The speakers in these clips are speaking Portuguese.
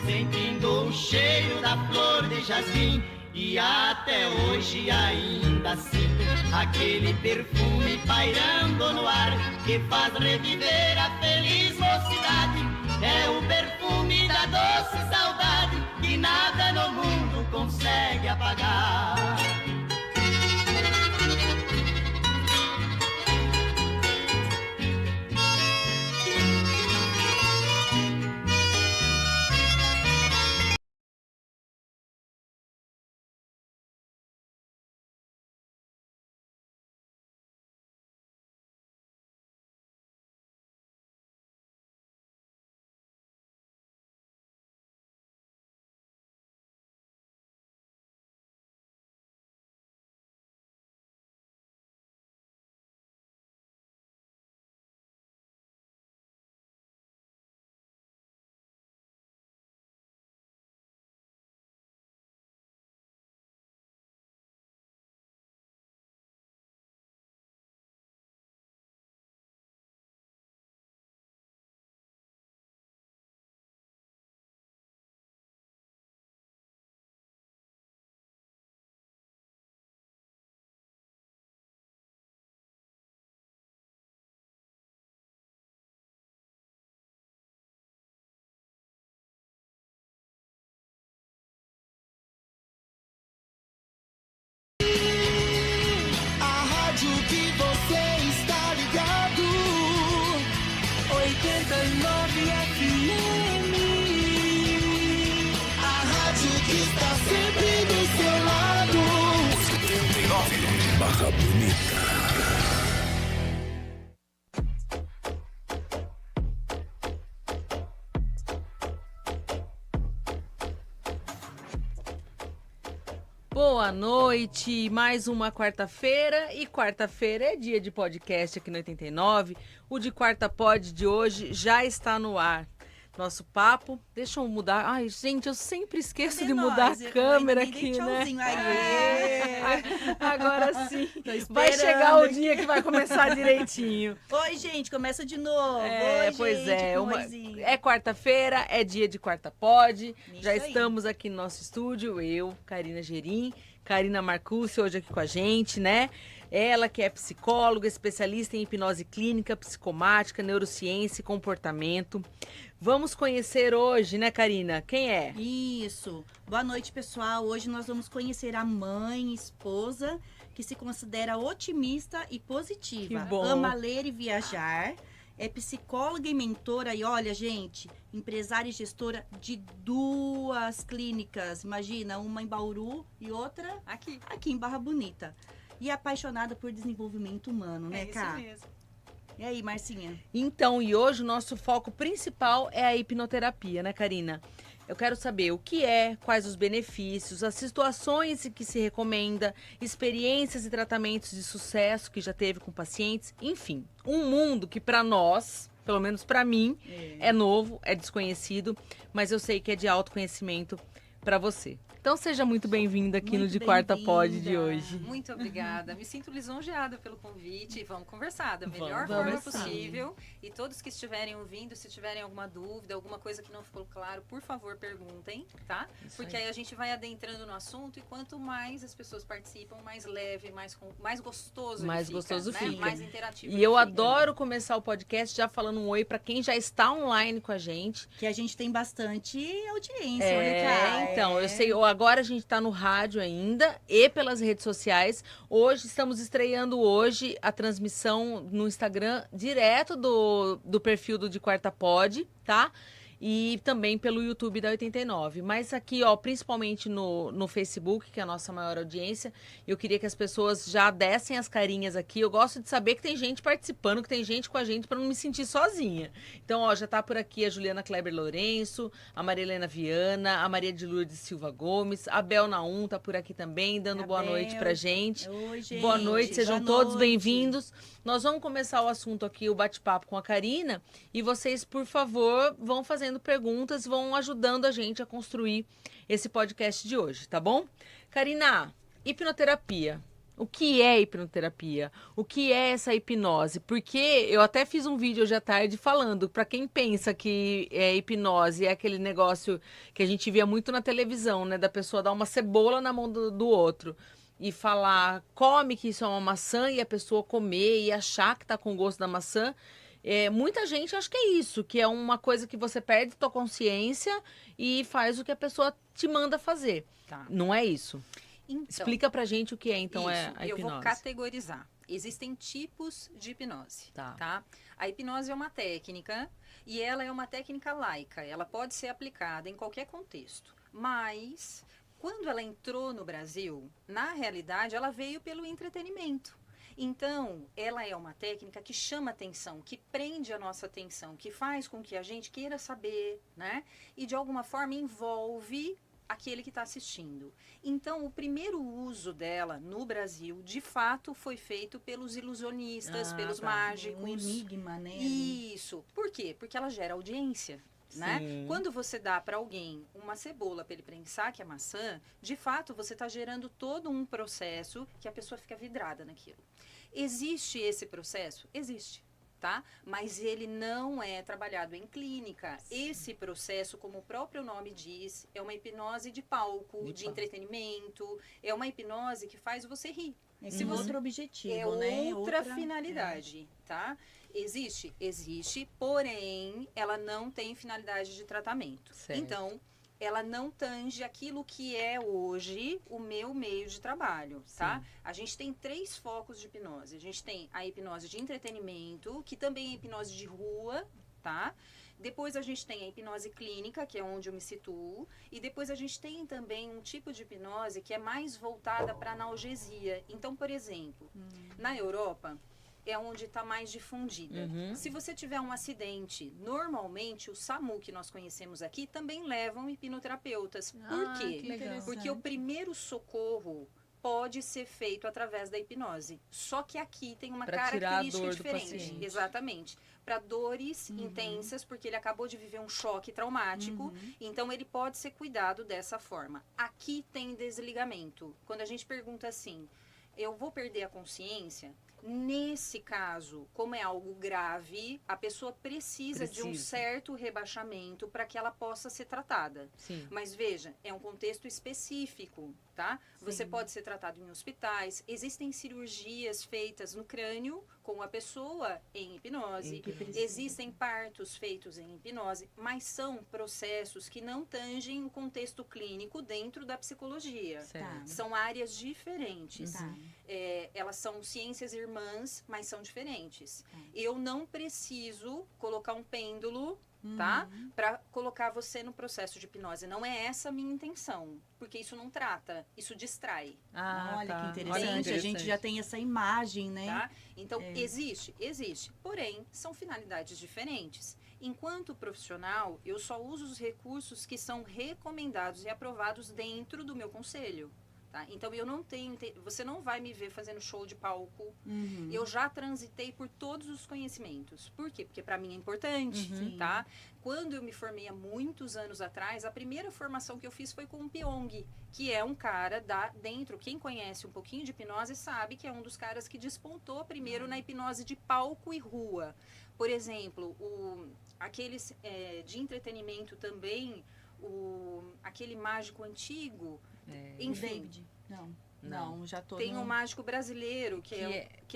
sentindo o cheiro da flor de jasmim. E até hoje ainda sinto aquele perfume pairando no ar, que faz reviver a feliz mocidade. É o perfume da doce saudade, que nada no mundo consegue apagar. Barra Bonita. Boa noite, mais uma quarta-feira, e quarta-feira é dia de podcast aqui no 89. O de Quarta Pod de hoje já está no ar. Nosso papo, deixa eu mudar. Ai, gente, eu sempre esqueço de mudar a câmera aqui, né? Agora sim. Vai chegar o dia que vai começar direitinho. Oi, gente, começa de novo. Oi, pois gente, é. É quarta-feira, é dia de Quarta Pod. Isso Já aí. estamos aqui no nosso estúdio, eu, Karina Gerim, Karina Marcucci, hoje aqui com a gente, né? Ela que é psicóloga, especialista em hipnose clínica, psicomática, neurociência e comportamento. Vamos conhecer hoje, né, Karina? Quem é? Isso. Boa noite, pessoal. Hoje nós vamos conhecer a mãe, esposa, que se considera otimista e positiva. Que bom. Ama ler e viajar. É psicóloga e mentora. E olha, gente, empresária e gestora de 2 clínicas. Imagina, uma em Bauru e outra aqui em Barra Bonita. E apaixonada por desenvolvimento humano, né, Ká? Isso mesmo. E aí, Marcinha? Então, e hoje o nosso foco principal é a hipnoterapia, né, Karina? Eu quero saber o que é, quais os benefícios, as situações em que se recomenda, experiências e tratamentos de sucesso que já teve com pacientes, enfim, um mundo que para nós, pelo menos para mim, é novo, é desconhecido, mas eu sei que é de autoconhecimento para você. Então seja muito bem-vinda aqui no De Quarta Pod de hoje. Muito obrigada. Me sinto lisonjeada pelo convite e vamos conversar da melhor Vamos forma sim. possível. E todos que estiverem ouvindo, se tiverem alguma dúvida, alguma coisa que não ficou claro, por favor, perguntem, tá? Isso Porque aí a gente vai adentrando no assunto e quanto mais as pessoas participam, mais leve, mais gostoso Mais ele fica, gostoso né? fica. Mais interativo E ele eu fica. adoro começar o podcast já falando um oi para quem já está online com a gente. Que a gente tem bastante audiência, olha, Ká. Então, eu sei, agora a gente está no rádio ainda e pelas redes sociais. Hoje, estamos estreando hoje a transmissão no Instagram, direto do perfil do De Quarta Pod, tá? E também pelo YouTube da 89. Mas aqui, ó, principalmente no Facebook, que é a nossa maior audiência, eu queria que as pessoas já dessem as carinhas aqui. Eu gosto de saber que tem gente participando, que tem gente com a gente, para não me sentir sozinha. Então, ó, já tá por aqui a Juliana Kleber Lourenço, a Maria Helena Viana, a Maria de Lourdes Silva Gomes, a Bel Naum tá por aqui também, dando boa noite pra gente. Oi, gente. Boa noite, sejam Boa todos noite. bem-vindos. Nós vamos começar o assunto aqui, o bate-papo com a Karina, e vocês, por favor, vão fazendo perguntas, vão ajudando a gente a construir esse podcast de hoje, tá bom? Karina, hipnoterapia. O que é hipnoterapia? O que é essa hipnose? Porque eu até fiz um vídeo hoje à tarde falando, para quem pensa que hipnose é aquele negócio que a gente via muito na televisão, né? Da pessoa dar uma cebola na mão do outro e falar, come que isso é uma maçã, e a pessoa comer e achar que tá com gosto da maçã. Muita gente acha que é isso, que é uma coisa que você perde tua consciência e faz o que a pessoa te manda fazer. Tá. Não é isso? Então, Explica pra gente o que é, então, isso, a eu vou hipnose. categorizar. Existem tipos de hipnose, tá? A hipnose é uma técnica e ela é uma técnica laica. Ela pode ser aplicada em qualquer contexto. Mas, quando ela entrou no Brasil, na realidade, ela veio pelo entretenimento. Então, ela é uma técnica que chama atenção, que prende a nossa atenção, que faz com que a gente queira saber, né? E, de alguma forma, envolve aquele que está assistindo. Então, o primeiro uso dela no Brasil, de fato, foi feito pelos ilusionistas, pelos mágicos. Um enigma, né? Isso. Por quê? Porque ela gera audiência. Né? Sim. Quando você dá para alguém uma cebola para ele pensar que é maçã, de fato você está gerando todo um processo que a pessoa fica vidrada naquilo. Existe esse processo? Existe. Tá? Mas ele não é trabalhado em clínica. Esse processo, como o próprio nome diz, é uma hipnose de palco, de entretenimento, é uma hipnose que faz você rir. Se outro objetivo, É né? outra finalidade, tá? Existe? Existe, porém, ela não tem finalidade de tratamento. Certo. Então, ela não tange aquilo que é hoje o meu meio de trabalho, tá? Sim. A gente tem 3 focos de hipnose. A gente tem a hipnose de entretenimento, que também é hipnose de rua, tá? Depois a gente tem a hipnose clínica, que é onde eu me situo. E depois a gente tem também um tipo de hipnose que é mais voltada para analgesia. Então, por exemplo, na Europa é onde está mais difundida. Uhum. Se você tiver um acidente, normalmente o SAMU que nós conhecemos aqui também levam hipnoterapeutas. Por quê? que legal. Porque o primeiro socorro pode ser feito através da hipnose. Só que aqui tem uma Pra tirar a característica dor do diferente. paciente. Exatamente. Para dores intensas, porque ele acabou de viver um choque traumático, então ele pode ser cuidado dessa forma. Aqui tem desligamento. Quando a gente pergunta assim, eu vou perder a consciência? Nesse caso, como é algo grave, a pessoa precisa de um Precisa. certo rebaixamento para que ela possa ser tratada. Sim. Mas veja, é um contexto específico, tá? Você pode ser tratado em hospitais, existem cirurgias feitas no crânio com a pessoa em hipnose, existem partos feitos em hipnose, mas são processos que não tangem o contexto clínico dentro da psicologia. Certo. São áreas diferentes. Tá. Elas são ciências irmãs, mas são diferentes. Eu não preciso colocar um pêndulo, tá? Para colocar você no processo de hipnose. Não é essa a minha intenção, porque isso não trata, isso distrai, Olha tá. que Olha interessante. que A gente já tem essa imagem, né? tá? Então, existe. Porém, são finalidades diferentes. Enquanto profissional, eu só uso os recursos que são recomendados e aprovados dentro do meu conselho. Tá? Então, eu não tenho... Você não vai me ver fazendo show de palco. Eu já transitei por todos os conhecimentos. Por quê? Porque para mim é importante, tá? Quando eu me formei há muitos anos atrás, a primeira formação que eu fiz foi com o Pyong, que é um cara dentro, quem conhece um pouquinho de hipnose sabe que é um dos caras que despontou primeiro na hipnose de palco e rua. Por exemplo, aqueles de entretenimento também, aquele mágico antigo, enfim. David? Não, já tô Tem no... um mágico brasileiro que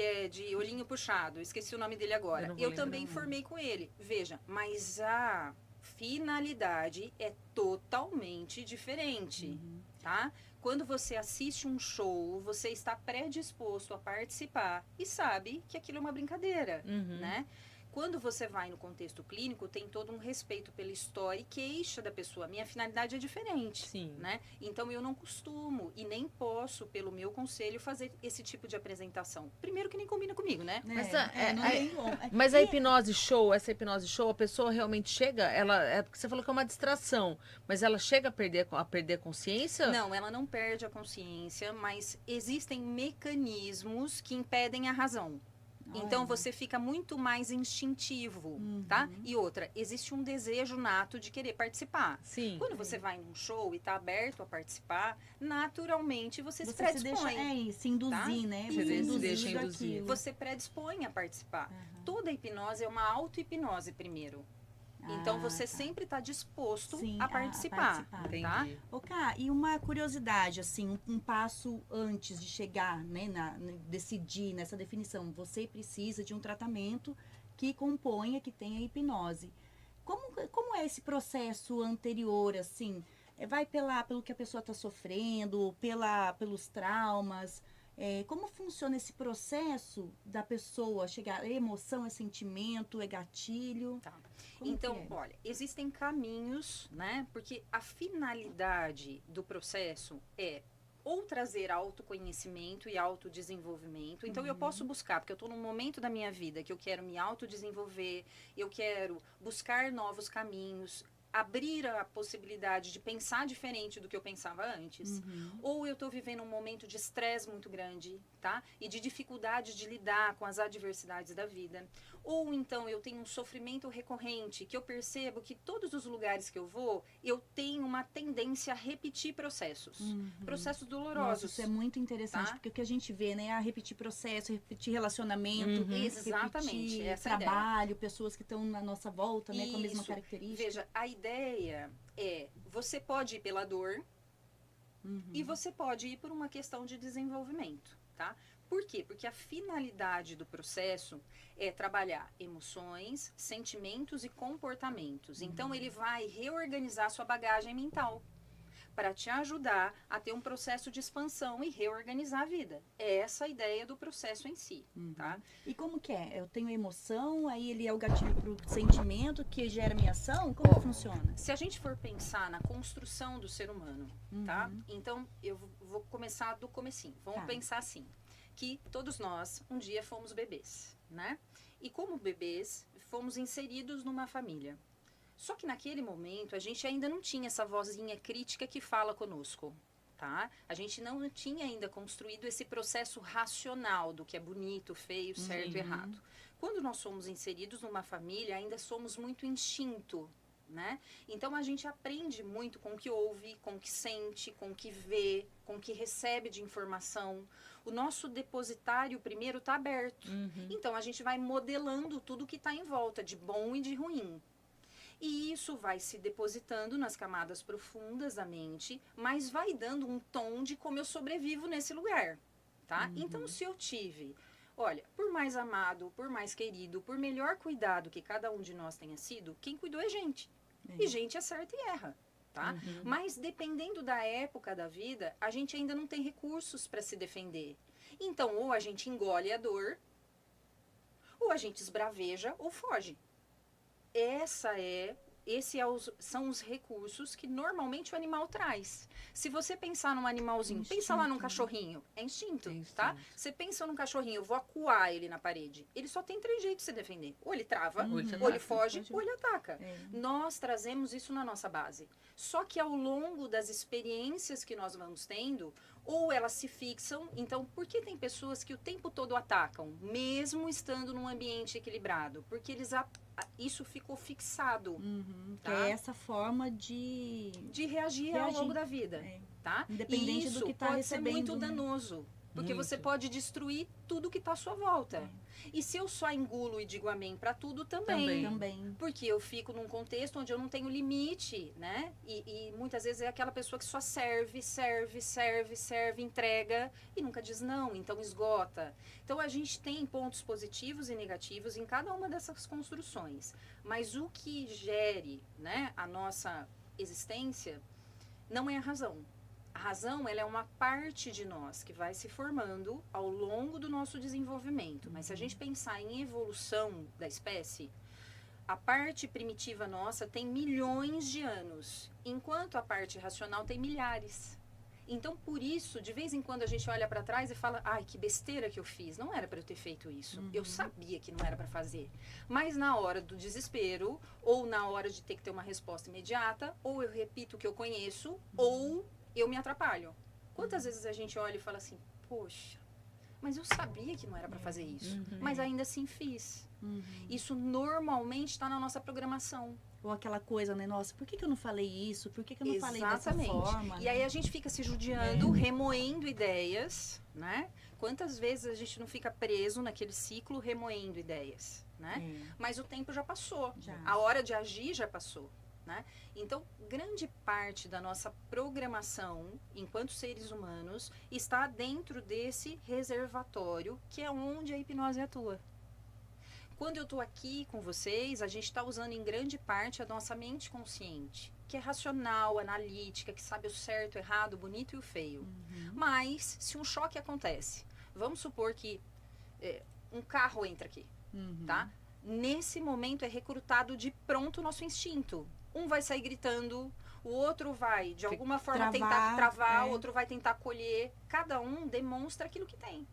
é de olhinho puxado. Esqueci o nome dele agora. Eu também formei com ele. Veja, mas a finalidade é totalmente diferente, tá? Quando você assiste um show, você está predisposto a participar e sabe que aquilo é uma brincadeira, né? Quando você vai no contexto clínico, tem todo um respeito pela história e queixa da pessoa. Minha finalidade é diferente, né? Então, eu não costumo e nem posso, pelo meu conselho, fazer esse tipo de apresentação. Primeiro que nem combina comigo, né? Mas a hipnose show, essa hipnose show, a pessoa realmente chega, você falou que é uma distração, mas ela chega a perder a consciência? Não, ela não perde a consciência, mas existem mecanismos que impedem a razão. Então Olha. você fica muito mais instintivo, Uhum. tá? E outra, existe um desejo nato de querer participar. Sim. Quando você vai num show e tá aberto a participar, naturalmente você se Você se deixa, predispõe. se induzir, né? Você Você é se induzido deixa induzir. àquilo. Você predispõe a participar. Aham. Toda hipnose é uma auto-hipnose primeiro. Então Ah, você tá. sempre está disposto Sim, a participar. Tá? Entendi. Ô, Ká, e uma curiosidade, assim, um passo antes de chegar, né, decidir nessa definição, você precisa de um tratamento que componha, que tenha hipnose. Como é esse processo anterior, assim? Vai pelo que a pessoa está sofrendo, pelos traumas? Como funciona esse processo da pessoa chegar? É emoção, é sentimento, é gatilho? Tá. Como Então, que é? olha, existem caminhos, né? Porque a finalidade do processo é ou trazer autoconhecimento e autodesenvolvimento. Então, eu posso buscar, porque eu estou num momento da minha vida que eu quero me autodesenvolver, eu quero buscar novos caminhos, abrir a possibilidade de pensar diferente do que eu pensava antes. Ou eu estou vivendo um momento de estresse muito grande, tá? E de dificuldade de lidar com as adversidades da vida. Ou então eu tenho um sofrimento recorrente, que eu percebo que todos os lugares que eu vou, eu tenho uma tendência a repetir processos. Processos dolorosos. Nossa, isso é muito interessante, tá? porque o que a gente vê, né, é a repetir processo, repetir relacionamento, Exatamente, repetir essa é a trabalho, pessoas que estão na nossa volta, né, com a mesma Isso. característica. Veja, a ideia é, você pode ir pela dor e você pode ir por uma questão de desenvolvimento, tá? Por quê? Porque a finalidade do processo é trabalhar emoções, sentimentos e comportamentos. Então, ele vai reorganizar sua bagagem mental para te ajudar a ter um processo de expansão e reorganizar a vida. É essa a ideia do processo em si, tá? E como que é? Eu tenho emoção, aí ele é o gatilho pro sentimento que gera minha ação? Como que funciona? Se a gente for pensar na construção do ser humano, tá? Então, eu vou começar do comecinho. Vamos Tá. pensar assim, que todos nós, um dia, fomos bebês, né? E como bebês, fomos inseridos numa família. Só que naquele momento, a gente ainda não tinha essa vozinha crítica que fala conosco, tá? A gente não tinha ainda construído esse processo racional do que é bonito, feio, certo e errado. Quando nós somos inseridos numa família, ainda somos muito instinto, né? Então a gente aprende muito com o que ouve, com o que sente, com o que vê, com o que recebe de informação. O nosso depositário primeiro está aberto. Então a gente vai modelando tudo que está em volta, de bom e de ruim. E isso vai se depositando nas camadas profundas da mente, mas vai dando um tom de como eu sobrevivo nesse lugar, tá? Então, se eu tive, olha, por mais amado, por mais querido, por melhor cuidado que cada um de nós tenha sido, quem cuidou é gente. E gente acerta e erra, tá? Mas dependendo da época da vida, a gente ainda não tem recursos para se defender. Então, ou a gente engole a dor, ou a gente esbraveja ou foge. São os recursos que normalmente o animal traz. Se você pensar num animalzinho, pensa lá num cachorrinho, é instinto, tá? Você pensa num cachorrinho, eu vou acuar ele na parede. Ele só tem 3 jeitos de se defender. Ou ele trava, ou ele foge, ou ele ataca. Nós trazemos isso na nossa base. Só que ao longo das experiências que nós vamos tendo, ou elas se fixam. Então, por que tem pessoas que o tempo todo atacam, mesmo estando num ambiente equilibrado? Porque isso ficou fixado, Que tá? é essa forma de reagir ao longo da vida, tá? Independente e isso do que tá pode ser recebendo, muito né? danoso, porque Muito. você pode destruir tudo que está à sua volta. E se eu só engulo e digo amém para tudo, também. Também. Porque eu fico num contexto onde eu não tenho limite, né? E muitas vezes é aquela pessoa que só serve, entrega e nunca diz não, então esgota. Então a gente tem pontos positivos e negativos em cada uma dessas construções. Mas o que gere, né, a nossa existência não é a razão. A razão, ela é uma parte de nós que vai se formando ao longo do nosso desenvolvimento. Mas se a gente pensar em evolução da espécie, a parte primitiva nossa tem milhões de anos, enquanto a parte racional tem milhares. Então, por isso, de vez em quando a gente olha para trás e fala, ai, que besteira que eu fiz, não era para eu ter feito isso. Eu sabia que não era para fazer. Mas na hora do desespero, ou na hora de ter que ter uma resposta imediata, ou eu repito o que eu conheço, ou eu me atrapalho. Quantas vezes a gente olha e fala assim, poxa, Mas eu sabia que não era para fazer isso. Uhum. Mas ainda assim fiz. Isso normalmente está na nossa programação. Ou aquela coisa, né? Nossa, por que eu não falei isso? Por que eu não falei dessa Exatamente. forma? E aí a gente fica se judiando, remoendo ideias, né? Quantas vezes a gente não fica preso naquele ciclo remoendo ideias, né? Mas o tempo já passou. Já. A hora de agir já passou, né? Então, grande parte da nossa programação, enquanto seres humanos, está dentro desse reservatório, que é onde a hipnose atua. Quando eu estou aqui com vocês, a gente está usando em grande parte a nossa mente consciente, que é racional, analítica, que sabe o certo, o errado, o bonito e o feio. Mas, se um choque acontece, vamos supor que um carro entra aqui, tá? Nesse momento é recrutado de pronto o nosso instinto. Um vai sair gritando, o outro vai, de alguma forma, tentar travar, o outro vai tentar colher. Cada um demonstra aquilo que tem.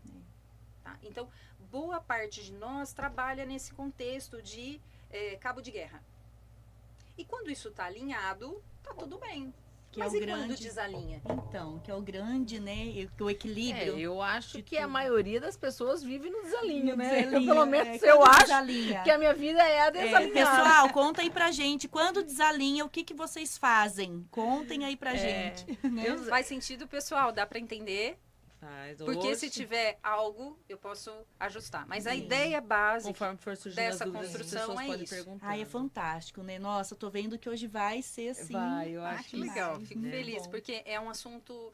Tá? Então, boa parte de nós trabalha nesse contexto de cabo de guerra. E quando isso está alinhado, tá tudo bem. Que Mas é o e quando grande... desalinha? Então, que é o grande, né? O equilíbrio. Eu acho de que a tudo. maioria das pessoas vive no desalinho, No né? desalinho, Pelo menos quando eu acho desalinha. que a minha vida é a desalinhada. Pessoal, conta aí pra gente. Quando desalinha, o que vocês fazem? Contem aí pra gente. Né? Faz sentido, pessoal? Dá para entender? Faz, Porque hoje, se tiver algo, eu posso ajustar. Mas a Sim. ideia básica conforme for surgindo dessa as dúvidas, as construção pessoas é podem isso. perguntar. Ai, é fantástico, né? Nossa, eu tô vendo que hoje vai ser assim. Vai, eu acho Que legal, sim, fico né? feliz, Bom. porque é um assunto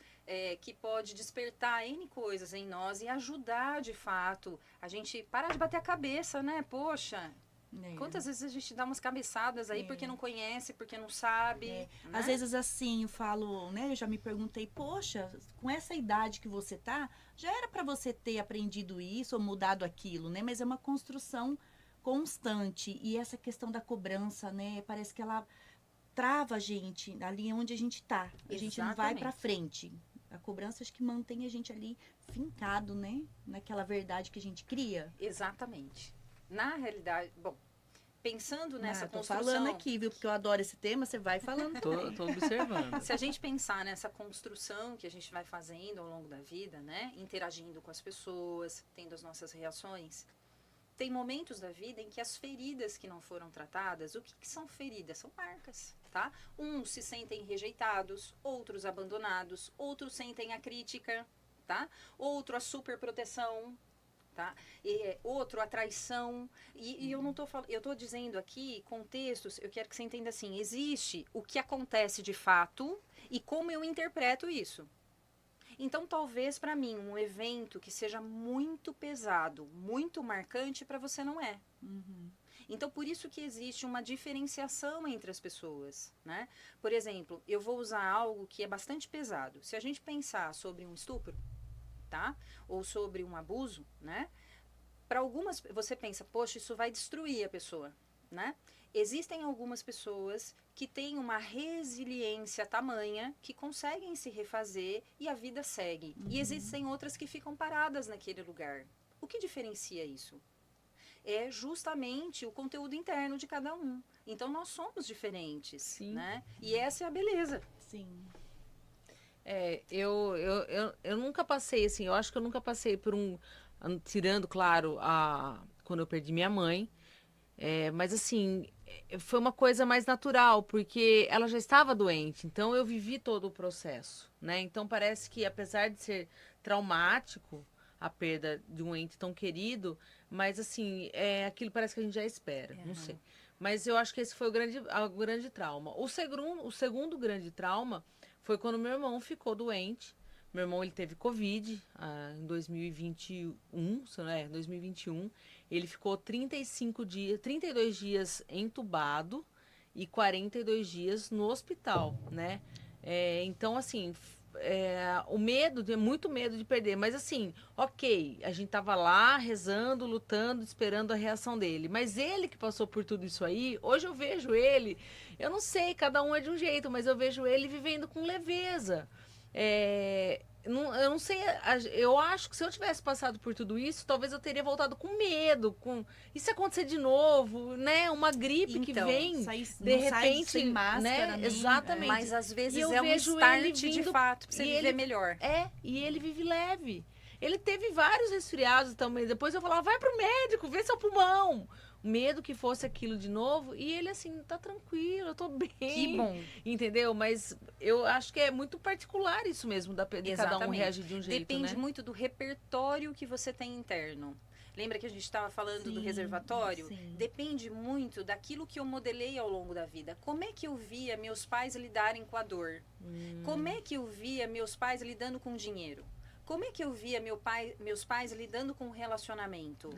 que pode despertar N coisas em nós e ajudar, de fato, a gente parar de bater a cabeça, né? Poxa, né? quantas vezes a gente dá umas cabeçadas aí porque não conhece, porque não sabe. Né? Às vezes assim, eu falo, né? Eu já me perguntei, poxa, com essa idade que você tá, já era pra você ter aprendido isso ou mudado aquilo, né? Mas é uma construção constante. E essa questão da cobrança, né? Parece que ela trava a gente ali onde a gente tá. A gente não vai pra Exatamente. frente. A cobrança acho que mantém a gente ali fincado, né? Naquela verdade que a gente cria. Exatamente. Na realidade, bom, pensando nessa Tô construção... falando aqui, viu? Porque eu adoro esse tema, você vai falando. Tô observando. Se a gente pensar nessa construção que a gente vai fazendo ao longo da vida, né? Interagindo com as pessoas, tendo as nossas reações, tem momentos da vida em que as feridas que não foram tratadas, o que são feridas? São marcas, tá? Uns se sentem rejeitados, outros abandonados, outros sentem a crítica, tá? Outro a superproteção, tá? Outro a traição. E eu não tô falando, eu tô dizendo aqui contextos, eu quero que você entenda assim, existe o que acontece de fato e como eu interpreto isso. Então, talvez para mim um evento que seja muito pesado, muito marcante, para você não é. Então, por isso que existe uma diferenciação entre as pessoas, né? Por exemplo, eu vou usar algo que é bastante pesado. Se a gente pensar sobre um estupro, tá? Ou sobre um abuso, né? Para algumas, você pensa, poxa, isso vai destruir a pessoa, né? Existem algumas pessoas que têm uma resiliência tamanha que conseguem se refazer e a vida segue. E existem outras que ficam paradas naquele lugar. O que diferencia isso? É justamente o conteúdo interno de cada um. Então, nós somos diferentes, Sim. né? E essa é a beleza. Sim. Eu nunca passei, assim, eu acho que eu nunca passei por tirando, claro, quando eu perdi minha mãe, mas assim, foi uma coisa mais natural, porque ela já estava doente, então eu vivi todo o processo, né? Então parece que, apesar de ser traumático, a perda de um ente tão querido, mas assim, aquilo parece que a gente já espera, não sei. Mas eu acho que esse foi o grande trauma. O segundo grande trauma foi quando meu irmão ficou doente. Meu irmão, ele teve Covid em 2021. Ele ficou 32 dias entubado e 42 dias no hospital, né? Então, assim, muito medo de perder. Mas, assim, ok, a gente tava lá rezando, lutando, esperando a reação dele. Mas ele que passou por tudo isso aí, hoje eu vejo ele, eu não sei, cada um é de um jeito, mas eu vejo ele vivendo com leveza. Eu não sei, eu acho que se eu tivesse passado por tudo isso, talvez eu teria voltado com medo, e se acontecer de novo, né? Uma gripe que vem, de repente, sem máscara, né? Exatamente. Mas às vezes E eu é um vejo start ele de vindo- fato pra você e viver ele- melhor. E ele vive leve. Ele teve vários resfriados também. Depois eu falava, vai pro médico, vê seu pulmão. Medo que fosse aquilo de novo. E ele assim, tá tranquilo, eu tô bem. Que bom. Entendeu? Mas eu acho que é muito particular isso mesmo, de cada um Exatamente. reagir de um jeito, Depende né? muito do repertório que você tem interno. Lembra que a gente estava falando do Sim, reservatório? sim. Depende muito daquilo que eu modelei ao longo da vida. Como é que eu via meus pais lidarem com a dor? Como é que eu via meus pais lidando com dinheiro? Como é que eu via meus pais lidando com o relacionamento?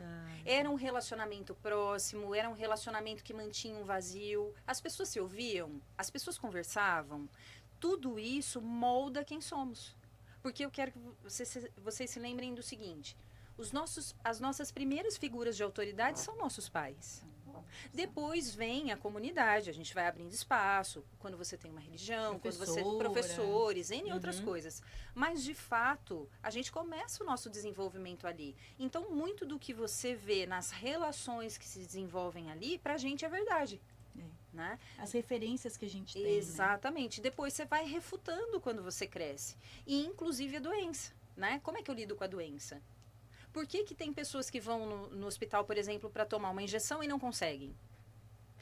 Era um relacionamento próximo, era um relacionamento que mantinha um vazio. As pessoas se ouviam, as pessoas conversavam. Tudo isso molda quem somos. Porque eu quero que vocês se lembrem do seguinte: as nossas primeiras figuras de autoridade são nossos pais. Depois vem a comunidade, a gente vai abrindo espaço, quando você tem uma religião, quando você tem professores, N outras coisas. Mas, de fato, a gente começa o nosso desenvolvimento ali. Então, muito do que você vê nas relações que se desenvolvem ali, pra gente é verdade. Né? As referências que a gente tem. Exatamente. Né? Depois você vai refutando quando você cresce. E, inclusive, a doença. Né? Como é que eu lido com a doença? Por que tem pessoas que vão no hospital, por exemplo, para tomar uma injeção e não conseguem?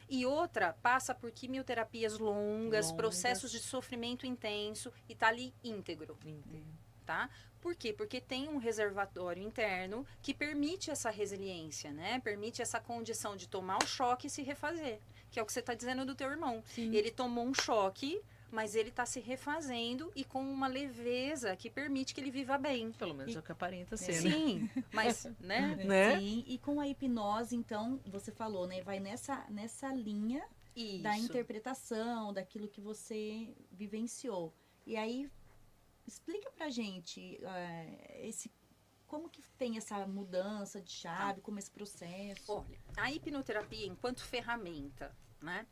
E outra passa por quimioterapias longas, processos de sofrimento intenso e tá ali íntegro. Tá? Por quê? Porque tem um reservatório interno que permite essa resiliência, né? Permite essa condição de tomar o choque e se refazer. Que é o que você está dizendo do teu irmão. Sim. Ele tomou um choque, mas ele está se refazendo e com uma leveza que permite que ele viva bem. Pelo menos é o que aparenta ser, sim, né? Mas, né? Sim, e com a hipnose, então, você falou, né? Vai nessa linha da interpretação, daquilo que você vivenciou. E aí, explica pra gente como que tem essa mudança de chave, como esse processo. Olha, a hipnoterapia enquanto ferramenta, né?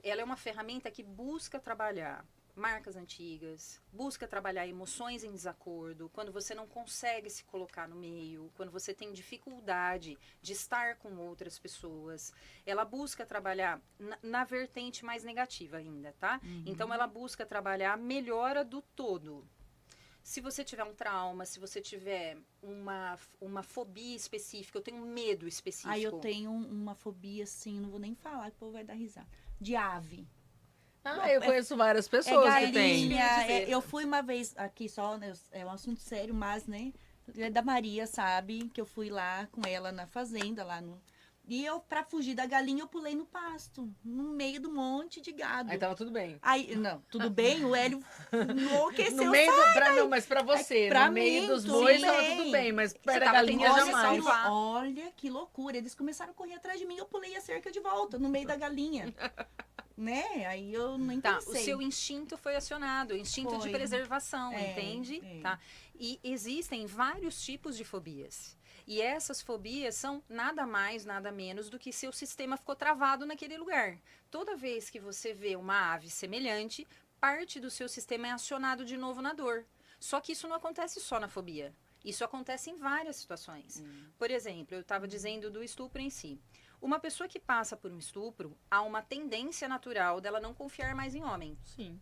Ela é uma ferramenta que busca trabalhar marcas antigas, busca trabalhar emoções em desacordo, quando você não consegue se colocar no meio, quando você tem dificuldade de estar com outras pessoas. Ela busca trabalhar na vertente mais negativa ainda, tá? Então, ela busca trabalhar a melhora do todo. Se você tiver um trauma, se você tiver uma fobia específica, eu tenho um medo específico. Aí eu tenho uma fobia, assim, não vou nem falar, que o povo vai dar risada. De ave. Eu conheço várias pessoas que têm. Eu fui uma vez, aqui só, né, é um assunto sério, mas, né, da Maria sabe que eu fui lá com ela na fazenda, lá no... E eu, pra fugir da galinha, eu pulei no pasto, no meio do monte de gado. Aí tava tudo bem. Aí, não, tudo bem, o Hélio enlouqueceu. No meio não, mas pra você, no meio dos bois tava tudo bem, mas para a galinha jamais. Olha que loucura, eles começaram a correr atrás de mim, eu pulei a cerca de volta, no meio da galinha. Né? Aí eu nem pensei. O seu instinto foi acionado, o instinto de preservação, entende? Tá? E existem vários tipos de fobias. E essas fobias são nada mais, nada menos do que seu sistema ficou travado naquele lugar. Toda vez que você vê uma ave semelhante, parte do seu sistema é acionado de novo na dor. Só que isso não acontece só na fobia. Isso acontece em várias situações. Por exemplo, eu estava dizendo do estupro em si. Uma pessoa que passa por um estupro, há uma tendência natural dela não confiar mais em homem. Sim.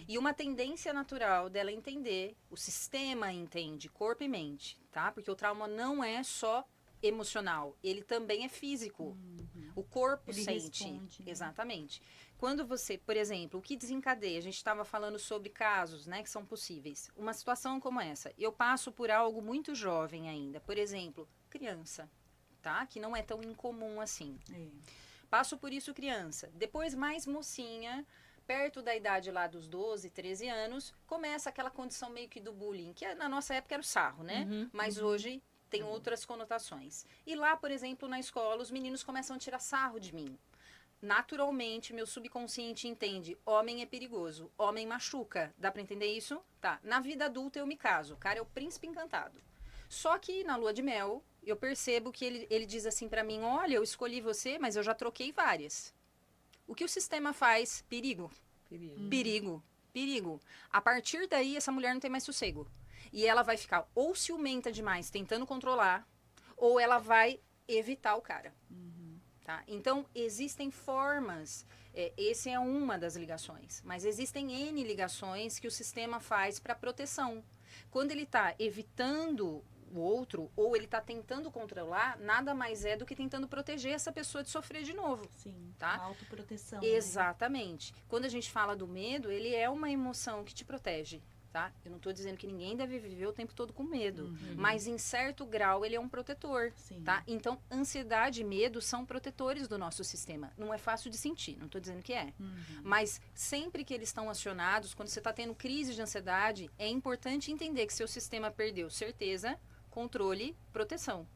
E uma tendência natural dela entender, o sistema entende, corpo e mente, tá? Porque o trauma não é só emocional, ele também é físico. O corpo ele sente. Responde, né? Exatamente. Quando você, por exemplo, o que desencadeia, a gente estava falando sobre casos, né, que são possíveis. Uma situação como essa, eu passo por algo muito jovem ainda, por exemplo, criança, tá? Que não é tão incomum assim. Passo por isso criança. Depois mais mocinha, perto da idade lá dos 12, 13 anos, começa aquela condição meio que do bullying, que na nossa época era o sarro, né? Mas hoje tem outras conotações. E lá, por exemplo, na escola, os meninos começam a tirar sarro de mim. Naturalmente, meu subconsciente entende, homem é perigoso, homem machuca. Dá pra entender isso? Tá. Na vida adulta eu me caso, o cara é o príncipe encantado. Só que na lua de mel, eu percebo que ele diz assim pra mim, olha, eu escolhi você, mas eu já troquei várias. O que o sistema faz? Perigo. Perigo. A partir daí, essa mulher não tem mais sossego. E ela vai ficar ou ciumenta demais, tentando controlar, ou ela vai evitar o cara. Tá? Então, existem formas, essa é uma das ligações, mas existem N ligações que o sistema faz para proteção. Quando ele está evitando o outro, ou ele está tentando controlar, nada mais é do que tentando proteger essa pessoa de sofrer de novo. Sim, Tá? uma autoproteção. Né? Exatamente. Quando a gente fala do medo, ele é uma emoção que te protege. Tá? Eu não estou dizendo que ninguém deve viver o tempo todo com medo, mas em certo grau ele é um protetor. Sim. Tá? Então, ansiedade e medo são protetores do nosso sistema. Não é fácil de sentir, não estou dizendo que é. Mas sempre que eles estão acionados, quando você está tendo crise de ansiedade, é importante entender que seu sistema perdeu certeza, controle, proteção.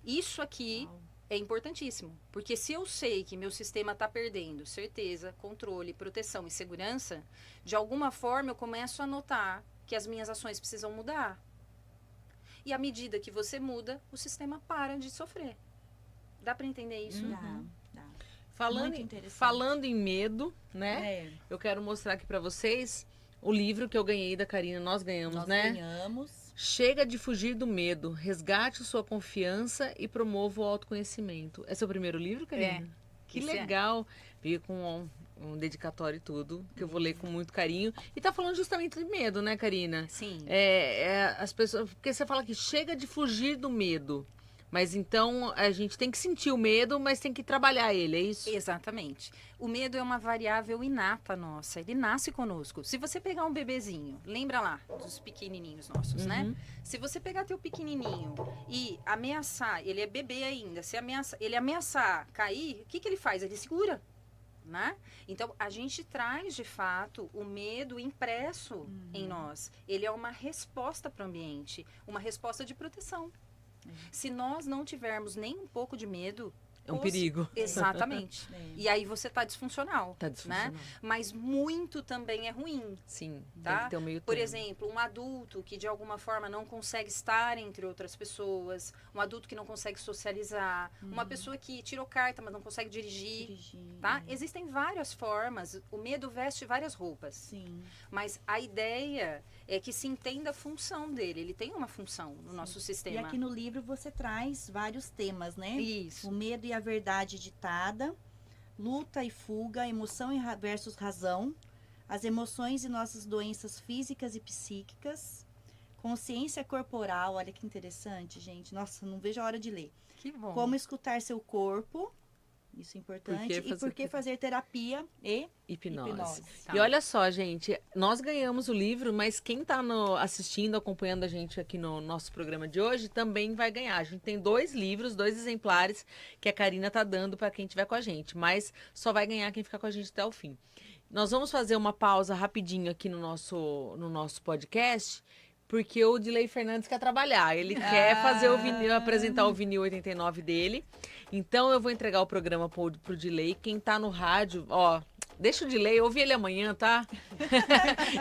Isso aqui é importantíssimo, porque se eu sei que meu sistema está perdendo certeza, controle, proteção e segurança, de alguma forma eu começo a notar que as minhas ações precisam mudar. E à medida que você muda, o sistema para de sofrer. Dá para entender isso? Dá. Falando em medo, né? Eu quero mostrar aqui para vocês o livro que eu ganhei da Karina. Nós ganhamos, né? Nós ganhamos. Chega de fugir do medo, resgate sua confiança e promova o autoconhecimento. É seu primeiro livro, Karina? Que legal. Veio com um dedicatório e tudo, que eu vou ler com muito carinho. E tá falando justamente de medo, né, Karina? Sim. As pessoas, porque você fala que chega de fugir do medo. Mas então a gente tem que sentir o medo, mas tem que trabalhar ele, é isso? Exatamente. O medo é uma variável inata nossa, ele nasce conosco. Se você pegar um bebezinho, lembra lá dos pequenininhos nossos, né? Se você pegar teu pequenininho e ameaçar, ele é bebê ainda, ele ameaçar cair, o que ele faz? Ele segura, né? Então, a gente traz, de fato, o medo impresso em nós. Ele é uma resposta para o ambiente, uma resposta de proteção. Se nós não tivermos nem um pouco de medo... É um perigo. Exatamente. E aí você tá disfuncional. Tá disfuncional. Né? Mas muito também é ruim. Sim, tá? tem que ter um meio Por termo. exemplo, um adulto que de alguma forma não consegue estar entre outras pessoas, um adulto que não consegue socializar, uma pessoa que tirou carta, mas não consegue dirigir. Tá? Existem várias formas, o medo veste várias roupas. Sim. Mas a ideia é que se entenda a função dele. Ele tem uma função no nosso sistema. E aqui no livro você traz vários temas, né? Isso. O medo e a verdade ditada, luta e fuga, emoção versus razão, as emoções e nossas doenças físicas e psíquicas, consciência corporal, olha que interessante, gente. Nossa, não vejo a hora de ler. Que bom. Como escutar seu corpo, isso é importante. E por que fazer terapia e hipnose. Tá. E olha só, gente, nós ganhamos o livro, mas quem está assistindo, acompanhando a gente aqui no nosso programa de hoje, também vai ganhar. A gente tem 2 livros, 2 exemplares que a Karina tá dando para quem estiver com a gente, mas só vai ganhar quem ficar com a gente até o fim. Nós vamos fazer uma pausa rapidinho aqui no nosso podcast, porque o Dilei Fernandes quer trabalhar. Ele quer fazer o vinil, apresentar o vinil 89 dele. Então eu vou entregar o programa pro Dilei. Quem tá no rádio, ó, deixa o Dilei, ouve ele amanhã, tá?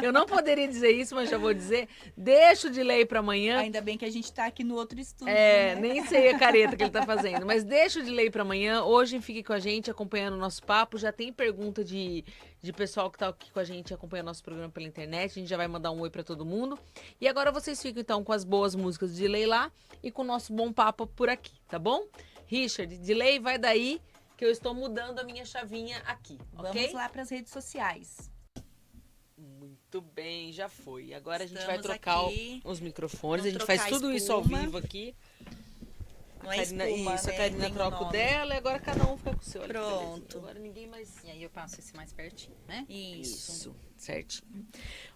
Eu não poderia dizer isso, mas já vou dizer. Deixa o Dilei para amanhã. Ainda bem que a gente tá aqui no outro estúdio. É, né? nem sei a careta que ele tá fazendo, mas deixa o Dilei para amanhã. Hoje fique com a gente, acompanhando o nosso papo. Já tem pergunta de pessoal que tá aqui com a gente, acompanhando nosso programa pela internet. A gente já vai mandar um oi para todo mundo. E agora vocês ficam então com as boas músicas do Dilei lá e com o nosso bom papo por aqui, tá bom? Richard, Dilei, vai daí que eu estou mudando a minha chavinha aqui, ok? Vamos lá para as redes sociais. Muito bem, já foi. Agora a gente Estamos vai trocar aqui. os microfones. A Vamos gente faz trocar a tudo isso ao espuma. vivo aqui. Não é Karina, espuma, isso, né? a Karina Tem um troca o nome. dela e agora cada um fica com o seu. Olha que Pronto. belezinha. Agora ninguém mais... E aí eu passo esse mais pertinho, né? Isso. Certinho.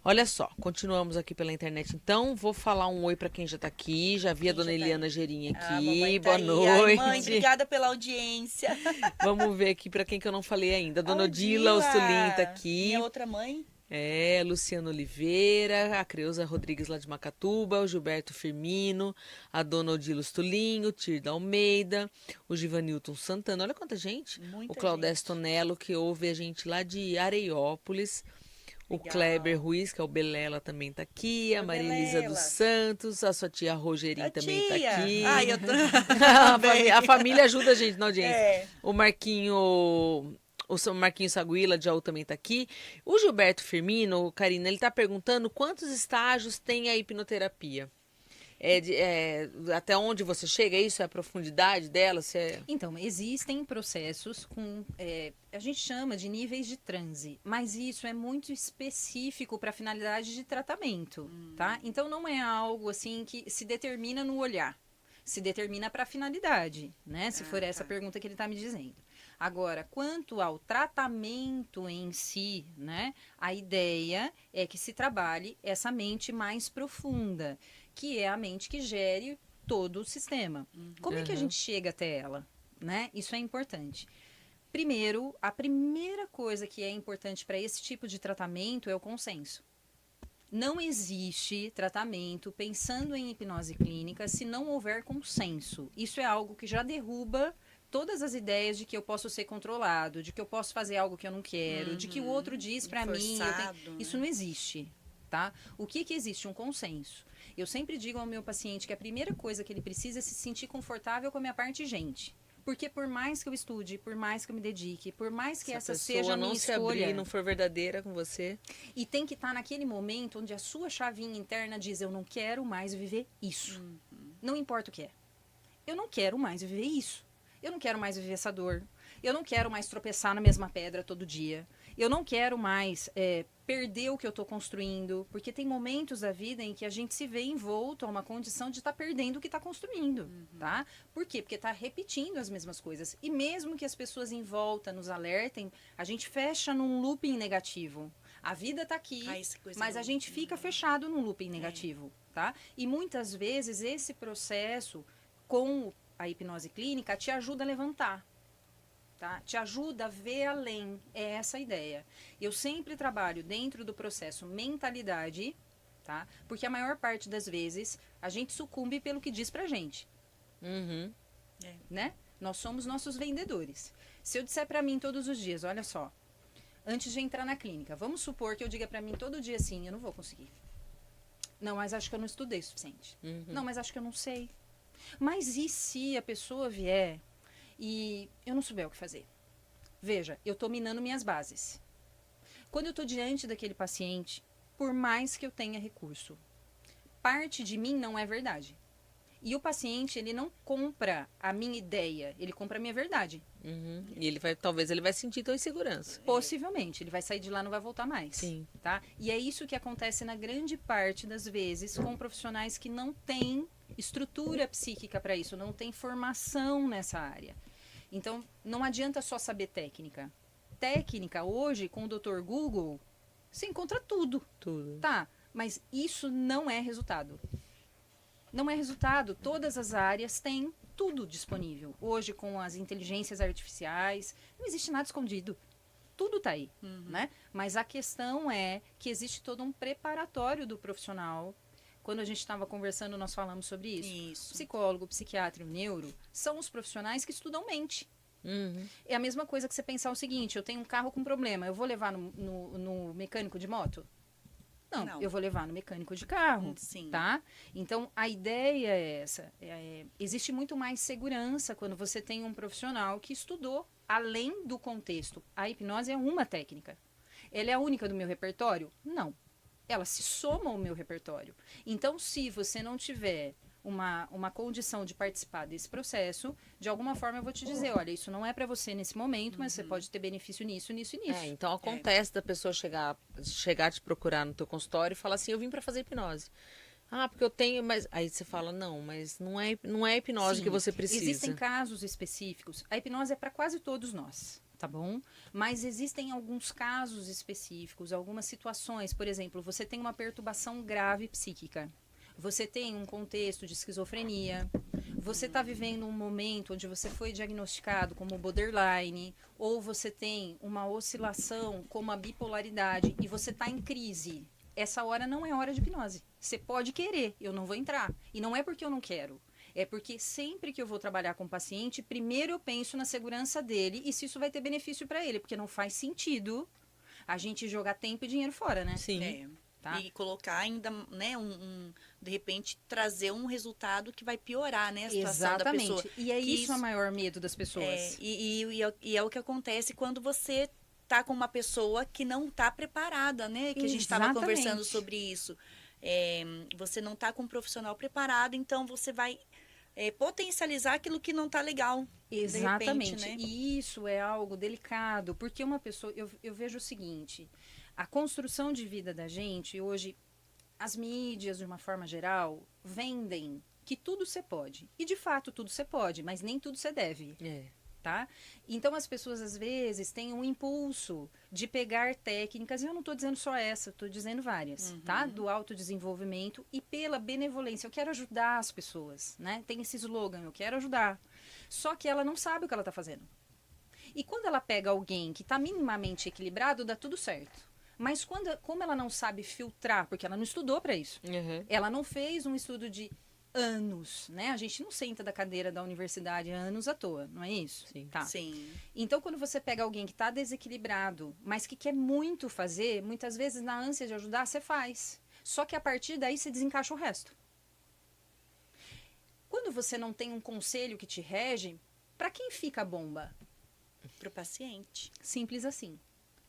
Olha só, continuamos aqui pela internet. Então, vou falar um oi pra quem já tá aqui. Já vi a Quem dona já tá Eliana aí? Gerinha Ah, aqui. mamãe tá Boa aí. noite. Ai, mãe, obrigada pela audiência. Vamos ver aqui pra quem que eu não falei ainda. Dona Odila, Odila Ostulin tá aqui. Minha outra mãe. É, Luciano Oliveira, a Creuza Rodrigues lá de Macatuba, o Gilberto Firmino, a Dona Odila Stulinho, o Tirda Almeida, o Givanilton Santana, olha quanta gente. Muita O Claudés gente. Tonello, que ouve a gente lá de Areiópolis. O Legal. Kleber Ruiz, que é o Belela, também tá aqui. A Oi, Marilisa Belela. dos Santos, a sua tia Rogerinha A também tia. tá aqui. Ai, eu tô... A família ajuda a gente na audiência. É. O Marquinho Saguila de Jaú também tá aqui. O Gilberto Firmino, Karina, ele tá perguntando quantos estágios tem a hipnoterapia. Até onde você chega, isso é a profundidade dela? Então, existem processos com, a gente chama de níveis de transe, mas isso é muito específico para finalidade de tratamento, tá? Então, não é algo assim que se determina no olhar, se determina para a finalidade, né? Se for essa pergunta que ele está me dizendo. Agora, quanto ao tratamento em si, né? A ideia é que se trabalhe essa mente mais profunda, que é a mente que gere todo o sistema. Como é que a gente chega até ela, né? Isso é importante. Primeiro, a primeira coisa que é importante para esse tipo de tratamento é o consenso. Não existe tratamento pensando em hipnose clínica se não houver consenso. Isso é algo que já derruba todas as ideias de que eu posso ser controlado, de que eu posso fazer algo que eu não quero, de que o outro diz para mim. Isso não existe, tá? O que existe? Um consenso. Eu sempre digo ao meu paciente que a primeira coisa que ele precisa é se sentir confortável com a minha parte gente. Porque por mais que eu estude, por mais que eu me dedique, por mais que essa seja a minha escolha... Se a pessoa não se abrir, não for verdadeira com você... E tem que estar naquele momento onde a sua chavinha interna diz, eu não quero mais viver isso. Não importa o que é. Eu não quero mais viver isso. Eu não quero mais viver essa dor. Eu não quero mais tropeçar na mesma pedra todo dia. Eu não quero mais perder o que eu estou construindo. Porque tem momentos da vida em que a gente se vê envolto a uma condição de estar perdendo o que está construindo. Tá? Por quê? Porque está repetindo as mesmas coisas. E mesmo que as pessoas em volta nos alertem, a gente fecha num looping negativo. A vida está aqui, mas a gente fica fechado num looping negativo. Tá? E muitas vezes esse processo com a hipnose clínica te ajuda a levantar. Tá? Te ajuda a ver além, é essa a ideia. Eu sempre trabalho dentro do processo mentalidade, tá? Porque a maior parte das vezes a gente sucumbe pelo que diz pra gente. Né? Nós somos nossos vendedores. Se eu disser pra mim todos os dias, olha só, antes de entrar na clínica, vamos supor que eu diga pra mim todo dia assim, eu não vou conseguir. Não, mas acho que eu não estudei o suficiente. Não, mas acho que eu não sei. Mas e se a pessoa vier e eu não souber o que fazer? Veja, eu estou minando minhas bases. Quando eu estou diante daquele paciente, por mais que eu tenha recurso, parte de mim não é verdade. E o paciente, ele não compra a minha ideia, ele compra a minha verdade. E talvez ele vai sentir tua insegurança. Possivelmente, ele vai sair de lá e não vai voltar mais. Sim. Tá? E é isso que acontece na grande parte das vezes com profissionais que não têm estrutura psíquica para isso, não tem formação nessa área. Então, não adianta só saber técnica. Técnica, hoje, com o Dr. Google, você encontra tudo. Tá, mas isso não é resultado. Não é resultado. Todas as áreas têm tudo disponível. Hoje, com as inteligências artificiais, não existe nada escondido. Tudo está aí, né? Mas a questão é que existe todo um preparatório do profissional. Quando a gente estava conversando, nós falamos sobre isso. Psicólogo, psiquiatra e neuro são os profissionais que estudam mente. É a mesma coisa que você pensar o seguinte, eu tenho um carro com problema, eu vou levar no mecânico de moto? Não, eu vou levar no mecânico de carro, tá? Então, a ideia é essa. Existe muito mais segurança quando você tem um profissional que estudou além do contexto. A hipnose é uma técnica. Ela é a única do meu repertório? Não. Ela se soma ao meu repertório. Então, se você não tiver uma condição de participar desse processo, de alguma forma eu vou te dizer, olha, isso não é para você nesse momento, mas você pode ter benefício nisso, nisso e nisso. Então acontece da pessoa chegar te procurar no teu consultório e falar assim, eu vim para fazer hipnose. Ah, porque eu tenho, mas... Aí você fala, não, mas não é hipnose que você precisa. Existem casos específicos. A hipnose é para quase todos nós. Tá bom? Mas existem alguns casos específicos, algumas situações. Por exemplo, você tem uma perturbação grave psíquica. Você tem um contexto de esquizofrenia. Você está vivendo um momento onde você foi diagnosticado como borderline. Ou você tem uma oscilação como a bipolaridade e você está em crise. Essa hora não é hora de hipnose. Você pode querer, eu não vou entrar. E não é porque eu não quero. É porque sempre que eu vou trabalhar com o paciente, primeiro eu penso na segurança dele e se isso vai ter benefício para ele, porque não faz sentido a gente jogar tempo e dinheiro fora, né? Sim. Tá? E colocar ainda, né, de repente, trazer um resultado que vai piorar, né, a situação da pessoa. E é isso o maior medo das pessoas. E é o que acontece quando você tá com uma pessoa que não tá preparada, né? Que a gente estava conversando sobre isso. você não está com um profissional preparado, então você vai potencializar aquilo que não está legal. Exatamente. De repente, né? E isso é algo delicado, porque uma pessoa, eu vejo o seguinte, a construção de vida da gente, hoje, as mídias, de uma forma geral, vendem que tudo você pode. E, de fato, tudo você pode, mas nem tudo você deve. Tá? Então, as pessoas, às vezes, têm um impulso de pegar técnicas, e eu não estou dizendo só essa, estou dizendo várias, tá? Do autodesenvolvimento e pela benevolência. Eu quero ajudar as pessoas, né? Tem esse slogan, eu quero ajudar. Só que ela não sabe o que ela está fazendo. E quando ela pega alguém que está minimamente equilibrado, dá tudo certo. Mas como ela não sabe filtrar, porque ela não estudou para isso, ela não fez um estudo de anos, né? A gente não senta da cadeira da universidade anos à toa, não é isso? Sim. Tá. Sim. Então, quando você pega alguém que está desequilibrado, mas que quer muito fazer, muitas vezes na ânsia de ajudar, você faz. Só que a partir daí você desencaixa o resto. Quando você não tem um conselho que te rege, para quem fica a bomba? Pro paciente. Simples assim.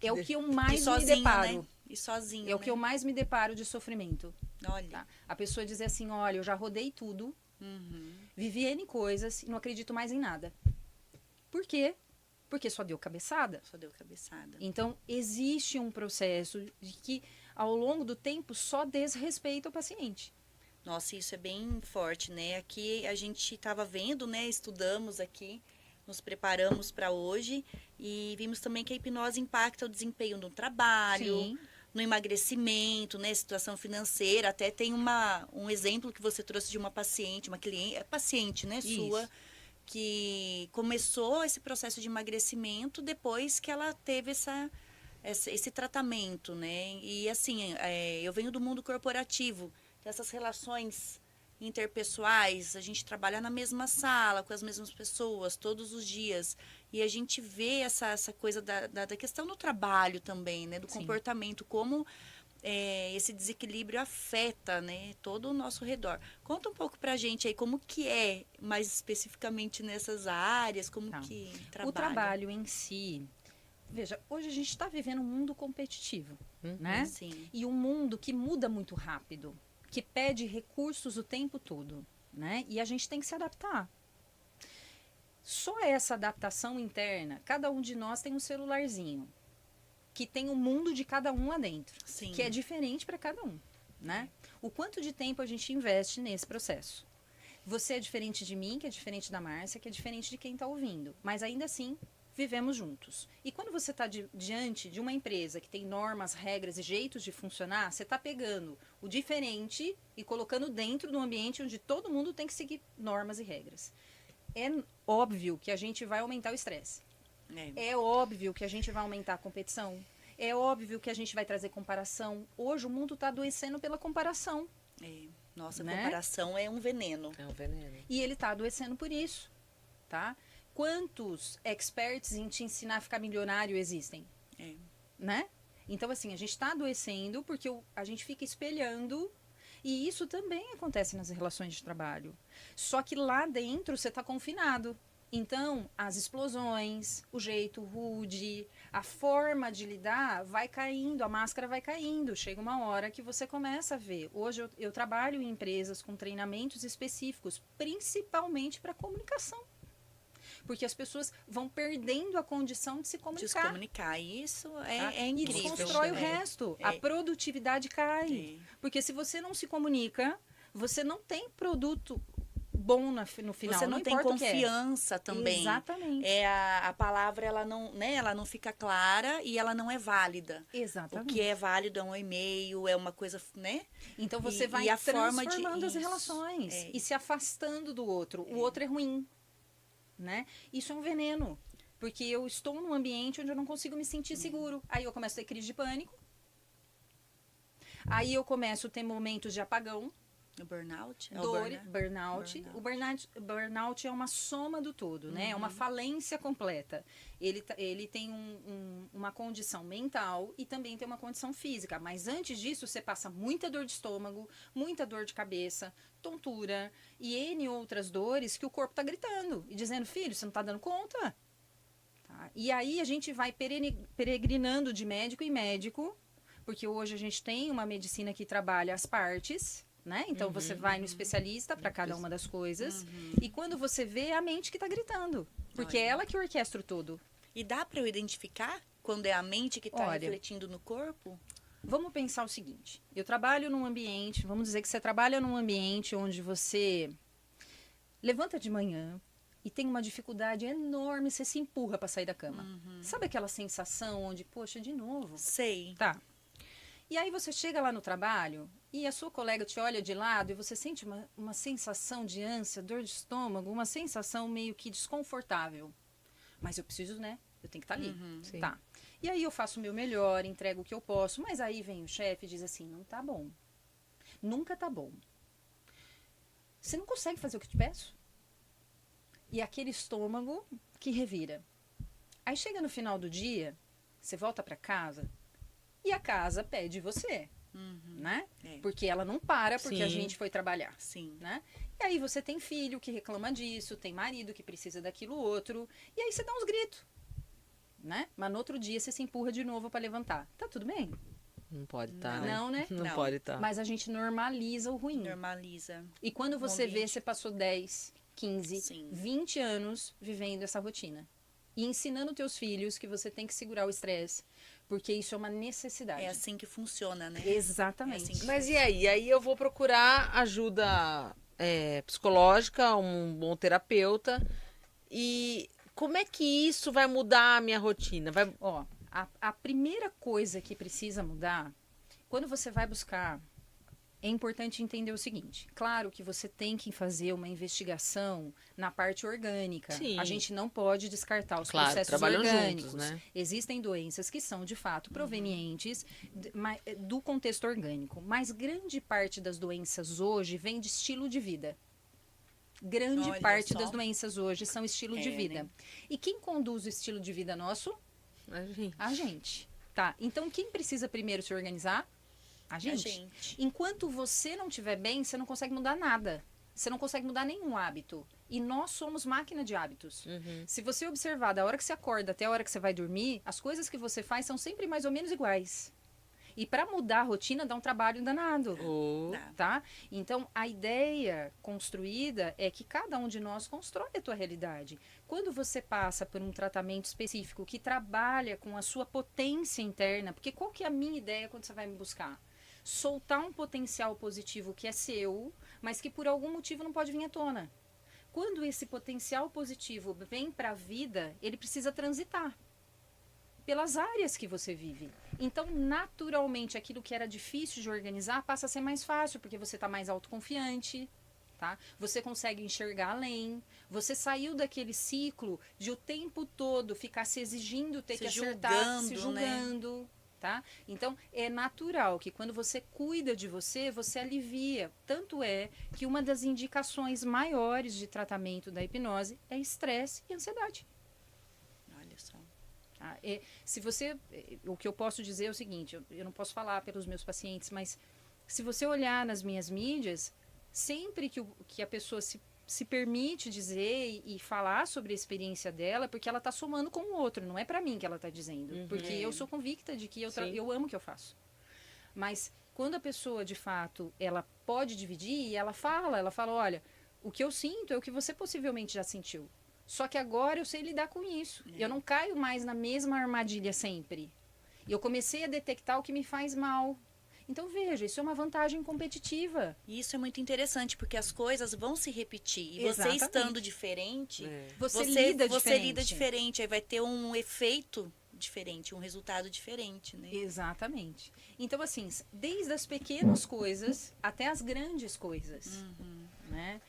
É o que eu E mais me sozinho, deparo. né? E sozinho, É o que eu mais me deparo de sofrimento. Olha. Tá? A pessoa dizer assim, olha, eu já rodei tudo, vivi N coisas e não acredito mais em nada. Por quê? Porque só deu cabeçada. Só deu cabeçada. Então, existe um processo de que, ao longo do tempo, só desrespeita o paciente. Nossa, isso é bem forte, né? Aqui a gente estava vendo, né? Estudamos aqui, nos preparamos para hoje e vimos também que a hipnose impacta o desempenho no trabalho, Sim. no emagrecimento, né? Situação financeira. Até tem um exemplo que você trouxe de uma paciente, uma cliente, paciente, né? Sua, Isso. que começou esse processo de emagrecimento depois que ela teve esse tratamento, né? E assim, eu venho do mundo corporativo, essas relações interpessoais, a gente trabalha na mesma sala, com as mesmas pessoas, todos os dias. E a gente vê essa coisa da questão do trabalho também, né? Do Sim. comportamento, como esse desequilíbrio afeta, né? Todo o nosso redor. Conta um pouco pra gente aí como que é, mais especificamente nessas áreas, como Tá. que O trabalho em si... Veja, hoje a gente está vivendo um mundo competitivo, né? Sim. E um mundo que muda muito rápido, que pede recursos o tempo todo, né? E a gente tem que se adaptar. Só essa adaptação interna, cada um de nós tem um celularzinho, que tem o mundo de cada um lá dentro, Sim. que é diferente para cada um, né? O quanto de tempo a gente investe nesse processo? Você é diferente de mim, que é diferente da Márcia, que é diferente de quem está ouvindo, mas ainda assim vivemos juntos. E quando você está diante de uma empresa que tem normas, regras e jeitos de funcionar, você está pegando o diferente e colocando dentro de um ambiente onde todo mundo tem que seguir normas e regras. É óbvio que a gente vai aumentar o estresse. É óbvio que a gente vai aumentar a competição. É óbvio que a gente vai trazer comparação. Hoje o mundo está adoecendo pela comparação. Nossa, Né? comparação é um veneno. É um veneno. E ele está adoecendo por isso, tá? Quantos experts em te ensinar a ficar milionário existem? Né? Então, assim, a gente está adoecendo porque a gente fica espelhando, e isso também acontece nas relações de trabalho. Só que lá dentro você está confinado. Então, as explosões, o jeito rude, a forma de lidar vai caindo, a máscara vai caindo. Chega uma hora que você começa a ver. Hoje eu trabalho em empresas com treinamentos específicos, principalmente para comunicação. Porque as pessoas vão perdendo a condição de se comunicar. Descomunicar. Isso Tá? é E incrível. desconstrói o resto. A produtividade cai. Porque se você não se comunica, você não tem produto bom no final. Você não tem importa o que é. confiança também. Exatamente. A palavra, ela não fica clara e ela não é válida. Exatamente. O que é válido é um e-mail, é uma coisa, né? Então você E vai a forma de- transformando as isso. relações e se afastando do outro. O outro é ruim, né? Isso é um veneno, porque eu estou num ambiente onde eu não consigo me sentir seguro. Aí eu começo a ter crise de pânico. Aí eu começo a ter momentos de apagão, O burnout. É o dor, burnout. burnout. O burnout é uma soma do todo, né? É uma falência completa. Ele tem uma condição mental e também tem uma condição física. Mas antes disso, você passa muita dor de estômago, muita dor de cabeça, tontura e N outras dores que o corpo está gritando e dizendo, filho, você não está dando conta. Tá? E aí a gente vai peregrinando de médico em médico porque hoje a gente tem uma medicina que trabalha as partes, né? Então você vai no especialista para cada uma das coisas. E quando você vê, é a mente que tá gritando. Porque é ela que orquestra o todo. E dá para eu identificar quando é a mente que tá refletindo no corpo? Vamos pensar o seguinte. Eu trabalho num ambiente, vamos dizer que você trabalha num ambiente onde você levanta de manhã e tem uma dificuldade enorme, você se empurra para sair da cama. Sabe aquela sensação onde, poxa, de novo? Sei. Tá. E aí você chega lá no trabalho e a sua colega te olha de lado e você sente uma sensação de ânsia, dor de estômago, uma sensação meio que desconfortável. Mas eu preciso, né? Eu tenho que estar ali. Sim. Tá. E aí eu faço o meu melhor, entrego o que eu posso, mas aí vem o chefe e diz assim, não tá bom. Nunca tá bom. Você não consegue fazer o que eu te peço? E aquele estômago que revira. Aí chega no final do dia, você volta para casa e a casa pede você, né? Porque ela não para porque a Sim. gente foi trabalhar, Sim. né? E aí você tem filho que reclama disso, tem marido que precisa daquilo outro, e aí você dá uns gritos, né? Mas no outro dia você se empurra de novo para levantar. Tá tudo bem? Não pode estar, né? Não, né? Não Não. pode estar. Mas a gente normaliza o ruim. Normaliza. E quando você vê, ambiente. você passou 10, 15, Sim. 20 anos vivendo essa rotina. E ensinando teus filhos que você tem que segurar o estresse, porque isso é uma necessidade. É assim que funciona, né? Exatamente. É assim que Mas e aí? E aí eu vou procurar ajuda psicológica, um bom terapeuta. E como é que isso vai mudar a minha rotina? Vai... Ó, a primeira coisa que precisa mudar, quando você vai buscar, é importante entender o seguinte. Claro que você tem que fazer uma investigação na parte orgânica. Sim. A gente não pode descartar os Claro, processos trabalham orgânicos. juntos, né? Existem doenças que são, de fato, provenientes do contexto orgânico. Mas grande parte das doenças hoje vem de estilo de vida. Grande Olha parte só. das doenças hoje são estilo de É, vida. né? E quem conduz o estilo de vida nosso? Gente, A gente. Tá, então quem precisa primeiro se organizar? A gente. A gente. Enquanto você não estiver bem, você não consegue mudar nada. Você não consegue mudar nenhum hábito. E nós somos máquina de hábitos. Se você observar da hora que você acorda até a hora que você vai dormir, as coisas que você faz são sempre mais ou menos iguais. E para mudar a rotina dá um trabalho danado. Dá. Tá? Então, a ideia construída é que cada um de nós constrói a tua realidade. Quando você passa por um tratamento específico que trabalha com a sua potência interna, porque qual que é a minha ideia quando você vai me buscar? Soltar um potencial positivo que é seu, mas que por algum motivo não pode vir à tona. Quando esse potencial positivo vem para a vida, ele precisa transitar pelas áreas que você vive. Então, naturalmente, aquilo que era difícil de organizar passa a ser mais fácil, porque você está mais autoconfiante, tá? Você consegue enxergar além. Você saiu daquele ciclo de o tempo todo ficar se exigindo, ter Se que acertar, se julgando, né? julgando, tá? Então, é natural que quando você cuida de você, você alivia. Tanto é que uma das indicações maiores de tratamento da hipnose é estresse e ansiedade. Olha só. Se você, o que eu posso dizer é o seguinte, eu não posso falar pelos meus pacientes, mas se você olhar nas minhas mídias, sempre que a pessoa se permite dizer e falar sobre a experiência dela, porque ela está somando com o outro, não é para mim que ela está dizendo, porque eu sou convicta de que eu amo o que eu faço. Mas quando a pessoa, de fato, ela pode dividir, ela fala, olha, o que eu sinto é o que você possivelmente já sentiu. Só que agora eu sei lidar com isso. Eu não caio mais na mesma armadilha sempre. E eu comecei a detectar o que me faz mal. Então, veja, isso é uma vantagem competitiva. E isso é muito interessante, porque as coisas vão se repetir. E você Exatamente. estando diferente, Você lida você lida diferente. Aí vai ter um efeito diferente, um resultado diferente, né? Exatamente. Então, assim, desde as pequenas coisas até as grandes coisas, né?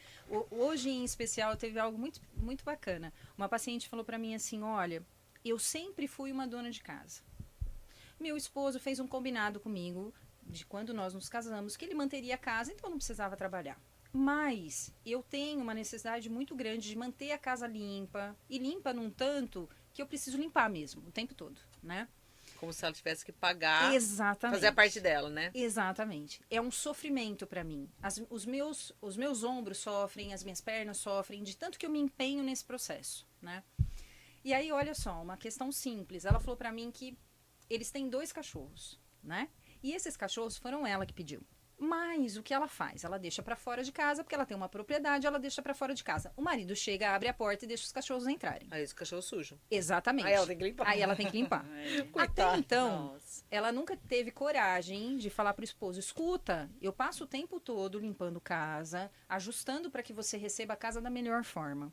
Hoje, em especial, teve algo muito, muito bacana. Uma paciente falou para mim assim, olha, eu sempre fui uma dona de casa. Meu esposo fez um combinado comigo, de quando nós nos casamos, que ele manteria a casa, então eu não precisava trabalhar. Mas eu tenho uma necessidade muito grande de manter a casa limpa, e limpa num tanto que eu preciso limpar mesmo, o tempo todo, né? Como se ela tivesse que pagar, Exatamente. fazer a parte dela, né? Exatamente. É um sofrimento para mim. Os meus ombros sofrem, as minhas pernas sofrem, de tanto que eu me empenho nesse processo, né? E aí, olha só, uma questão simples. Ela falou para mim que eles têm 2 cachorros, né? E esses cachorros foram ela que pediu. Mas o que ela faz? Ela deixa pra fora de casa, porque ela tem uma propriedade, ela deixa pra fora de casa. O marido chega, abre a porta e deixa os cachorros entrarem. Aí os cachorros sujam. Exatamente. Aí ela tem que limpar. Aí ela tem que limpar. Coitada. Até então, Nossa. ela nunca teve coragem de falar pro esposo, escuta, eu passo o tempo todo limpando casa, ajustando para que você receba a casa da melhor forma.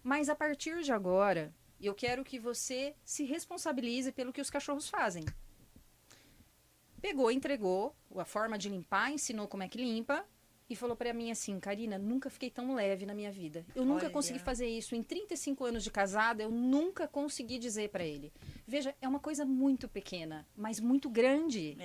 Mas a partir de agora, eu quero que você se responsabilize pelo que os cachorros fazem. Pegou, entregou a forma de limpar, ensinou como é que limpa e falou pra mim assim, Karina, nunca fiquei tão leve na minha vida. Eu nunca Olha. consegui fazer isso. Em 35 anos de casada, eu nunca consegui dizer pra ele. Veja, é uma coisa muito pequena, mas muito grande.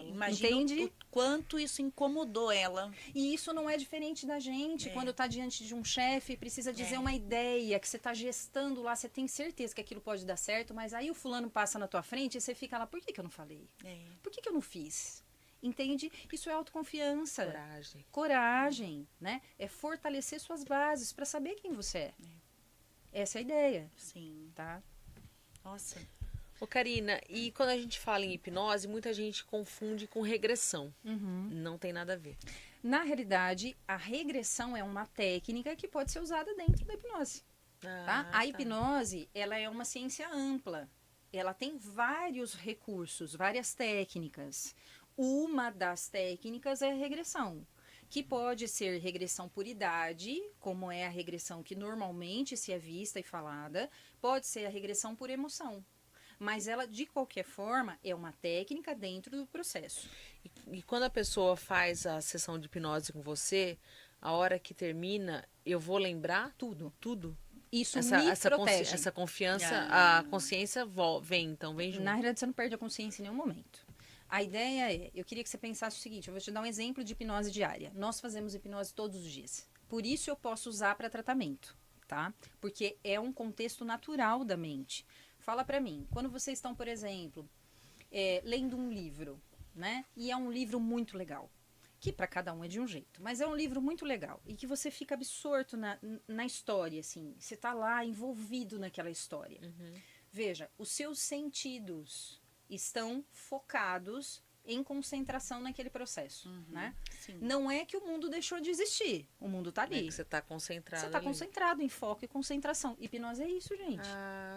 Imagina Entende? o quanto isso incomodou ela. E isso não é diferente da gente. Quando está diante de um chefe, precisa dizer uma ideia que você está gestando lá, você tem certeza que aquilo pode dar certo, mas aí o fulano passa na tua frente e você fica lá, por que eu não falei? Por que eu não fiz? Entende? Isso é autoconfiança. Coragem, né? É fortalecer suas bases para saber quem você é. Essa é a ideia, Sim. tá? Nossa. Ô, Karina, e quando a gente fala em hipnose, muita gente confunde com regressão. Não tem nada a ver. Na realidade, a regressão é uma técnica que pode ser usada dentro da hipnose. Tá? A hipnose, ela é uma ciência ampla. Ela tem vários recursos, várias técnicas. Uma das técnicas é a regressão, que pode ser regressão por idade, como é a regressão que normalmente se é vista e falada, pode ser a regressão por emoção. Mas ela, de qualquer forma, é uma técnica dentro do processo. E quando a pessoa faz a sessão de hipnose com você, a hora que termina, eu vou lembrar Tudo. tudo? Isso me protege. Essa confiança, a consciência vem, então vem junto. Na realidade, você não perde a consciência em nenhum momento. A ideia é, eu queria que você pensasse o seguinte, eu vou te dar um exemplo de hipnose diária. Nós fazemos hipnose todos os dias. Por isso eu posso usar para tratamento, tá? Porque é um contexto natural da mente. Fala para mim, quando vocês estão, por exemplo, lendo um livro, né? E é um livro muito legal, que para cada um é de um jeito, mas é um livro muito legal e que você fica absorto na história, assim. Você tá lá envolvido naquela história. Veja, os seus sentidos estão focados em concentração naquele processo, né? Sim. Não é que o mundo deixou de existir, o mundo tá É ali. que você tá concentrado. Você tá ali. concentrado em foco e concentração. Hipnose é isso, gente.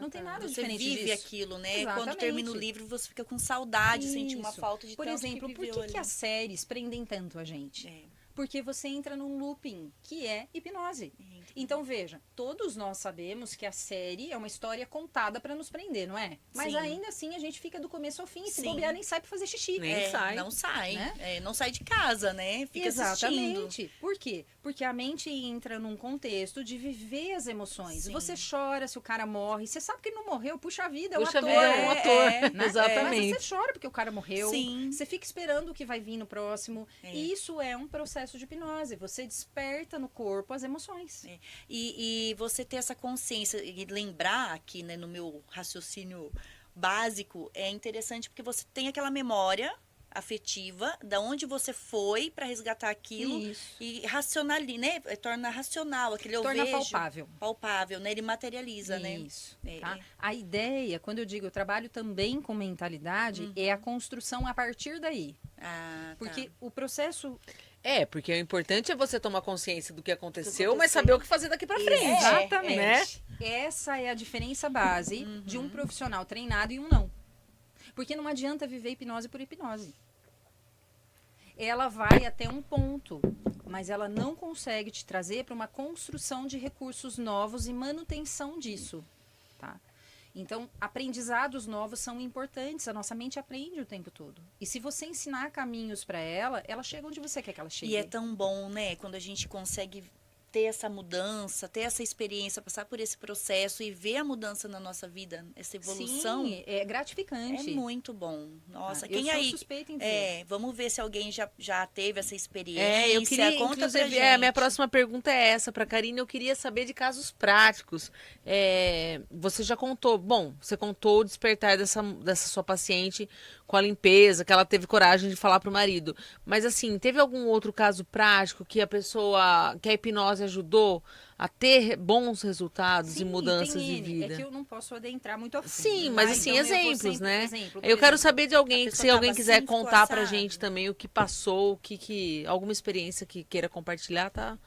Não tem nada Você diferente vive disso. aquilo, né? Quando Exatamente. termina o livro, você fica com saudade, sente uma Isso. falta de Por tanto exemplo, que por viveu que ali. as séries prendem tanto a gente? Porque você entra num looping, que é hipnose. Então, veja, todos nós sabemos que a série é uma história contada para nos prender, não é? Mas Sim. ainda assim, a gente fica do começo ao fim e se Sim. bobear nem sai para fazer xixi. Nem sai. Não sai. Né? Não sai de casa, né? Fica assistindo. Exatamente. Por quê? Porque a mente entra num contexto de viver as emoções. Sim. Você chora se o cara morre. Você sabe que ele não morreu. Puxa vida, é um Puxa ator. vida, é um ator. Né? Exatamente. Mas você chora porque o cara morreu. Sim. Você fica esperando o que vai vir no próximo. E isso é um processo de hipnose. Você desperta no corpo as emoções. E você ter essa consciência e lembrar aqui, né, no meu raciocínio básico, é interessante porque você tem aquela memória afetiva da onde você foi para resgatar aquilo Isso. e racionaliza, né? Torna racional aquele eu Torna vejo, palpável. palpável, né? Ele materializa, né? Isso. É, Tá? é. A ideia, quando eu digo eu trabalho também com mentalidade, é a construção a partir daí. Ah, tá. Porque o processo Porque o importante é você tomar consciência do que aconteceu, mas saber o que fazer daqui pra frente. Exatamente. Né? Essa é a diferença base de um profissional treinado e um não. Porque não adianta viver hipnose por hipnose. Ela vai até um ponto, mas ela não consegue te trazer para uma construção de recursos novos e manutenção disso, tá? Então, aprendizados novos são importantes. A nossa mente aprende o tempo todo. E se você ensinar caminhos para ela, ela chega onde você quer que ela chegue. E é tão bom, né? Quando a gente consegue ter essa mudança, ter essa experiência, passar por esse processo e ver a mudança na nossa vida, essa evolução. Sim, é gratificante. É muito bom. Nossa, Eu quem sou aí... suspeita em dizer. Vamos ver se alguém já teve essa experiência. Eu queria, Conta pra inclusive, gente. a minha próxima pergunta é essa para Karina. Eu queria saber de casos práticos. Você já contou, você contou o despertar dessa sua paciente com a limpeza, que ela teve coragem de falar pro marido. Mas assim, teve algum outro caso prático que a hipnose ajudou a ter bons resultados Sim, e mudanças tem de N. vida? É que eu não posso adentrar muito a fundo. Sim, mas assim, Então, eu vou exemplos, sempre- né? exemplo, por Eu quero exemplo, saber de alguém, a pessoa se alguém tava quiser assim, ficou contar pra assado. gente também o que passou, alguma experiência que queira compartilhar, tá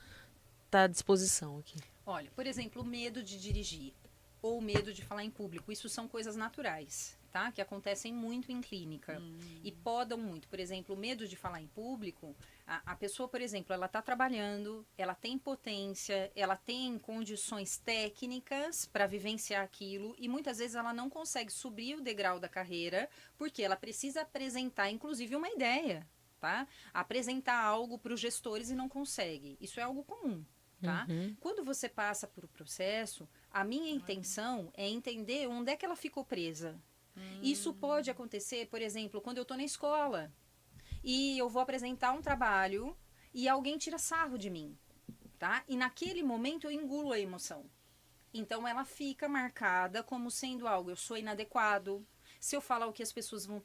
à disposição aqui. Olha, por exemplo, o medo de dirigir ou o medo de falar em público. Isso são coisas naturais, tá? Que acontecem muito em clínica e podam muito. Por exemplo, o medo de falar em público, a pessoa, por exemplo, ela está trabalhando, ela tem potência, ela tem condições técnicas para vivenciar aquilo e muitas vezes ela não consegue subir o degrau da carreira porque ela precisa apresentar, inclusive, uma ideia, tá? Apresentar algo para os gestores e não consegue. Isso é algo comum. Tá? Uhum. Quando você passa por o processo, a minha intenção é entender onde é que ela ficou presa. Isso pode acontecer, por exemplo, quando eu estou na escola e eu vou apresentar um trabalho e alguém tira sarro de mim, tá? E naquele momento eu engulo a emoção. Então ela fica marcada como sendo algo, eu sou inadequado. Se eu falar o que as pessoas vão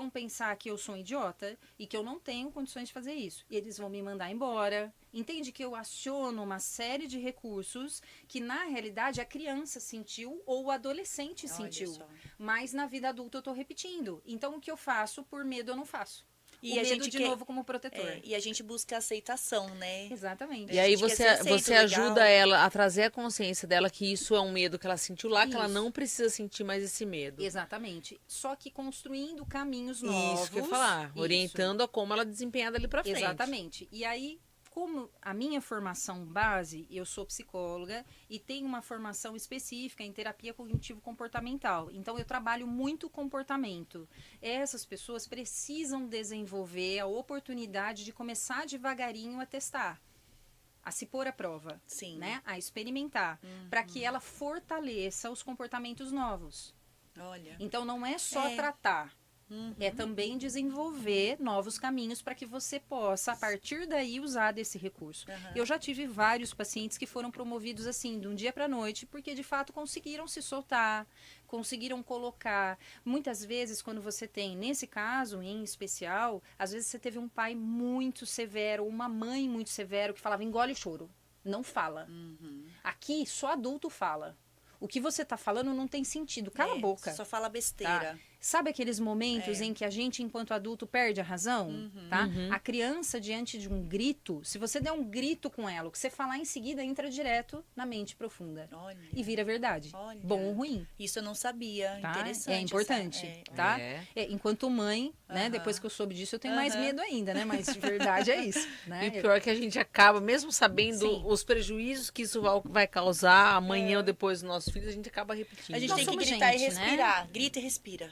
pensar que eu sou um idiota e que eu não tenho condições de fazer isso. E eles vão me mandar embora. Entende que eu aciono uma série de recursos que, na realidade, a criança sentiu ou o adolescente Olha sentiu. só. Mas na vida adulta eu tô repetindo. Então, o que eu faço por medo, eu não faço. E o a medo, gente de quer- novo, como protetor. E a gente busca aceitação, né? Exatamente. E aí gente quer você, ser aceito, você legal. ajuda ela a trazer a consciência dela que isso é um medo que ela sentiu lá, que ela Isso. não precisa sentir mais esse medo. Exatamente. Só que construindo caminhos novos. Isso que eu ia falar, Isso. orientando a como ela desempenhar dali pra frente. Exatamente. E aí, como a minha formação base, eu sou psicóloga e tenho uma formação específica em terapia cognitivo-comportamental. Então, eu trabalho muito comportamento. Essas pessoas precisam desenvolver a oportunidade de começar devagarinho a testar, a se pôr à prova, Sim. né? A experimentar, para que ela fortaleça os comportamentos novos. Olha. Então, não é só É. tratar. É também desenvolver novos caminhos para que você possa, a partir daí, usar desse recurso. Aham. Eu já tive vários pacientes que foram promovidos assim, de um dia para a noite, porque de fato conseguiram se soltar, conseguiram colocar. Muitas vezes, quando você tem, nesse caso em especial, às vezes você teve um pai muito severo, uma mãe muito severa, que falava: engole o choro, não fala. Aqui, só adulto fala. O que você está falando não tem sentido, cala a boca. Só fala besteira. Sabe aqueles momentos em que a gente, enquanto adulto, perde a razão? Tá? A criança, diante de um grito, se você der um grito com ela, o que você falar em seguida entra direto na mente profunda. Olha. E vira verdade. Olha. Bom ou ruim. Isso eu não sabia. Tá? Interessante. É importante. essa- Tá? É. Enquanto mãe, né? Aham. Depois que eu soube disso, eu tenho mais Aham. medo ainda, né? Mas de verdade é isso. Né? E o pior é que a gente acaba, mesmo sabendo Sim. os prejuízos que isso vai causar amanhã ou depois dos nossos filhos, a gente acaba repetindo. A gente Nós tem que somos gritar gente, e né? respirar. Grita e respira.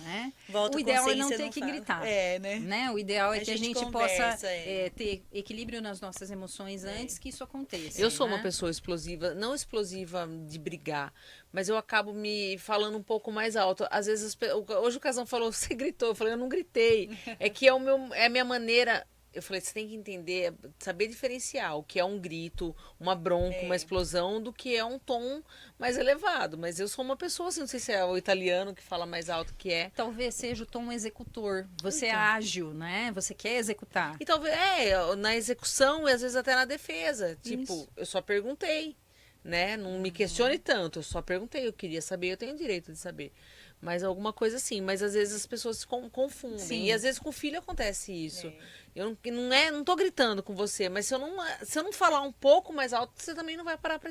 Né? Volta O a ideal é não consciência, ter que fala. gritar. É, né? Né? O ideal é A que a gente gente conversa, possa é. ter equilíbrio nas nossas emoções antes que isso aconteça. Eu sou uma né? pessoa explosiva, não explosiva de brigar, mas eu acabo me falando um pouco mais alto. Às vezes, hoje o Casão falou, você gritou, eu falei, eu não gritei. É que é a minha maneira. Eu falei, você tem que entender, saber diferenciar o que é um grito, uma bronca, uma explosão, do que é um tom mais elevado. Mas eu sou uma pessoa assim, não sei se é o italiano que fala mais alto que é. Talvez seja o tom executor. Você é Então. ágil, né? Você quer executar. E talvez, na execução e às vezes até na defesa. Tipo, Isso. eu só perguntei, né? Não me questione tanto, eu só perguntei, eu queria saber, eu tenho o direito de saber. Mas alguma coisa assim, mas às vezes as pessoas se confundem. Sim. E às vezes com o filho acontece isso. Eu não tô gritando com você, mas se eu não falar um pouco mais alto, você também não vai parar pra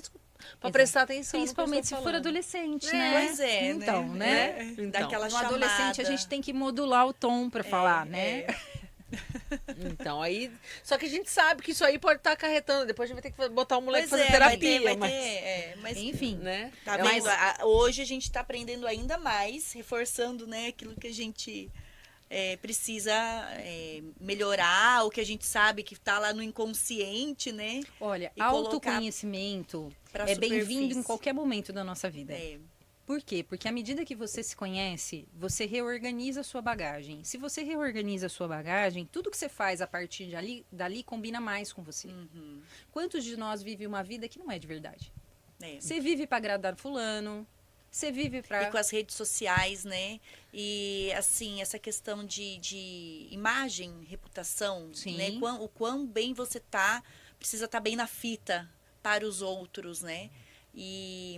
prestar atenção. no que eu Principalmente estou se for falando. adolescente, É, né? Pois é, Então, né? né? É, Então. Daquela No chamada. adolescente a gente tem que modular o tom pra falar, né? É. Então, aí. Só que a gente sabe que isso aí pode estar acarretando. Depois a gente vai ter que botar o moleque Pois fazer é, terapia. vai mas, ter, mas Enfim. né? tá É vendo? uma- Hoje a gente tá aprendendo ainda mais, reforçando, né, aquilo que a gente precisa melhorar, o que a gente sabe que tá lá no inconsciente, né? Olha, E colocar autoconhecimento pra é bem-vindo superfície. em qualquer momento da nossa vida. É, Por quê? Porque à medida que você se conhece, você reorganiza a sua bagagem. Se você reorganiza a sua bagagem, tudo que você faz a partir dali combina mais com você. Quantos de nós vivem uma vida que não é de verdade? é. Você vive para agradar fulano, você vive para... E com as redes sociais, né? E, assim, essa questão de imagem, reputação, Sim. né? O quão bem você tá, precisa estar bem na fita para os outros, né? E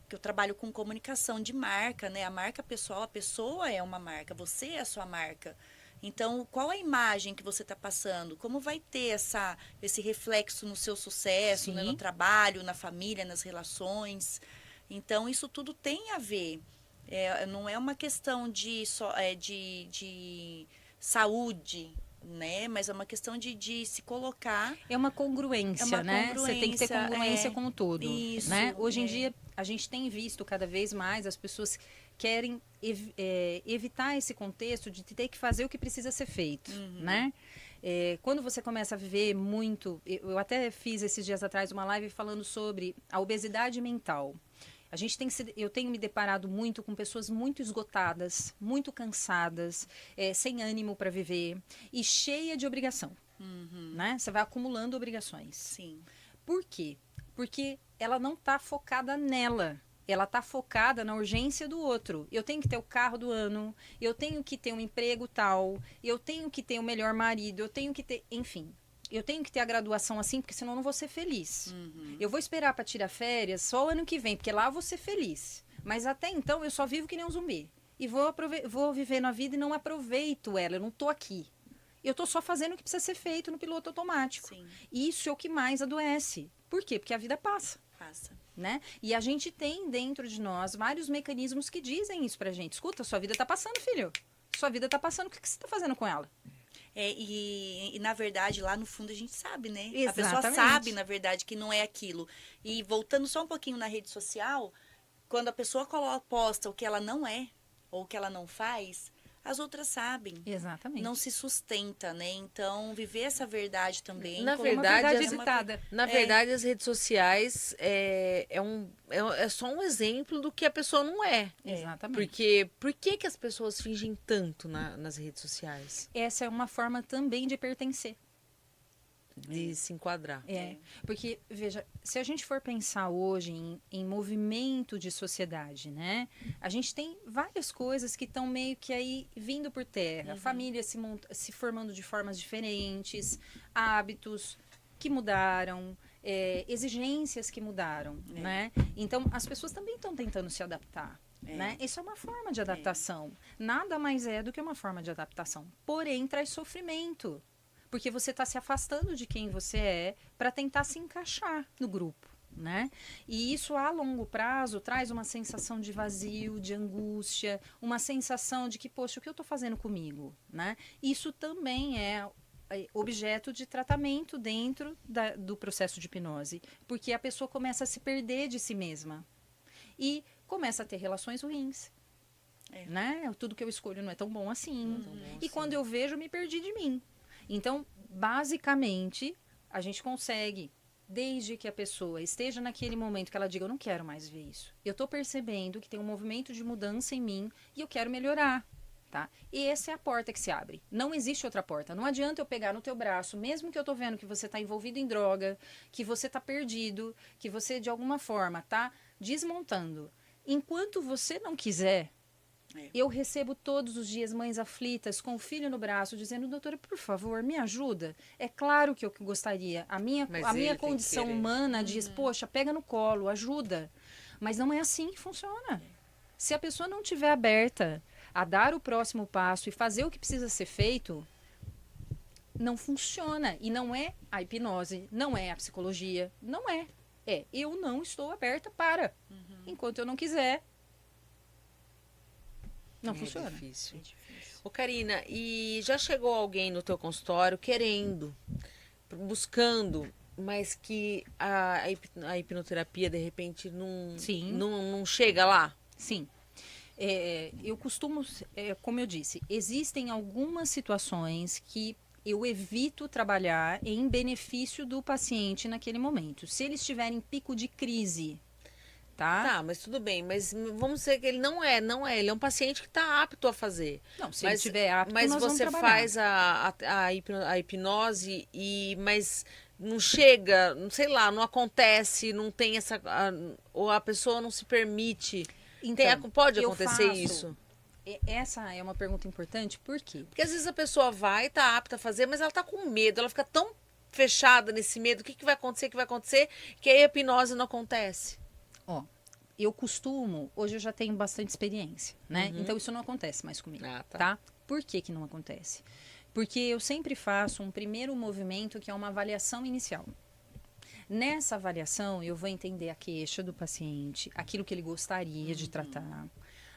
eu trabalho com comunicação de marca, né? A marca pessoal, a pessoa é uma marca, você é a sua marca. Então, qual a imagem que você está passando? Como vai ter esse reflexo no seu sucesso, né? No trabalho, na família, nas relações? Então, isso tudo tem a ver. Não é uma questão de saúde, né? Mas é uma questão de se colocar. É uma congruência, né? Você tem que ter congruência com o todo. Isso, né? Hoje em dia, a gente tem visto cada vez mais as pessoas querem evitar esse contexto de ter que fazer o que precisa ser feito, né? Quando você começa a viver muito... Eu até fiz esses dias atrás uma live falando sobre a obesidade mental. Eu tenho me deparado muito com pessoas muito esgotadas, muito cansadas, sem ânimo para viver e cheia de obrigação. Né? Você vai acumulando obrigações. Sim. Por quê? Porque ela não está focada nela. Ela está focada na urgência do outro. Eu tenho que ter o carro do ano, eu tenho que ter um emprego tal, eu tenho que ter o melhor marido, eu tenho que ter... Enfim, eu tenho que ter a graduação assim, porque senão eu não vou ser feliz. Eu vou esperar para tirar férias só o ano que vem, porque lá eu vou ser feliz. Mas até então eu só vivo que nem um zumbi. E vou viver na vida e não aproveito ela, eu não tô aqui. Eu tô só fazendo o que precisa ser feito no piloto automático. Sim. E isso é o que mais adoece. Por quê? Porque a vida passa. Né? E a gente tem dentro de nós vários mecanismos que dizem isso pra gente. Escuta, sua vida tá passando, filho. Sua vida tá passando, o que você tá fazendo com ela? E na verdade, lá no fundo a gente sabe, né? Exatamente. A pessoa sabe, na verdade, que não é aquilo. E voltando só um pouquinho na rede social, quando a pessoa posta o que ela não é, ou o que ela não faz, as outras sabem. Exatamente. Não se sustenta, né? Então, viver essa verdade também. Na como verdade, uma editada. Na verdade, as redes sociais é só um exemplo do que a pessoa não é. Exatamente. Porque por que as pessoas fingem tanto nas redes sociais? Essa é uma forma também de pertencer. De se enquadrar. Porque, veja, se a gente for pensar hoje em movimento de sociedade, né? A gente tem várias coisas que estão meio que aí vindo por terra. Famílias se formando de formas diferentes, hábitos que mudaram, exigências que mudaram, né? Então, as pessoas também estão tentando se adaptar. Né? Isso é uma forma de adaptação. Nada mais é do que uma forma de adaptação. Porém, traz sofrimento. Porque você está se afastando de quem você é para tentar se encaixar no grupo, né? E isso a longo prazo traz uma sensação de vazio, de angústia, uma sensação de que, poxa, o que eu estou fazendo comigo, né? Isso também é objeto de tratamento dentro do processo de hipnose, porque a pessoa começa a se perder de si mesma e começa a ter relações ruins. Né? Tudo que eu escolho não é tão bom assim. E quando eu vejo, eu me perdi de mim. Então, basicamente, a gente consegue, desde que a pessoa esteja naquele momento que ela diga, eu não quero mais ver isso. Eu estou percebendo que tem um movimento de mudança em mim e eu quero melhorar. Tá? E essa é a porta que se abre. Não existe outra porta. Não adianta eu pegar no teu braço, mesmo que eu estou vendo que você está envolvido em droga, que você está perdido, que você, de alguma forma, está desmontando. Enquanto você não quiser... Eu recebo todos os dias mães aflitas com o filho no braço dizendo, doutora, por favor, me ajuda. É claro que eu gostaria. A minha condição humana diz, poxa, pega no colo, ajuda. Mas não é assim que funciona. Se a pessoa não estiver aberta a dar o próximo passo e fazer o que precisa ser feito, não funciona. E não é a hipnose, não é a psicologia, não é. Eu não estou aberta para. Enquanto eu não quiser, não funciona. Difícil. Ô, Karina, e já chegou alguém no teu consultório querendo, buscando, mas que a hipnoterapia, de repente, não chega lá? Sim. Eu costumo, como eu disse, existem algumas situações que eu evito trabalhar em benefício do paciente naquele momento. Se eles tiverem pico de crise... Tá, mas tudo bem, mas vamos dizer que ele não é, ele é um paciente que está apto a fazer. Não, se ele estiver apto, mas nós vamos você trabalhar. faz a hipnose mas não chega, sei lá, não acontece, não tem ou a pessoa não se permite. Então, pode acontecer isso? Essa é uma pergunta importante, por quê? Porque às vezes a pessoa vai, está apta a fazer, mas ela está com medo, ela fica tão fechada nesse medo, o que vai acontecer, que aí a hipnose não acontece? Ó, eu costumo, hoje eu já tenho bastante experiência, né? Então isso não acontece mais comigo, tá? Por que que não acontece? Porque eu sempre faço um primeiro movimento que é uma avaliação inicial. Nessa avaliação, eu vou entender a queixa do paciente, aquilo que ele gostaria de tratar,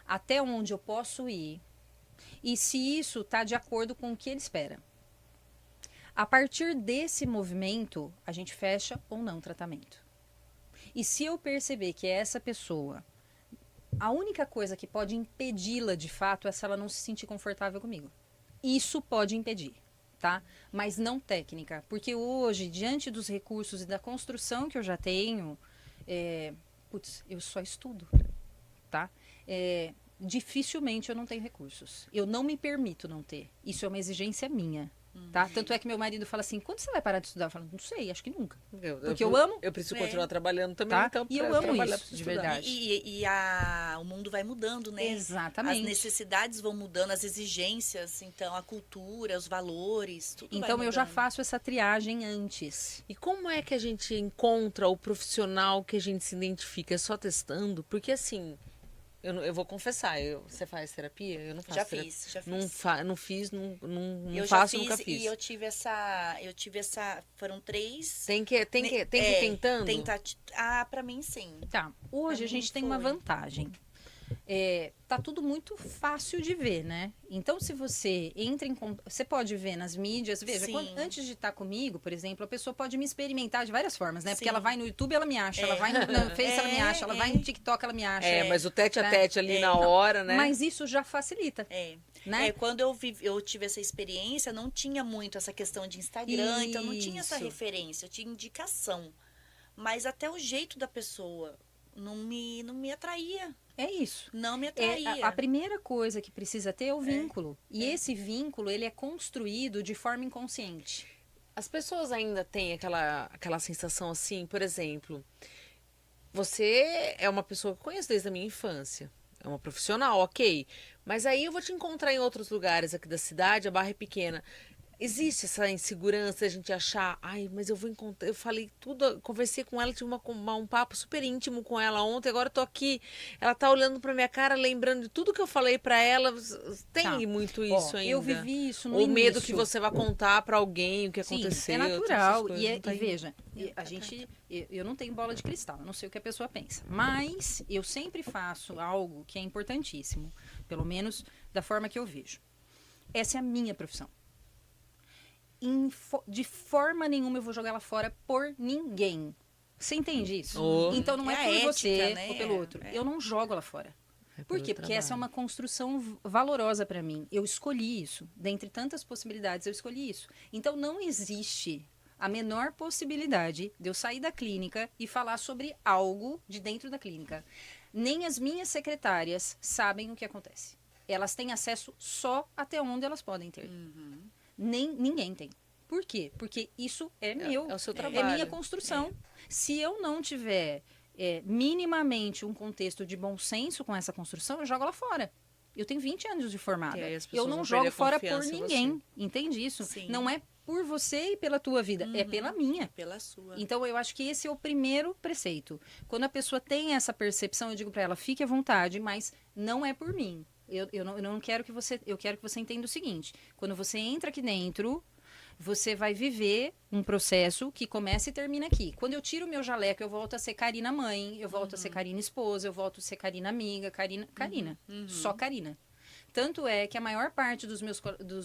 até onde eu posso ir e se isso está de acordo com o que ele espera. A partir desse movimento, a gente fecha ou não o tratamento. E se eu perceber que essa pessoa, a única coisa que pode impedi-la de fato é se ela não se sentir confortável comigo. Isso pode impedir, tá? Mas não técnica. Porque hoje, diante dos recursos e da construção que eu já tenho, eu só estudo, tá? Dificilmente eu não tenho recursos. Eu não me permito não ter. Isso é uma exigência minha. Tá? Tanto é que meu marido fala assim, quando você vai parar de estudar? Eu falo, não sei, acho que nunca. Porque eu amo. Eu preciso continuar trabalhando também, tá? então. E eu amo isso, de verdade. O mundo vai mudando, né? Exatamente. As necessidades vão mudando, as exigências, então a cultura, os valores, tudo Então vai eu já mudando. faço essa triagem antes. E como é que a gente encontra o profissional que a gente se identifica? É só testando? Porque assim, eu vou confessar, você faz terapia? Eu não faço Já terapia. fiz. Não fiz, não Eu faço, já nunca fiz fiz. e eu tive essa, foram 3... Tem que ir tentando? Pra mim sim. Tá, hoje Pra a gente mim tem uma foi. vantagem. Tá tudo muito fácil de ver, né? Então, se você entra em... Você pode ver nas mídias, veja, Sim. antes de estar comigo, por exemplo, a pessoa pode me experimentar de várias formas, né? Porque Sim. ela vai no YouTube, ela me acha, ela vai no Face, ela me acha, ela vai no TikTok, ela me acha. Mas o tete a tete ali na hora, né? Mas isso já facilita, né? Quando eu tive essa experiência, não tinha muito essa questão de Instagram, então não tinha essa Isso. referência, eu tinha indicação. Mas até o jeito da pessoa não me atraía. É isso. Não me atraía. A primeira coisa que precisa ter é o vínculo. E esse vínculo, ele é construído de forma inconsciente. As pessoas ainda têm aquela sensação assim, por exemplo, você é uma pessoa que eu conheço desde a minha infância, é uma profissional, ok, mas aí eu vou te encontrar em outros lugares aqui da cidade, a barra é pequena. Existe essa insegurança, a gente achar, mas eu vou encontrar, eu falei tudo, conversei com ela, tive um papo super íntimo com ela ontem, agora eu tô aqui, ela tá olhando pra minha cara, lembrando de tudo que eu falei pra ela, tem muito isso ainda? Eu vivi isso no Ou início. medo que você vai contar pra alguém o que Sim, aconteceu. é natural. essas E coisas, veja, eu não tenho bola de cristal, eu não sei o que a pessoa pensa. Mas eu sempre faço algo que é importantíssimo, pelo menos da forma que eu vejo. Essa é a minha profissão. De forma nenhuma eu vou jogar ela fora por ninguém. Você entende isso? Então não é por ética, você né? ou pelo outro. Eu não jogo ela fora. Por quê? Porque essa é uma construção valorosa para mim. Eu escolhi isso. Dentre tantas possibilidades, eu escolhi isso. Então não existe a menor possibilidade de eu sair da clínica e falar sobre algo de dentro da clínica. Nem as minhas secretárias sabem o que acontece. Elas têm acesso só até onde elas podem ter. Ninguém tem. Por quê? Porque isso é meu. É o seu É trabalho. minha construção. Se eu não tiver minimamente um contexto de bom senso com essa construção, eu jogo ela fora. Eu tenho 20 anos de formada. Eu não jogo fora por ninguém. Entende isso? Sim. Não é por você e pela tua vida, é pela minha. Pela sua. Então, eu acho que esse é o primeiro preceito. Quando a pessoa tem essa percepção, eu digo para ela, fique à vontade, mas não é por mim. Eu não quero que você... Eu quero que você entenda o seguinte. Quando você entra aqui dentro, você vai viver um processo que começa e termina aqui. Quando eu tiro o meu jaleco, eu volto a ser Karina mãe, eu volto a ser Karina esposa, eu volto a ser Karina amiga, Karina. Só Karina. Tanto é que a maior parte dos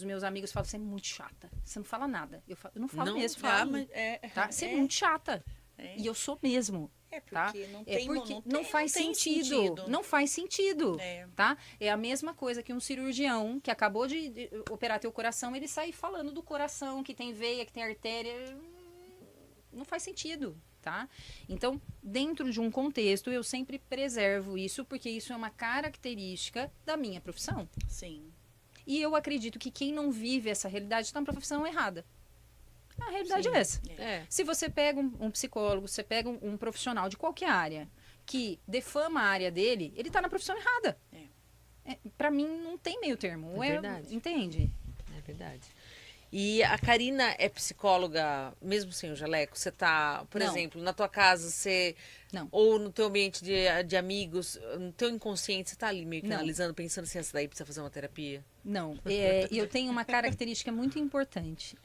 meus amigos fala, você é muito chata. Você não fala nada. Eu não falo mesmo. Tá? Você é muito chata. E eu sou mesmo. Porque não faz sentido. Não faz sentido. Tá? É a mesma coisa que um cirurgião que acabou de operar teu coração, ele sai falando do coração, que tem veia, que tem artéria. Não faz sentido. Tá? Então, dentro de um contexto, eu sempre preservo isso, porque isso é uma característica da minha profissão. Sim. E eu acredito que quem não vive essa realidade está na profissão errada. A realidade é essa. Se você pega um psicólogo, você pega um profissional de qualquer área que defama a área dele, ele está na profissão errada. Para mim, não tem meio termo. É verdade. Entende? É verdade. E a Karina é psicóloga, mesmo sem o jaleco? Você tá, por Não. exemplo, na tua casa, você... Não. Ou no teu ambiente de amigos, no teu inconsciente, você tá ali meio que Não. analisando, pensando assim, essa daí precisa fazer uma terapia? Não, eu tenho uma característica muito importante.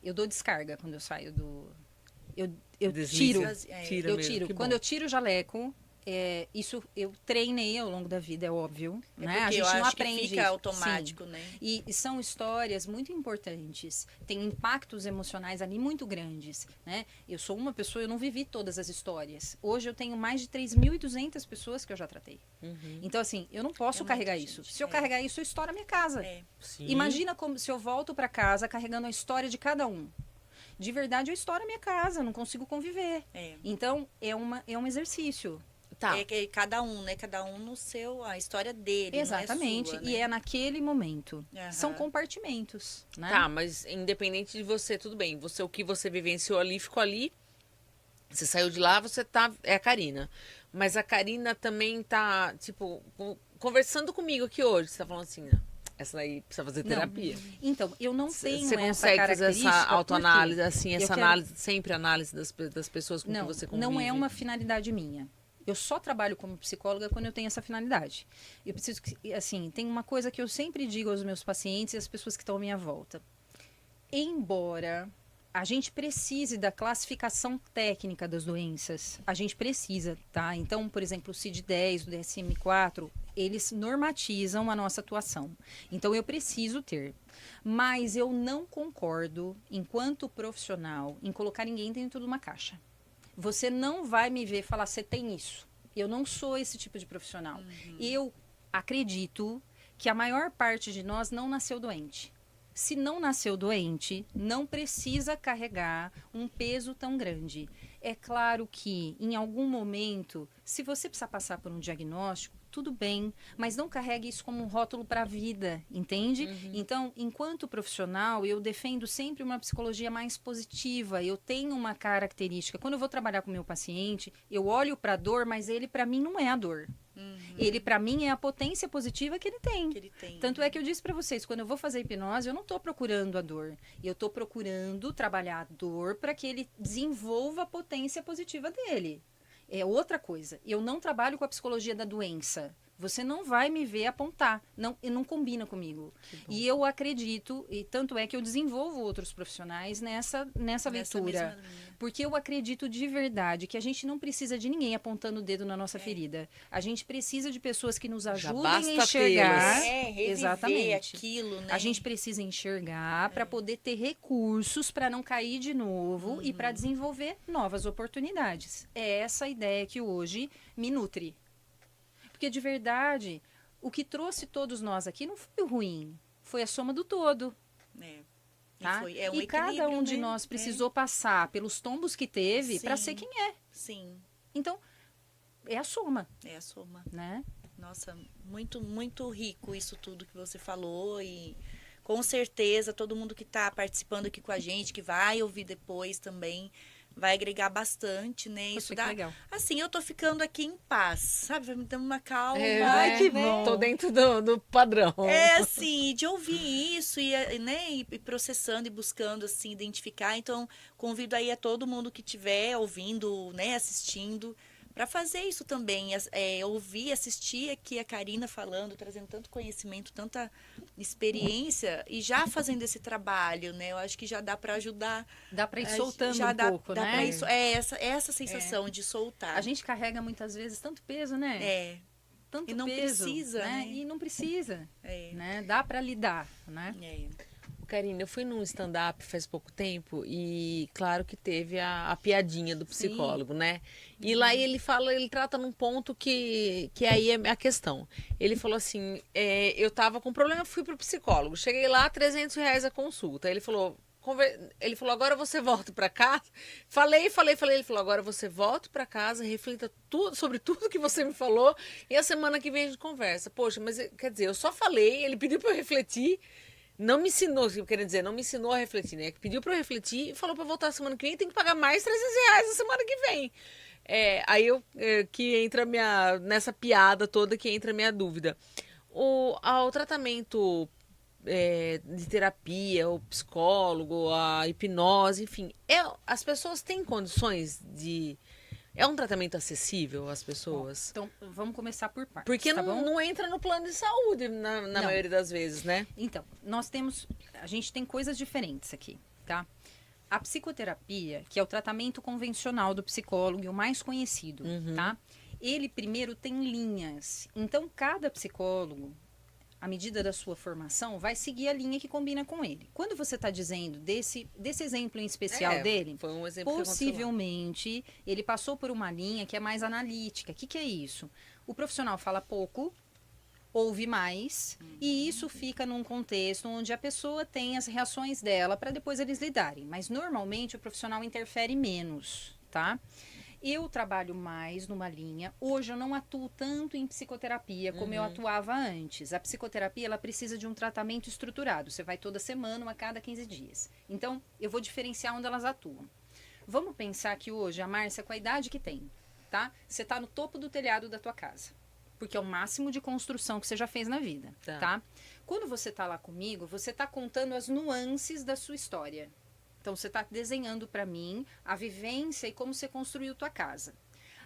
Eu dou descarga quando eu saio do... Eu tiro. Tira Eu mesmo, tiro. que Quando bom. eu tiro o jaleco, isso eu treinei ao longo da vida, é óbvio. É Né? A porque gente eu não acho aprende. que fica automático, né? E são histórias muito importantes. Tem impactos emocionais ali muito grandes. Né? Eu sou uma pessoa, eu não vivi todas as histórias. Hoje eu tenho mais de 3.200 pessoas que eu já tratei. Uhum. Então, assim, eu não posso É carregar muita isso. gente, Se eu carregar isso, eu estouro a minha casa. Sim. Imagina como se eu volto para casa carregando a história de cada um. De verdade, eu estouro a minha casa, não consigo conviver. Então, é um exercício. Tá. É que cada um, né? Cada um no seu, a história dele. Exatamente. Não é sua, E né? é naquele momento. Aham. São compartimentos. Né? Tá, mas independente de você, tudo bem. Você, o que você vivenciou ali, ficou ali. Você saiu de lá, você tá... É a Karina. Mas a Karina também tá, tipo, conversando comigo aqui hoje. Você tá falando assim, essa daí precisa fazer Não. terapia. Então, eu não tenho Você essa consegue fazer característica. essa por quê? autoanálise, assim, Eu essa quero- análise, sempre análise das pessoas com Não, que você convive? não é uma finalidade minha. Eu só trabalho como psicóloga quando eu tenho essa finalidade. Eu preciso que, assim, tem uma coisa que eu sempre digo aos meus pacientes e às pessoas que estão à minha volta. Embora a gente precise da classificação técnica das doenças, a gente precisa, tá? Então, por exemplo, o CID-10, o DSM-4, eles normatizam a nossa atuação. Então, eu preciso ter. Mas eu não concordo, enquanto profissional, em colocar ninguém dentro de uma caixa. Você não vai me ver falar, você tem isso. Eu não sou esse tipo de profissional. Eu acredito que a maior parte de nós não nasceu doente. Se não nasceu doente, não precisa carregar um peso tão grande. É claro que, em algum momento, se você precisar passar por um diagnóstico, tudo bem, mas não carregue isso como um rótulo para a vida, entende? Então, enquanto profissional, eu defendo sempre uma psicologia mais positiva. Eu tenho uma característica. Quando eu vou trabalhar com o meu paciente, eu olho para a dor, mas ele, para mim, não é a dor. Ele, para mim, é a potência positiva que ele tem. Que ele tem. Tanto é que eu disse para vocês, quando eu vou fazer hipnose, eu não estou procurando a dor. Eu estou procurando trabalhar a dor para que ele desenvolva a potência positiva dele. É outra coisa. Eu não trabalho com a psicologia da doença. Você não vai me ver apontar. Não combina comigo. E eu acredito, e tanto é que eu desenvolvo outros profissionais nessa leitura. mesma linha. Porque eu acredito de verdade que a gente não precisa de ninguém apontando o dedo na nossa ferida. A gente precisa de pessoas que nos ajudem basta a enxergar. Reviver Exatamente. aquilo, né? A gente precisa enxergar para poder ter recursos para não cair de novo e para desenvolver novas oportunidades. É essa a ideia que hoje me nutre. Porque, de verdade, o que trouxe todos nós aqui não foi o ruim, foi a soma do todo. É. Tá? Foi, um E cada equilíbrio, um de né? nós precisou passar pelos tombos que teve para Sim. ser quem é. Sim, Então, é a soma, é a soma. né? Nossa, muito, muito rico isso tudo que você falou e com certeza todo mundo que está participando aqui com a gente, que vai ouvir depois também, vai agregar bastante, né? Poxa, Isso que dá... legal. Assim, eu tô ficando aqui em paz, sabe? Vai me dando uma calma. Ai, que bom. Tô dentro do padrão. É, assim, de ouvir isso e, né, e processando e buscando, assim, identificar. Então, convido aí a todo mundo que estiver ouvindo, né, assistindo, para fazer isso também. Ouvir, assistir aqui a Karina falando, trazendo tanto conhecimento, tanta experiência e já fazendo esse trabalho, né? Eu acho que já dá para ajudar. Dá para ir soltando já um dá, pouco, dá né? pra isso, essa sensação de soltar. A gente carrega muitas vezes tanto peso, né? É, Tanto e não peso, precisa, né? E não precisa, é, né? Dá para lidar, né? é. Karina, eu fui num stand-up faz pouco tempo e claro que teve a piadinha do psicólogo, né? E lá ele trata num ponto que aí é a questão. Ele falou assim, eu tava com problema, fui pro psicólogo, cheguei lá, R$300 a consulta. Ele falou, agora você volta para casa. Falei. Ele falou, agora você volta para casa, reflita sobre tudo que você me falou e a semana que vem a gente conversa. Poxa, mas quer dizer, eu só falei, ele pediu para eu refletir. Não me ensinou, querendo dizer, não me ensinou a refletir, né? Pediu para eu refletir e falou para voltar semana que vem, tem que pagar mais R$300 a semana que vem. Aí que entra nessa piada toda que entra a minha dúvida. O tratamento de terapia, o psicólogo, a hipnose, enfim, as pessoas têm condições de... É um tratamento acessível às pessoas? Então, vamos começar por partes, Porque tá bom? não entra no plano de saúde na maioria das vezes, né? Então, a gente tem coisas diferentes aqui, tá? A psicoterapia, que é o tratamento convencional do psicólogo e o mais conhecido, tá? Ele primeiro tem linhas. Então, cada psicólogo, à medida da sua formação, vai seguir a linha que combina com ele. Quando você está dizendo desse exemplo em especial dele, foi um exemplo possivelmente ele passou por uma linha que é mais analítica. O que é isso? O profissional fala pouco, ouve mais, e isso fica num contexto onde a pessoa tem as reações dela para depois eles lidarem. Mas normalmente o profissional interfere menos, tá? Eu trabalho mais numa linha. Hoje eu não atuo tanto em psicoterapia como eu atuava antes. A psicoterapia, ela precisa de um tratamento estruturado. Você vai toda semana, a cada 15 dias. Então, eu vou diferenciar onde elas atuam. Vamos pensar que hoje, a Márcia, com a idade que tem, tá? Você está no topo do telhado da tua casa. Porque é o máximo de construção que você já fez na vida, tá? Quando você está lá comigo, você está contando as nuances da sua história. Então, você está desenhando para mim a vivência e como você construiu tua casa.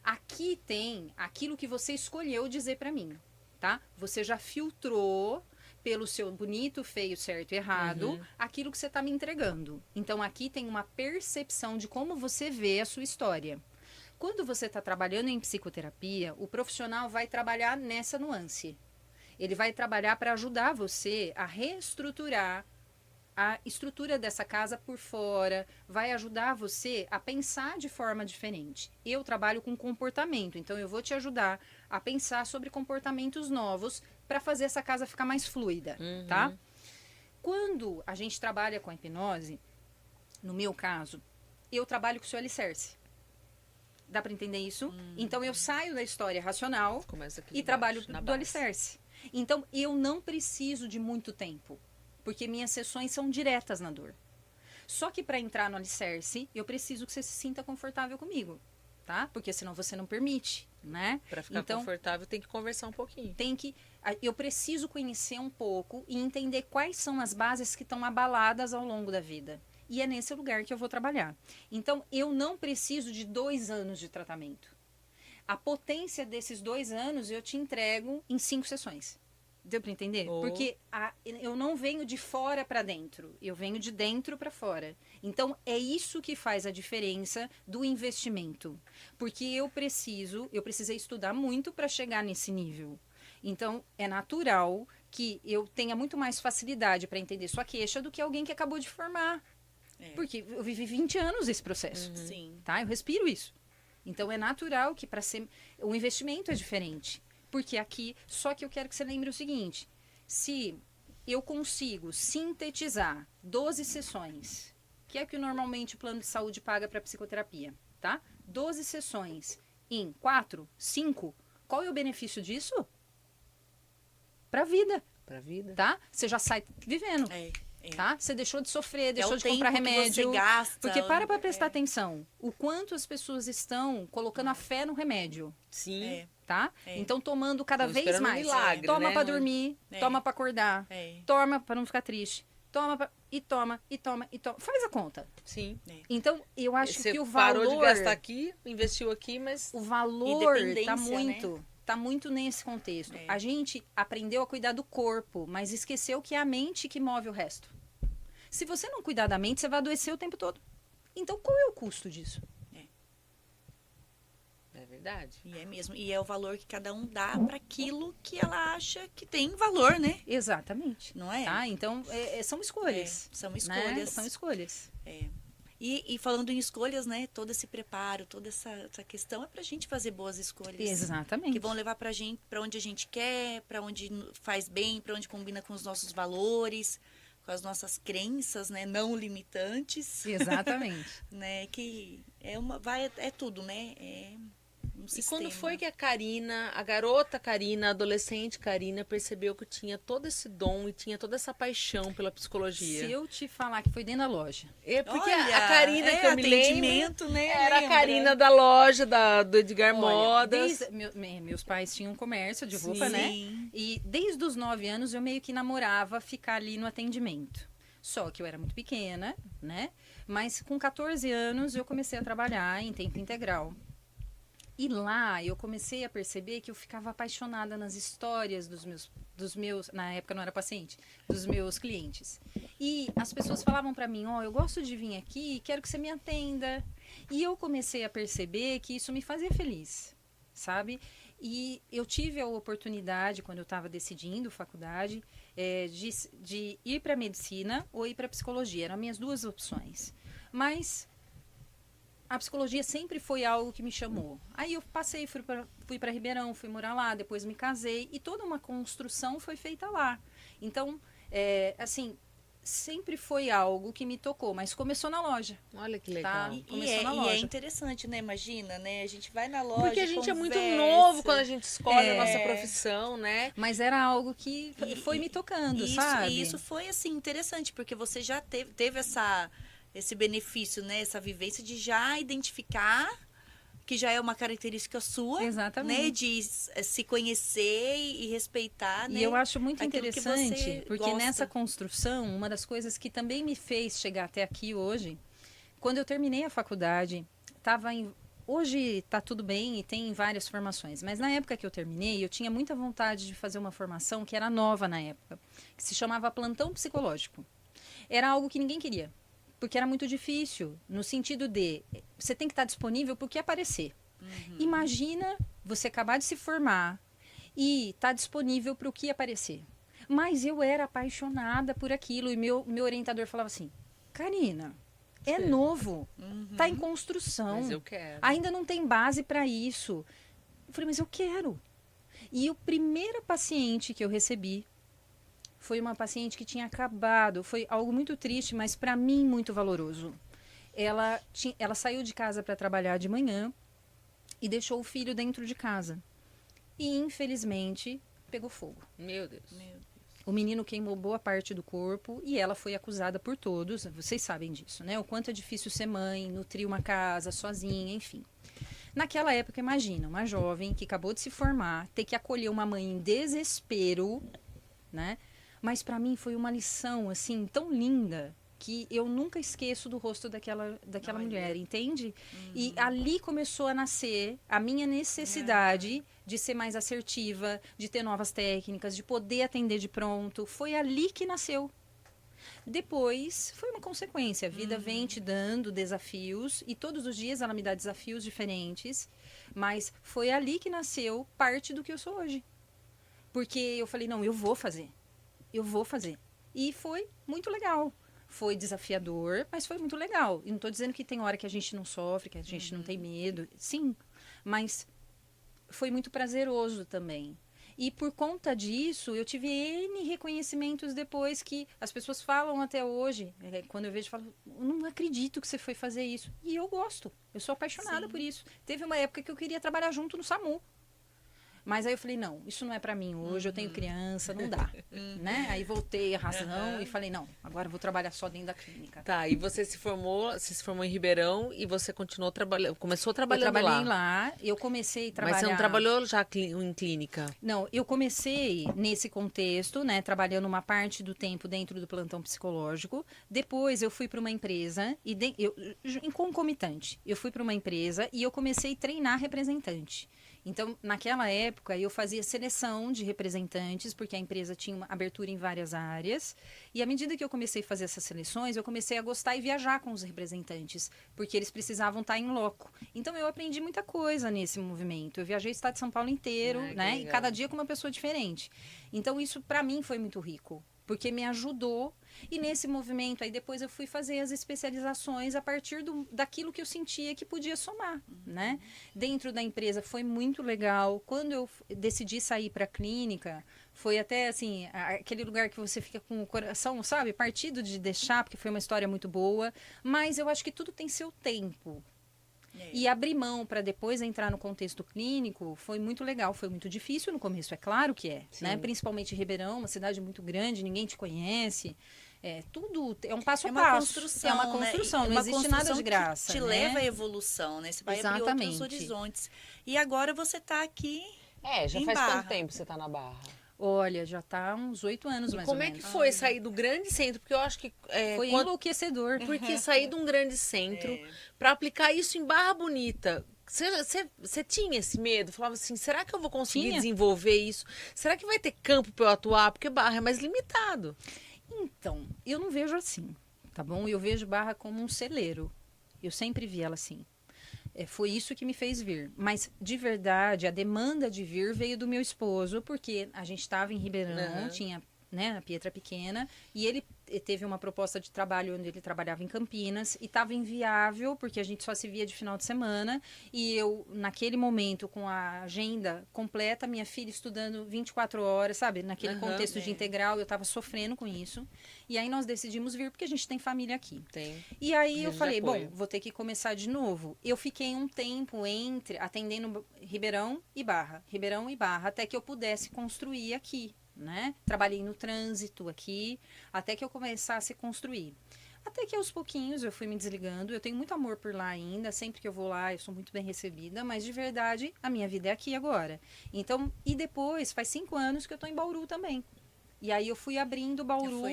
Aqui tem aquilo que você escolheu dizer para mim, tá? Você já filtrou pelo seu bonito, feio, certo e errado, aquilo que você está me entregando. Então, aqui tem uma percepção de como você vê a sua história. Quando você está trabalhando em psicoterapia, o profissional vai trabalhar nessa nuance. Ele vai trabalhar para ajudar você a reestruturar a estrutura dessa casa por fora, vai ajudar você a pensar de forma diferente. Eu trabalho com comportamento, então eu vou te ajudar a pensar sobre comportamentos novos para fazer essa casa ficar mais fluida, tá? Quando a gente trabalha com a hipnose, no meu caso, eu trabalho com o seu alicerce. Dá para entender isso? Então eu saio da história racional e trabalho do alicerce. Então eu não preciso de muito tempo, porque minhas sessões são diretas na dor. Só que para entrar no alicerce, eu preciso que você se sinta confortável comigo, tá? Porque senão você não permite, né? Para ficar confortável, tem que conversar um pouquinho. Eu preciso conhecer um pouco e entender quais são as bases que estão abaladas ao longo da vida. E é nesse lugar que eu vou trabalhar. Então, eu não preciso de 2 anos de tratamento. A potência desses 2 anos eu te entrego em 5 sessões. Deu para entender? Porque eu não venho de fora para dentro, eu venho de dentro para fora. Então, é isso que faz a diferença do investimento. Porque eu precisei estudar muito para chegar nesse nível. Então, é natural que eu tenha muito mais facilidade para entender sua queixa do que alguém que acabou de formar. Porque eu vivi 20 anos esse processo. Sim. Tá? Eu respiro isso. Então, é natural que o investimento é diferente. Porque aqui, só que eu quero que você lembre o seguinte, se eu consigo sintetizar 12 sessões, que é o que normalmente o plano de saúde paga para psicoterapia, tá? 12 sessões em 4, 5, qual é o benefício disso? Para a vida. Para a vida. Tá? Você já sai vivendo. Tá? Você deixou de sofrer, deixou de comprar remédio. Você gasta, porque para prestar atenção, o quanto as pessoas estão colocando a fé no remédio. Sim. Tá? Então tomando cada vez mais. Milagre, toma né? para dormir, toma para acordar, toma para não ficar triste, toma e toma. Faz a conta. Sim. Então eu acho Você que o valor parou de gastar aqui, investiu aqui, mas o valor tá Independência, né? tá muito nesse contexto. A gente aprendeu a cuidar do corpo, mas esqueceu que é a mente que move o resto. Se você não cuidar da mente, você vai adoecer o tempo todo. Então, qual é o custo disso? é verdade. E é mesmo. E é o valor que cada um dá para aquilo que ela acha que tem valor, né? Exatamente. Não é? Tá? Então, são escolhas. São né? escolhas. São escolhas. E falando em escolhas, né? Todo esse preparo, toda essa questão é pra gente fazer boas escolhas. Exatamente. Que vão levar pra gente, pra onde a gente quer, pra onde faz bem, pra onde combina com os nossos valores, com as nossas crenças, né? Não limitantes. Exatamente. Né? Que é tudo, né? E sistema. quando foi que a Karina, a garota Karina, a adolescente Karina, percebeu que tinha todo esse dom e tinha toda essa paixão pela psicologia? Se eu te falar que foi dentro da loja. É porque Olha, a Karina que eu me lembro atendimento, né? era a Lembra? Karina da loja do Edgar Olha, Modas. meus pais tinham um comércio de roupa, né? Sim. E desde os 9 anos eu meio que namorava ficar ali no atendimento. Só que eu era muito pequena, né? Mas com 14 anos eu comecei a trabalhar em tempo integral. E lá eu comecei a perceber que eu ficava apaixonada nas histórias dos meus, na época eu não era paciente, dos meus clientes. E as pessoas falavam para mim, eu gosto de vir aqui, quero que você me atenda. E eu comecei a perceber que isso me fazia feliz, sabe? E eu tive a oportunidade, quando eu estava decidindo faculdade, de ir para medicina ou ir para psicologia. Eram as minhas duas opções. Mas a psicologia sempre foi algo que me chamou. Aí eu passei, fui para Ribeirão, fui morar lá, depois me casei e toda uma construção foi feita lá. Então, assim, sempre foi algo que me tocou, mas começou na loja. Olha que legal. Tá? E Começou na é loja. interessante, né? Imagina, né? A gente vai na loja, Porque a gente é muito conversa. novo quando a gente escolhe a É. nossa profissão, né? Mas era algo que foi E- me tocando, Isso, sabe? e isso foi, assim, interessante, porque você já teve esse benefício, né? Essa vivência de já identificar que já é uma característica sua, Exatamente. né? De se conhecer e respeitar, né? E eu acho muito aquilo que interessante, você porque gosta. nessa construção, uma das coisas que também me fez chegar até aqui hoje, quando eu terminei a faculdade, hoje está tudo bem e tem várias formações, mas na época que eu terminei, eu tinha muita vontade de fazer uma formação que era nova na época, que se chamava plantão psicológico. Era algo que ninguém queria, porque era muito difícil, no sentido de você tem que estar disponível para o que aparecer. Imagina você acabar de se formar e estar disponível para o que aparecer. Mas eu era apaixonada por aquilo e meu orientador falava assim, Karina, é novo, tá em construção, Mas eu quero. ainda não tem base para isso. Eu falei, mas eu quero. E o primeiro paciente que eu recebi foi uma paciente que tinha acabado, foi algo muito triste, mas para mim muito valoroso. Ela saiu de casa para trabalhar de manhã e deixou o filho dentro de casa. E infelizmente pegou fogo. Meu Deus. O menino queimou boa parte do corpo e ela foi acusada por todos. Vocês sabem disso, né? O quanto é difícil ser mãe, nutrir uma casa sozinha, enfim. Naquela época, imagina, uma jovem que acabou de se formar, ter que acolher uma mãe em desespero, né? Mas para mim foi uma lição, assim, tão linda que eu nunca esqueço do rosto daquela mulher, entende? E ali começou a nascer a minha necessidade de ser mais assertiva, de ter novas técnicas, de poder atender de pronto. Foi ali que nasceu. Depois, foi uma consequência. A vida vem te dando desafios e todos os dias ela me dá desafios diferentes. Mas foi ali que nasceu parte do que eu sou hoje. Porque eu falei, não, eu vou fazer. Eu vou fazer. E foi muito legal. Foi desafiador, mas foi muito legal. E não estou dizendo que tem hora que a gente não sofre, que a gente não tem medo. Sim, mas foi muito prazeroso também. E por conta disso, eu tive N reconhecimentos depois que as pessoas falam até hoje. Quando eu vejo, falam, não acredito que você foi fazer isso. E eu gosto. Eu sou apaixonada por isso. Teve uma época que eu queria trabalhar junto no SAMU. Mas aí eu falei, não, isso não é pra mim hoje, eu tenho criança, não dá, né? Aí voltei a razão e falei, não, agora eu vou trabalhar só dentro da clínica. Tá, e você se formou em Ribeirão e você continuou trabalhando, começou Eu trabalhando trabalhei lá. lá, eu comecei a trabalhar... Mas você não trabalhou já em clínica? Não, eu comecei nesse contexto, né, trabalhando uma parte do tempo dentro do plantão psicológico. Depois eu fui para uma empresa, em concomitante, eu fui para uma empresa e eu comecei a treinar representante. Então, naquela época, eu fazia seleção de representantes, porque a empresa tinha uma abertura em várias áreas. E à medida que eu comecei a fazer essas seleções, eu comecei a gostar e viajar com os representantes, porque eles precisavam estar em loco. Então, eu aprendi muita coisa nesse movimento. Eu viajei o estado de São Paulo inteiro, que né? E legal. cada dia com uma pessoa diferente. Então, isso para mim foi muito rico, porque me ajudou. E nesse movimento, aí depois eu fui fazer as especializações a partir daquilo que eu sentia que podia somar, né? Dentro da empresa foi muito legal. Quando eu decidi sair para a clínica, foi até assim, aquele lugar que você fica com o coração, sabe? Partido de deixar, porque foi uma história muito boa. Mas eu acho que tudo tem seu tempo. E abrir mão para depois entrar no contexto clínico foi muito legal, foi muito difícil no começo, é claro que é, né? Principalmente Ribeirão, uma cidade muito grande, ninguém te conhece. Tudo é um passo a passo. Construção, é uma construção, né? não existe nada de graça. Que te leva à evolução, né? Você vai abrir outros horizontes. E agora você está aqui. Já faz quanto tempo você está na Barra? Olha, já tá uns 8 anos mais ou menos. Como é que foi sair do grande centro? Porque eu acho que... Foi enlouquecedor. Porque sair de um grande centro para aplicar isso em Barra Bonita... Você tinha esse medo? Falava assim, será que eu vou conseguir desenvolver isso? Será que vai ter campo para eu atuar? Porque Barra é mais limitado. Então, eu não vejo assim, tá bom? Eu vejo Barra como um celeiro. Eu sempre vi ela assim. Foi isso que me fez vir. Mas, de verdade, a demanda de vir veio do meu esposo, porque a gente estava em Ribeirão, tinha, né, a Pietra Pequena, e ele teve uma proposta de trabalho onde ele trabalhava em Campinas, e estava inviável, porque a gente só se via de final de semana, e eu, naquele momento, com a agenda completa, minha filha estudando 24 horas, sabe? Naquele contexto de integral, eu estava sofrendo com isso. E aí nós decidimos vir, porque a gente tem família aqui. E aí eu falei, bom, vou ter que começar de novo. Eu fiquei um tempo atendendo Ribeirão e Barra, até que eu pudesse construir aqui, né? Trabalhei no trânsito aqui, até que eu começasse a construir. Até que aos pouquinhos eu fui me desligando. Eu tenho muito amor por lá ainda. Sempre que eu vou lá, eu sou muito bem recebida. Mas, de verdade, a minha vida é aqui agora. Então, e depois, faz 5 anos que eu tô em Bauru também. E aí eu fui abrindo Bauru.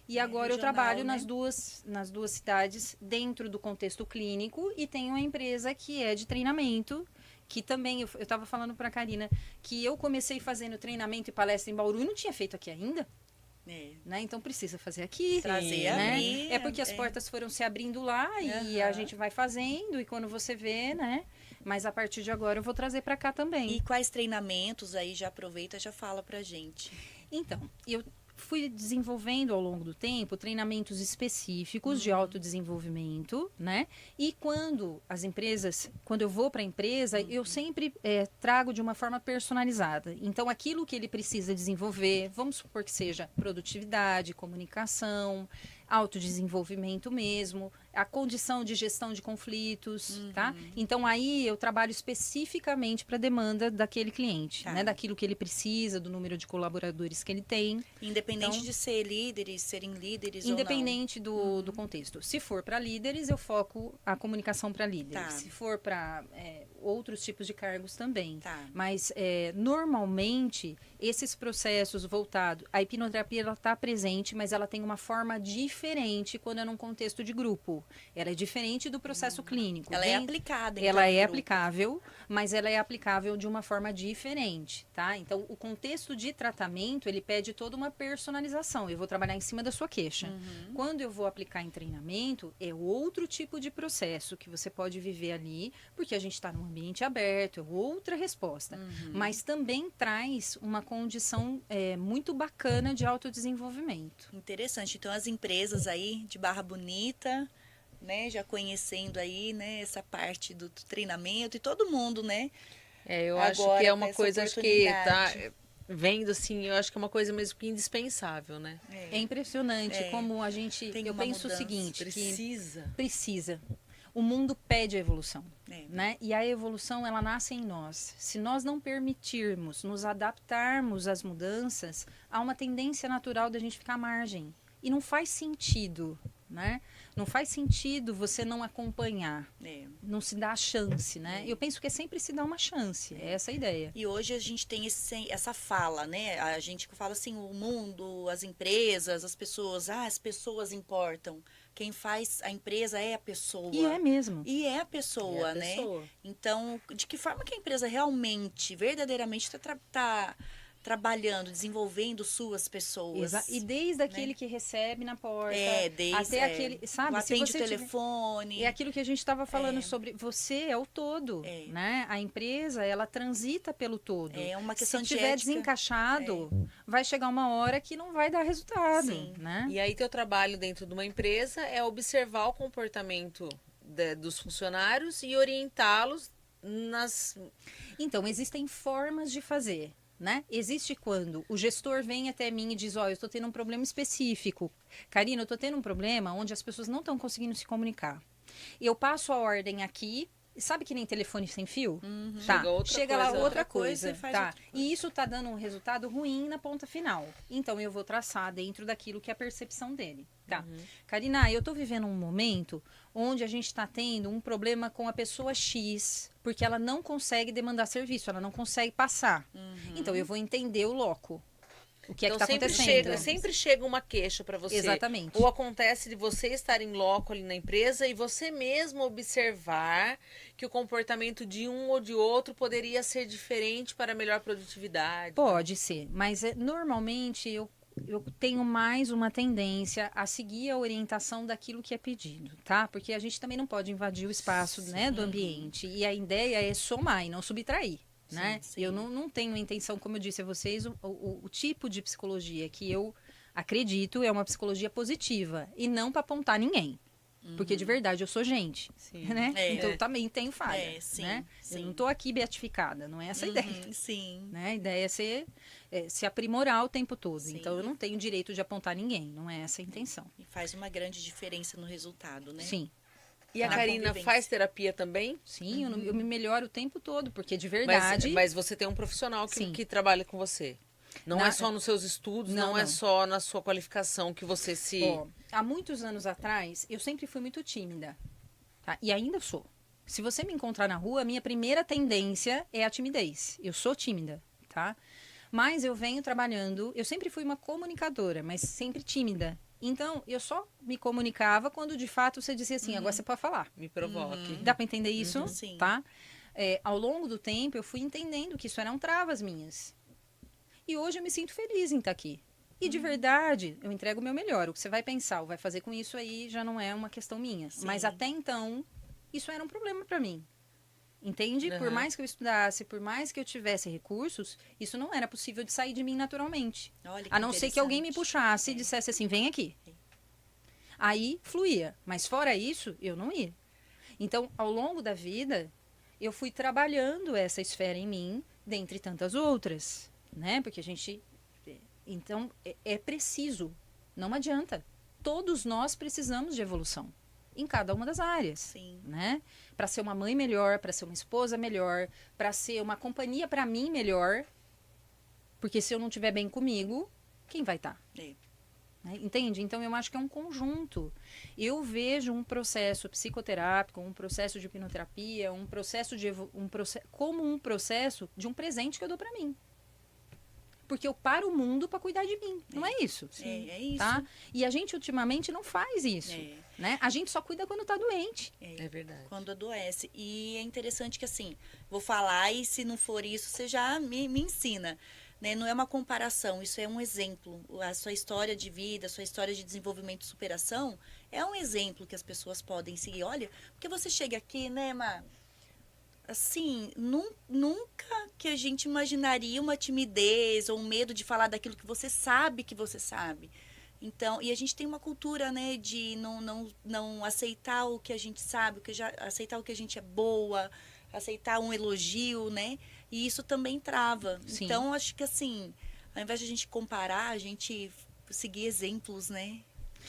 E agora eu trabalho, né, nas duas cidades, dentro do contexto clínico. E tenho uma empresa que é de treinamento, que também, eu estava falando para a Karina, que eu comecei fazendo treinamento e palestra em Bauru e não tinha feito aqui ainda. Né? Então precisa fazer aqui. Trazer, né? abrir. É porque as portas foram se abrindo lá e a gente vai fazendo, e quando você vê, né? Mas a partir de agora eu vou trazer para cá também. E quais treinamentos aí, já aproveita, já fala pra gente. Então, eu fui desenvolvendo ao longo do tempo treinamentos específicos de autodesenvolvimento, né? E quando eu vou para a empresa, eu sempre trago de uma forma personalizada. Então, aquilo que ele precisa desenvolver, vamos supor que seja produtividade, comunicação, autodesenvolvimento mesmo, a condição de gestão de conflitos, tá? Então, aí eu trabalho especificamente para a demanda daquele cliente, né? Daquilo que ele precisa, do número de colaboradores que ele tem. Independente de serem líderes independente do contexto. Se for para líderes, eu foco a comunicação para líderes. Se for para outros tipos de cargos também. Mas, normalmente, esses processos voltados... A hipnoterapia, ela está presente, mas ela tem uma forma diferente quando é num contexto de grupo. Ela é diferente do processo clínico. Ela é aplicada. Então, ela é aplicável, mas ela é aplicável de uma forma diferente, tá? Então, o contexto de tratamento, ele pede toda uma personalização. Eu vou trabalhar em cima da sua queixa. Quando eu vou aplicar em treinamento, é outro tipo de processo que você pode viver ali, porque a gente está num ambiente aberto, é outra resposta. Mas também traz uma condição muito bacana de autodesenvolvimento. Interessante. Então, as empresas aí de Barra Bonita, né, já conhecendo aí, né, essa parte do treinamento, e todo mundo, né? Eu acho que é uma coisa, acho que tá vendo assim, eu acho que é uma coisa mesmo que indispensável, né? É impressionante como a gente, eu penso o seguinte, precisa. O mundo pede a evolução, né? E a evolução, ela nasce em nós. Se nós não permitirmos nos adaptarmos às mudanças, há uma tendência natural da gente ficar à margem. E não faz sentido, né? Não faz sentido você não acompanhar, não se dá a chance, né? Eu penso que sempre se dá uma chance, é essa a ideia. E hoje a gente tem essa fala, né? A gente fala assim, o mundo, as empresas, as pessoas importam. Quem faz a empresa é a pessoa. E é mesmo. E é a pessoa, né? Então, de que forma que a empresa realmente, verdadeiramente está trabalhando, desenvolvendo suas pessoas. E desde aquele que recebe na porta, até aquele, sabe? Atende o telefone. É aquilo que a gente estava falando sobre, você é o todo, né? A empresa, ela transita pelo todo. É uma questão de ética. Se tiver desencaixado, vai chegar uma hora que não vai dar resultado, né? E aí teu trabalho dentro de uma empresa é observar o comportamento dos funcionários e orientá-los nas... Então, existem formas de fazer. Né? Existe quando o gestor vem até mim e diz, eu estou tendo um problema específico. Karina, eu estou tendo um problema onde as pessoas não estão conseguindo se comunicar. Eu passo a ordem aqui. Sabe que nem telefone sem fio? Chega outra Chega coisa, lá outra coisa, coisa. faz Tá. outra coisa. E isso tá dando um resultado ruim na ponta final. Então eu vou traçar dentro daquilo que é a percepção dele. Tá. Karina, eu tô vivendo um momento onde a gente tá tendo um problema com a pessoa X, porque ela não consegue demandar serviço, ela não consegue passar. Então eu vou entender o loco. O que é que tá acontecendo? Sempre chega uma queixa para você. Exatamente. Ou acontece de você estar em loco ali na empresa e você mesmo observar que o comportamento de um ou de outro poderia ser diferente para melhor produtividade. Pode ser, mas normalmente eu tenho mais uma tendência a seguir a orientação daquilo que é pedido, tá? Porque a gente também não pode invadir o espaço, né, do ambiente. E a ideia é somar e não subtrair. Né? Sim. Eu não tenho intenção, como eu disse a vocês, o tipo de psicologia que eu acredito é uma psicologia positiva e não para apontar ninguém. Porque de verdade eu sou gente, né? Então eu também tenho falha, né? Eu não estou aqui beatificada, não é essa a ideia. Sim. Né? A ideia é se aprimorar o tempo todo. Sim. Então eu não tenho direito de apontar ninguém, não é essa a intenção. E faz uma grande diferença no resultado, né? Sim. E a Na Karina convivência. faz terapia também? Sim, eu me melhoro o tempo todo, porque de verdade... Mas você tem um profissional Sim. que trabalha com você. Não Na- é só nos seus estudos, Não, não é não. só na sua qualificação que você se... Ó, há muitos anos atrás, eu sempre fui muito tímida. Tá? E ainda sou. Se você me encontrar na rua, a minha primeira tendência é a timidez. Eu sou tímida, tá? Mas eu venho trabalhando... Eu sempre fui uma comunicadora, mas sempre tímida. Então, eu só me comunicava quando, de fato, você dizia assim, agora você pode falar. Me provoque. Dá para entender isso? Sim. Tá? Ao longo do tempo, eu fui entendendo que isso eram travas minhas. E hoje eu me sinto feliz em estar aqui. E de verdade, eu entrego o meu melhor. O que você vai pensar, ou vai fazer com isso aí, já não é uma questão minha. Sim. Mas até então, isso era um problema para mim. Entende? Por Aham. mais que eu estudasse, por mais que eu tivesse recursos, isso não era possível de sair de mim naturalmente. Olha A não ser que alguém me interessante. puxasse e dissesse assim, vem aqui. Aí fluía. Mas fora isso, eu não ia. Então, ao longo da vida, eu fui trabalhando essa esfera em mim, dentre tantas outras, né? Porque a gente... Então, é preciso. Não adianta. Todos nós precisamos de evolução. Em cada uma das áreas. Sim. Né? Para ser uma mãe melhor, para ser uma esposa melhor, para ser uma companhia para mim melhor. Porque se eu não estiver bem comigo, quem vai estar? É. Né? Entende? Então eu acho que é um conjunto. Eu vejo um processo psicoterápico, um processo de hipnoterapia, um processo de como um processo de um presente que eu dou para mim. Porque eu paro o mundo para cuidar de mim. Não é isso? É isso. Tá? E a gente ultimamente não faz isso. Né? A gente só cuida quando tá doente. É verdade. Quando adoece. E é interessante que, assim, vou falar e se não for isso, você já me ensina. Né? Não é uma comparação, isso é um exemplo. A sua história de vida, a sua história de desenvolvimento e superação é um exemplo que as pessoas podem seguir. Olha, porque você chega aqui, né, Má? Assim, nunca que a gente imaginaria uma timidez ou um medo de falar daquilo que você sabe que você sabe. Então, e a gente tem uma cultura, né, de não aceitar o que a gente sabe, aceitar o que a gente é boa, aceitar um elogio, né? E isso também trava. Sim. Então, acho que assim, ao invés de a gente comparar, a gente seguir exemplos, né?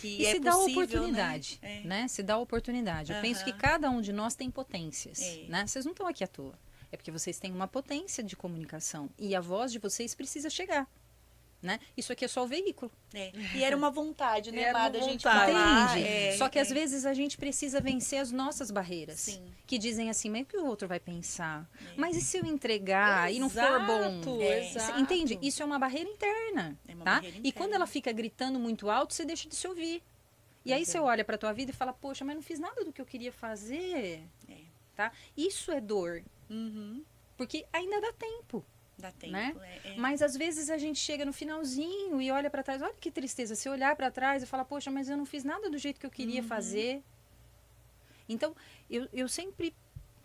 Que E é se dá possível, oportunidade, né? Se dá oportunidade. Eu penso que Aham. cada um de nós tem potências, É. né? Vocês não estão aqui à toa. É porque vocês têm uma potência de comunicação e a voz de vocês precisa chegar, né? Isso aqui é só o veículo. E era uma vontade, né, Era uma Má, da gente vontade. falar. Entende? Só que às vezes a gente precisa vencer as nossas barreiras. Sim. Que dizem assim, mas o que o outro vai pensar? Mas e se eu entregar e não for bom? Exato. Entende? Isso é uma barreira interna, É uma tá? barreira E quando interna. ela fica gritando muito alto, você deixa de se ouvir. E aí você olha pra tua vida e fala, poxa, mas não fiz nada do que eu queria fazer. Tá? Isso é dor. Uhum. Porque ainda dá tempo. Dá tempo. Né? É. Mas às vezes a gente chega no finalzinho e olha pra trás, olha que tristeza. Se olhar pra trás e falar, poxa, mas eu não fiz nada do jeito que eu queria fazer. Então, eu sempre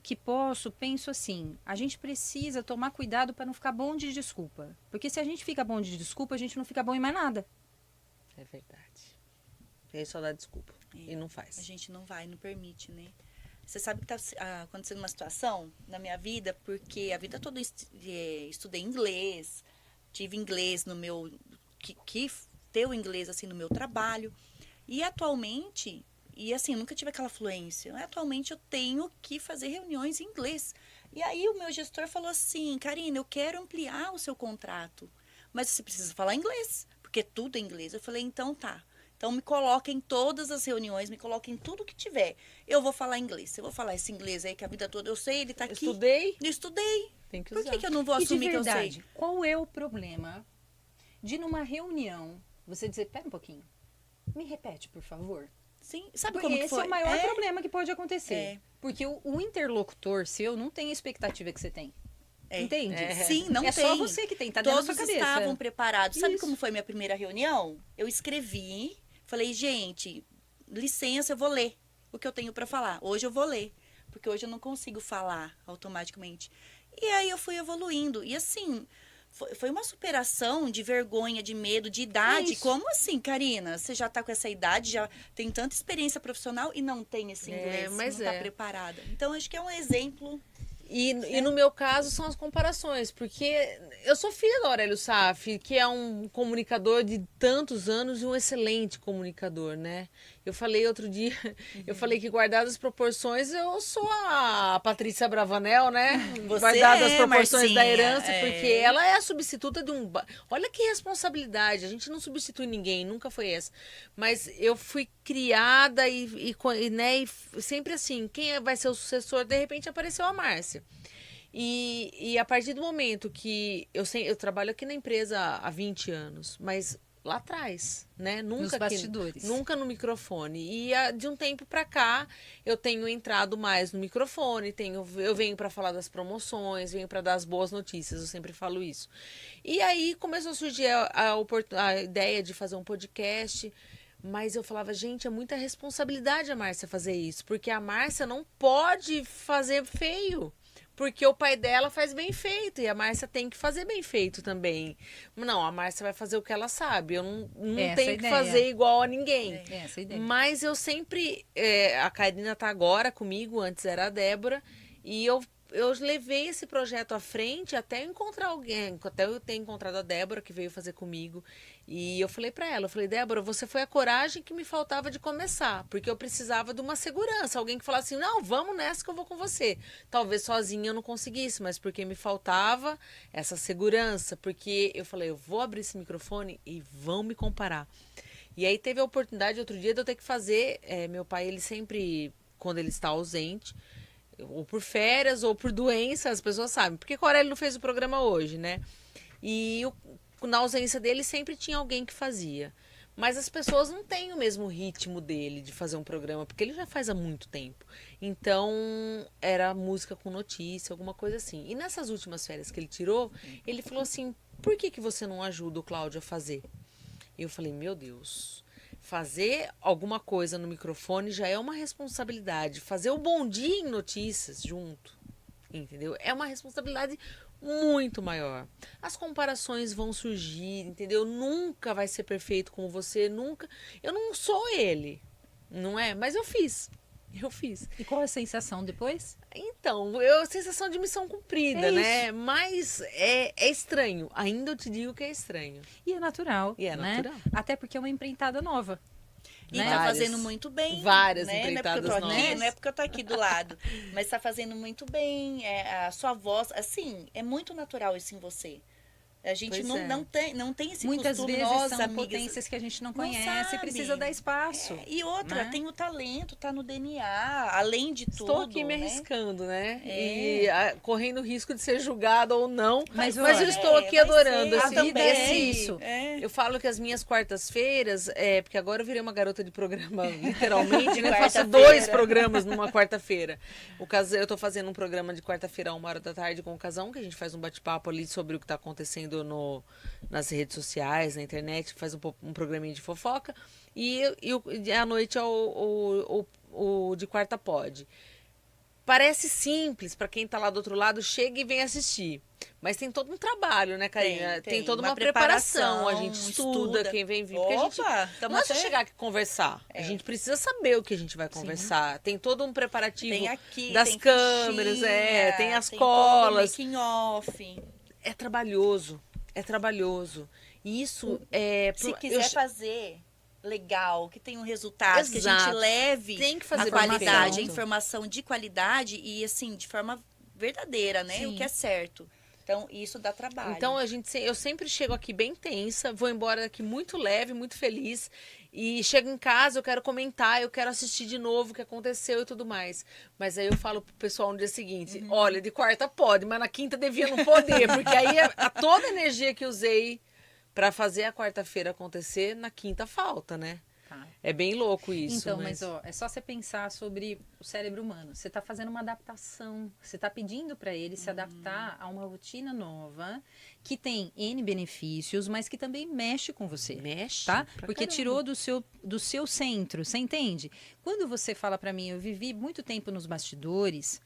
que posso, penso assim, a gente precisa tomar cuidado para não ficar bom de desculpa. Porque se a gente fica bom de desculpa, a gente não fica bom em mais nada. É verdade. E aí só dá desculpa. E não faz. A gente não vai, não permite, né? Você sabe que tá acontecendo uma situação na minha vida, porque a vida toda eu estudei inglês, tive inglês no meu... que ter o inglês, assim, no meu trabalho. E atualmente, E assim, eu nunca tive aquela fluência. Atualmente eu tenho que fazer reuniões em inglês. E aí o meu gestor falou assim, Karina, eu quero ampliar o seu contrato, mas você precisa falar inglês, porque tudo é inglês. Eu falei, então tá. Então me coloquem em todas as reuniões, me coloquem em tudo que tiver. Eu vou falar inglês. Eu vou falar esse inglês aí que a vida toda eu sei, ele tá aqui. Estudei. Tem que Por usar. que eu não vou E de assumir que eu verdade, sei? qual é o problema de numa reunião você dizer, pera um pouquinho, me repete, por favor? Sim, sabe Porque como que esse foi? é o maior problema que pode acontecer. É. Porque o interlocutor seu não tem a expectativa que você tem. É. Entende? Sim, não é tem. só você que tem, tá dentro da Todos sua cabeça. estavam preparados. Sabe Isso. como foi minha primeira reunião? Eu escrevi, falei, gente, licença, eu vou ler o que eu tenho para falar. Hoje eu vou ler, porque hoje eu não consigo falar automaticamente. E aí eu fui evoluindo. E assim, foi uma superação de vergonha, de medo, de idade. Isso. Como assim, Karina? Você já tá com essa idade, já tem tanta experiência profissional e não tem esse inglês, mas não tá preparada. Então, acho que é um exemplo. E no meu caso são as comparações, porque eu sou filha do Aurélio Saf, que é um comunicador de tantos anos e um excelente comunicador, né? Eu falei outro dia, eu falei que guardadas as proporções, eu sou a Patrícia Bravanel, né? Você Guardadas as é, proporções da Marcinha, herança, é. porque ela é a substituta de um... Olha que responsabilidade, a gente não substitui ninguém, nunca foi essa. Mas eu fui criada e sempre assim, quem vai ser o sucessor? De repente apareceu a Márcia. E a partir do momento que eu trabalho aqui na empresa há 20 anos, mas lá atrás, né? Nos bastidores. Nunca no microfone. E de um tempo pra cá, eu tenho entrado mais no microfone, eu venho pra falar das promoções, venho pra dar as boas notícias, eu sempre falo isso. E aí começou a surgir a ideia de fazer um podcast. Mas eu falava, gente, é muita responsabilidade a Márcia fazer isso, porque a Márcia não pode fazer feio, porque o pai dela faz bem feito e a Márcia tem que fazer bem feito também. Não, a Márcia vai fazer o que ela sabe, eu não tenho que fazer igual a ninguém. Essa é a ideia. Mas eu sempre, a Karina tá agora comigo, antes era a Débora, e eu levei esse projeto à frente até eu encontrar alguém, até eu ter encontrado a Débora, que veio fazer comigo. E eu falei pra ela, Débora, você foi a coragem que me faltava de começar, porque eu precisava de uma segurança, alguém que falasse assim, não, vamos nessa que eu vou com você. Talvez sozinha eu não conseguisse, mas porque me faltava essa segurança, porque eu falei, eu vou abrir esse microfone e vão me comparar. E aí teve a oportunidade outro dia de eu ter que fazer, meu pai, ele sempre, quando ele está ausente, ou por férias, ou por doença, as pessoas sabem. Porque o Aurélio não fez o programa hoje, né? E na ausência dele, sempre tinha alguém que fazia. Mas as pessoas não têm o mesmo ritmo dele de fazer um programa, porque ele já faz há muito tempo. Então, era música com notícia, alguma coisa assim. E nessas últimas férias que ele tirou, ele falou assim, por que você não ajuda o Cláudio a fazer? E eu falei, meu Deus... Fazer alguma coisa no microfone já é uma responsabilidade. Fazer o Bom Dia em Notícias junto, entendeu? É uma responsabilidade muito maior. As comparações vão surgir, entendeu? Nunca vai ser perfeito como você, nunca. Eu não sou ele, não é? Mas eu fiz. E qual é a sensação depois? Então, sensação de missão cumprida, né? Mas é estranho. Ainda eu te digo que é estranho. E é natural. E é natural. Até porque é uma empreitada nova. E né? tá fazendo muito bem. Várias né? empreitadas não é porque eu tô aqui, novas. não é porque eu tô aqui do lado. Mas tá fazendo muito bem. A sua voz, assim, é muito natural isso em você. A gente não tem esse Muitas costume, vezes nós, são amigas, potências que a gente não não conhece e sabe. precisa dar espaço. E outra, né? tem o talento, tá no DNA, além de tudo. Estou aqui me né? arriscando, né? É. E correndo o risco de ser julgada ou não. Mas Mas olha, eu estou aqui vai adorando ser. esse A vida é esse- isso. É. Eu falo que as minhas quartas-feiras, porque agora eu virei uma garota de programa, literalmente, né? Eu faço quarta-feira. 2 programas numa quarta-feira. Eu tô fazendo um programa de quarta-feira, 1h da tarde, com o Casão, que a gente faz um bate-papo ali sobre o que tá acontecendo nas redes sociais, na internet, faz um programinha de fofoca. E à noite é o de quarta pod. Parece simples para quem tá lá do outro lado, chega e vem assistir. Mas tem todo um trabalho, né, Karina? Tem toda uma preparação. A gente estuda quem vem vir. Porque a gente não é só chegar aqui e conversar. A gente precisa saber o que a gente vai conversar. Tem todo um preparativo Tem aqui, das tem câmeras, fichinha, tem as tem colas. todo o making off. É trabalhoso. É trabalhoso. E isso é... Se quiser fazer, legal, que tenha um resultado, que a gente Exato. leve Tem que fazer a qualidade, a perfeito. informação de qualidade e assim, de forma verdadeira, né? Sim. O que é certo. Então, isso dá trabalho. Então eu sempre chego aqui bem tensa, vou embora daqui muito leve, muito feliz. E chego em casa, eu quero comentar, eu quero assistir de novo o que aconteceu e tudo mais. Mas aí eu falo pro pessoal no dia seguinte, olha, de quarta pode, mas na quinta devia não poder, porque aí toda a energia que usei pra fazer a quarta-feira acontecer, na quinta falta, né? Tá. É bem louco isso. Então, mas ó, é só você pensar sobre o cérebro humano. Você está fazendo uma adaptação. Você está pedindo para ele se adaptar a uma rotina nova que tem N benefícios, mas que também mexe com você. Mexe Tá? pra Porque caramba. tirou do seu centro. Você entende? Quando você fala para mim, eu vivi muito tempo nos bastidores,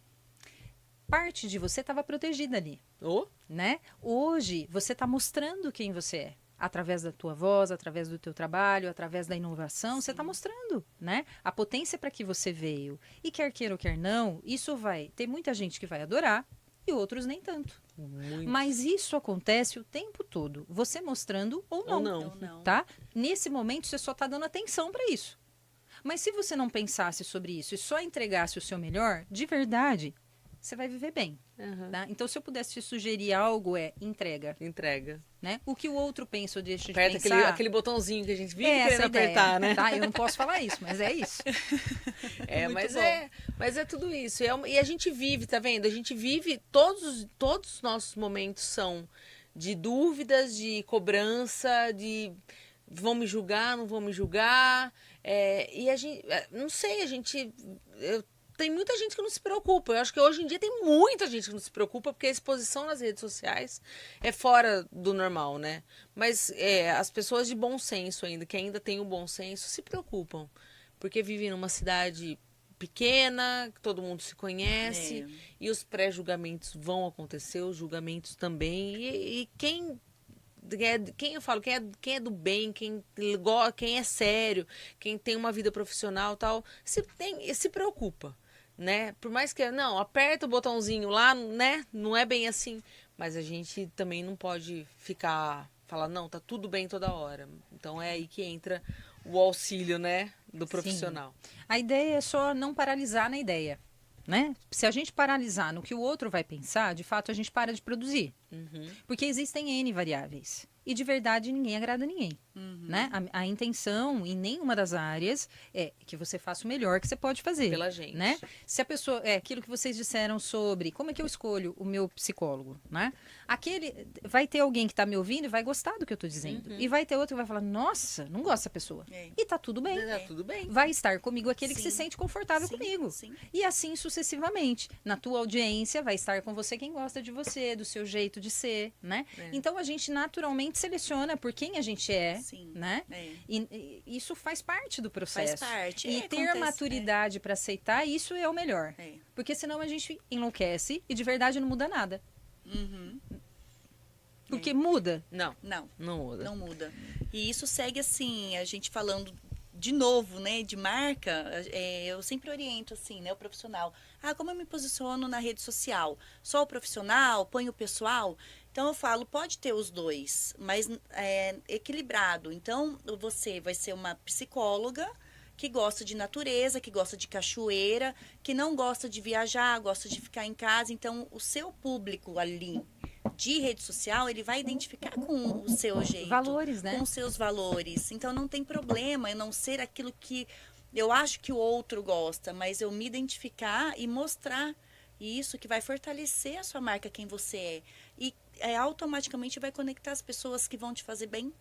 parte de você estava protegida ali, Ô, né? Hoje você está mostrando quem você é. Através da tua voz, através do teu trabalho, através da inovação, você está mostrando, né? A potência para que você veio. E quer queira ou quer não, isso vai ter muita gente que vai adorar e outros nem tanto. muito. Mas isso acontece o tempo todo, você mostrando ou não, Ou não. Ou não. tá? Nesse momento você só está dando atenção para isso. Mas se você não pensasse sobre isso e só entregasse o seu melhor, de verdade, você vai viver bem, Aham. tá? Então, se eu pudesse te sugerir algo, entrega, Entrega. né? O que o outro pensa ou deixa de Aperta pensar... aquele botãozinho que a gente vive É essa querendo a ideia, apertar, né? tá? Eu não posso falar isso, mas é isso. É, Muito mas é tudo isso. E a gente vive, tá vendo? A gente vive, todos os nossos momentos são de dúvidas, de cobrança, de vão me julgar, não vão me julgar. E a gente, não sei, tem muita gente que não se preocupa. Eu acho que hoje em dia tem muita gente que não se preocupa porque a exposição nas redes sociais é fora do normal, né? Mas as pessoas de bom senso ainda, que ainda têm o bom senso, se preocupam. Porque vivem numa cidade pequena, que todo mundo se conhece, e os pré-julgamentos vão acontecer, os julgamentos também. E quem eu falo, quem é do bem, quem é sério, quem tem uma vida profissional e tal, se preocupa, né? Por mais que, não, aperta o botãozinho lá, né? Não é bem assim. Mas a gente também não pode falar, não, tá tudo bem toda hora. Então é aí que entra o auxílio, né? Do profissional. A ideia é só não paralisar na ideia, né? Se a gente paralisar no que o outro vai pensar, de fato a gente para de produzir. Uhum. Porque existem N variáveis. E de verdade ninguém agrada ninguém. Né? A intenção em nenhuma das áreas é que você faça o melhor que você pode fazer. Pela gente. Né? Se a pessoa. É aquilo que vocês disseram sobre como é que eu escolho o meu psicólogo. Né? Vai ter alguém que está me ouvindo e vai gostar do que eu estou dizendo. E vai ter outro que vai falar, nossa, não gosto dessa pessoa. E tá tudo bem. Tá tudo bem. Vai estar comigo aquele que Sim. se sente confortável Sim, comigo. sim. E assim sucessivamente. Na tua audiência vai estar com você quem gosta de você, do seu jeito de ser, né? Então a gente naturalmente seleciona por quem a gente é, Sim. né? E isso faz parte do processo. Faz parte. E ter Acontece, maturidade para aceitar, isso é o melhor. Porque senão a gente enlouquece e de verdade não muda nada. Uhum. Porque muda. Não Não muda. muda. E isso segue assim, a gente falando de novo, né, de marca, eu sempre oriento assim, né, o profissional. Como eu me posiciono na rede social? Só o profissional, põe o pessoal? Então eu falo, pode ter os dois, mas equilibrado. Então você vai ser uma psicóloga que gosta de natureza, que gosta de cachoeira, que não gosta de viajar, gosta de ficar em casa. Então o seu público ali de rede social, ele vai identificar com o seu jeito. Valores, né? Com os seus valores. Então não tem problema eu não ser aquilo que eu acho que o outro gosta, mas eu me identificar e mostrar isso que vai fortalecer a sua marca, quem você é. E automaticamente vai conectar as pessoas que vão te fazer bem,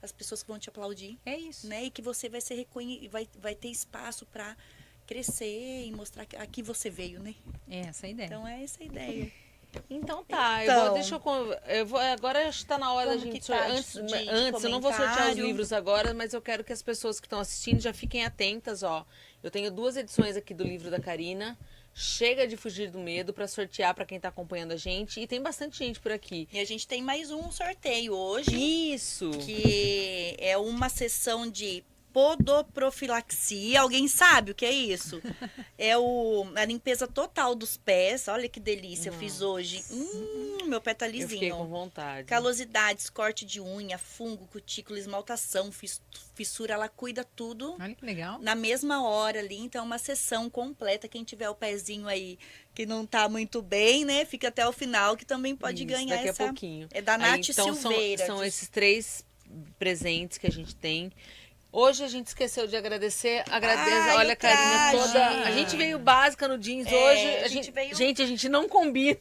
as pessoas que vão te aplaudir. É isso. Né? E que você vai ser reconhecido, vai ter espaço para crescer e mostrar que aqui você veio, né? É essa a ideia. Então é essa a ideia. Então tá, Então. eu vou agora acho que tá na hora da Como gente que tá antes, de eu não vou sortear os comentário? livros agora, mas eu quero que as pessoas que estão assistindo já fiquem atentas, ó. Eu tenho 2 edições aqui do livro da Karina. Chega de fugir do medo para sortear para quem tá acompanhando a gente, e tem bastante gente por aqui. E a gente tem mais um sorteio hoje. Isso. Que é uma sessão de podoprofilaxia. Alguém sabe o que é isso? É a limpeza total dos pés. Olha que delícia, eu fiz hoje. Meu pé tá lisinho. Eu fiquei com vontade. Calosidades, corte de unha, fungo, cutícula, esmaltação, fissura, ela cuida tudo. Olha que legal. Na mesma hora ali, então é uma sessão completa. Quem tiver o pezinho aí que não tá muito bem, né? Fica até o final, que também pode ganhar daqui essa... a pouquinho. É da Nath então, Silveira. São esses 3 presentes que a gente tem. Hoje a gente esqueceu de agradecer. Agradeço, olha a carinha toda. A gente veio básica no jeans hoje. A gente não combina.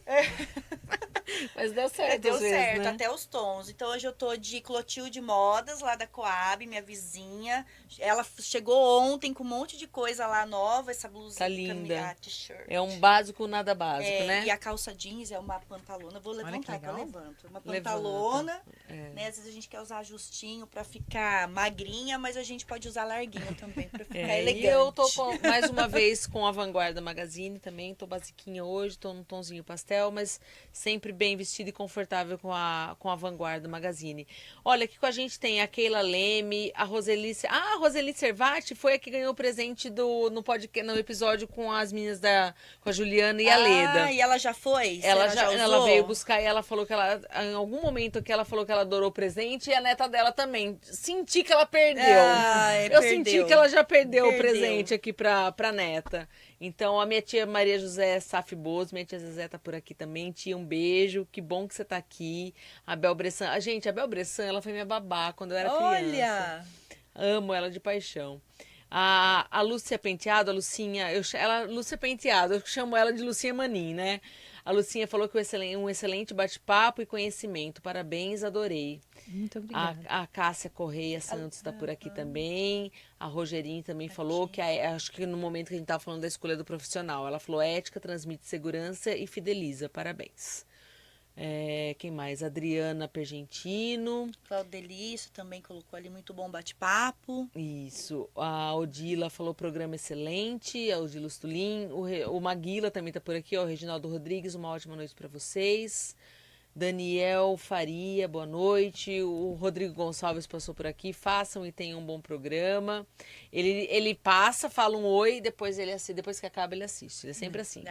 Mas deu certo. Deu às vezes, certo, né? até os tons. Então hoje eu tô de Clotilde Modas, lá da Coab, minha vizinha. Ela chegou ontem com um monte de coisa lá nova, essa blusa. Tá linda. T-shirt. É um básico, nada básico, né? E a calça jeans é uma pantalona. Vou levantar, que eu levanto. Uma Levanta. pantalona. Né? Às vezes a gente quer usar justinho pra ficar magrinha, mas a gente pode usar larguinho também pra ficar elegante. E eu tô mais uma vez com a Vanguarda Magazine também. Tô basiquinha hoje, tô num tonzinho pastel, mas sempre bem vestida e confortável com a Vanguarda Magazine. Olha, aqui com a gente tem a Keila Leme, a Roseli... a Roseli Servati foi a que ganhou o presente no episódio com as meninas com a Juliana e a Leda. E ela já foi? Ela usou? veio buscar e ela falou que em algum momento que ela falou que ela adorou o presente e a neta dela também. Senti que ela perdeu. Senti que ela já perdeu o presente aqui pra neta. Então, a minha tia Maria José Saf Boas, minha tia Zezé tá por aqui também. Tia, um beijo. Que bom que você tá aqui. A Bel Bressan. Gente, a Bel Bressan, ela foi minha babá quando eu era criança. Amo ela de paixão. A Lúcia Penteado, a Lucinha... Lúcia Penteado, eu chamo ela de Lucinha Manin, né? A Lucinha falou que um excelente bate-papo e conhecimento. Parabéns, adorei. Muito obrigada. A Cássia Correia Santos está por aqui também. A Rogerinho também falou que acho que no momento que a gente estava falando da escolha do profissional, ela falou ética, transmite segurança e fideliza. Parabéns. Quem mais? Adriana Pergentino. Claudelício também colocou ali muito bom bate-papo. Isso. A Odila falou programa excelente. A Odila Stulin. O Maguila também está por aqui. O Reginaldo Rodrigues, uma ótima noite para vocês. Daniel Faria, boa noite. O Rodrigo Gonçalves passou por aqui. Façam e tenham um bom programa. Ele passa, fala um oi, depois que acaba ele assiste. Ele é sempre assim.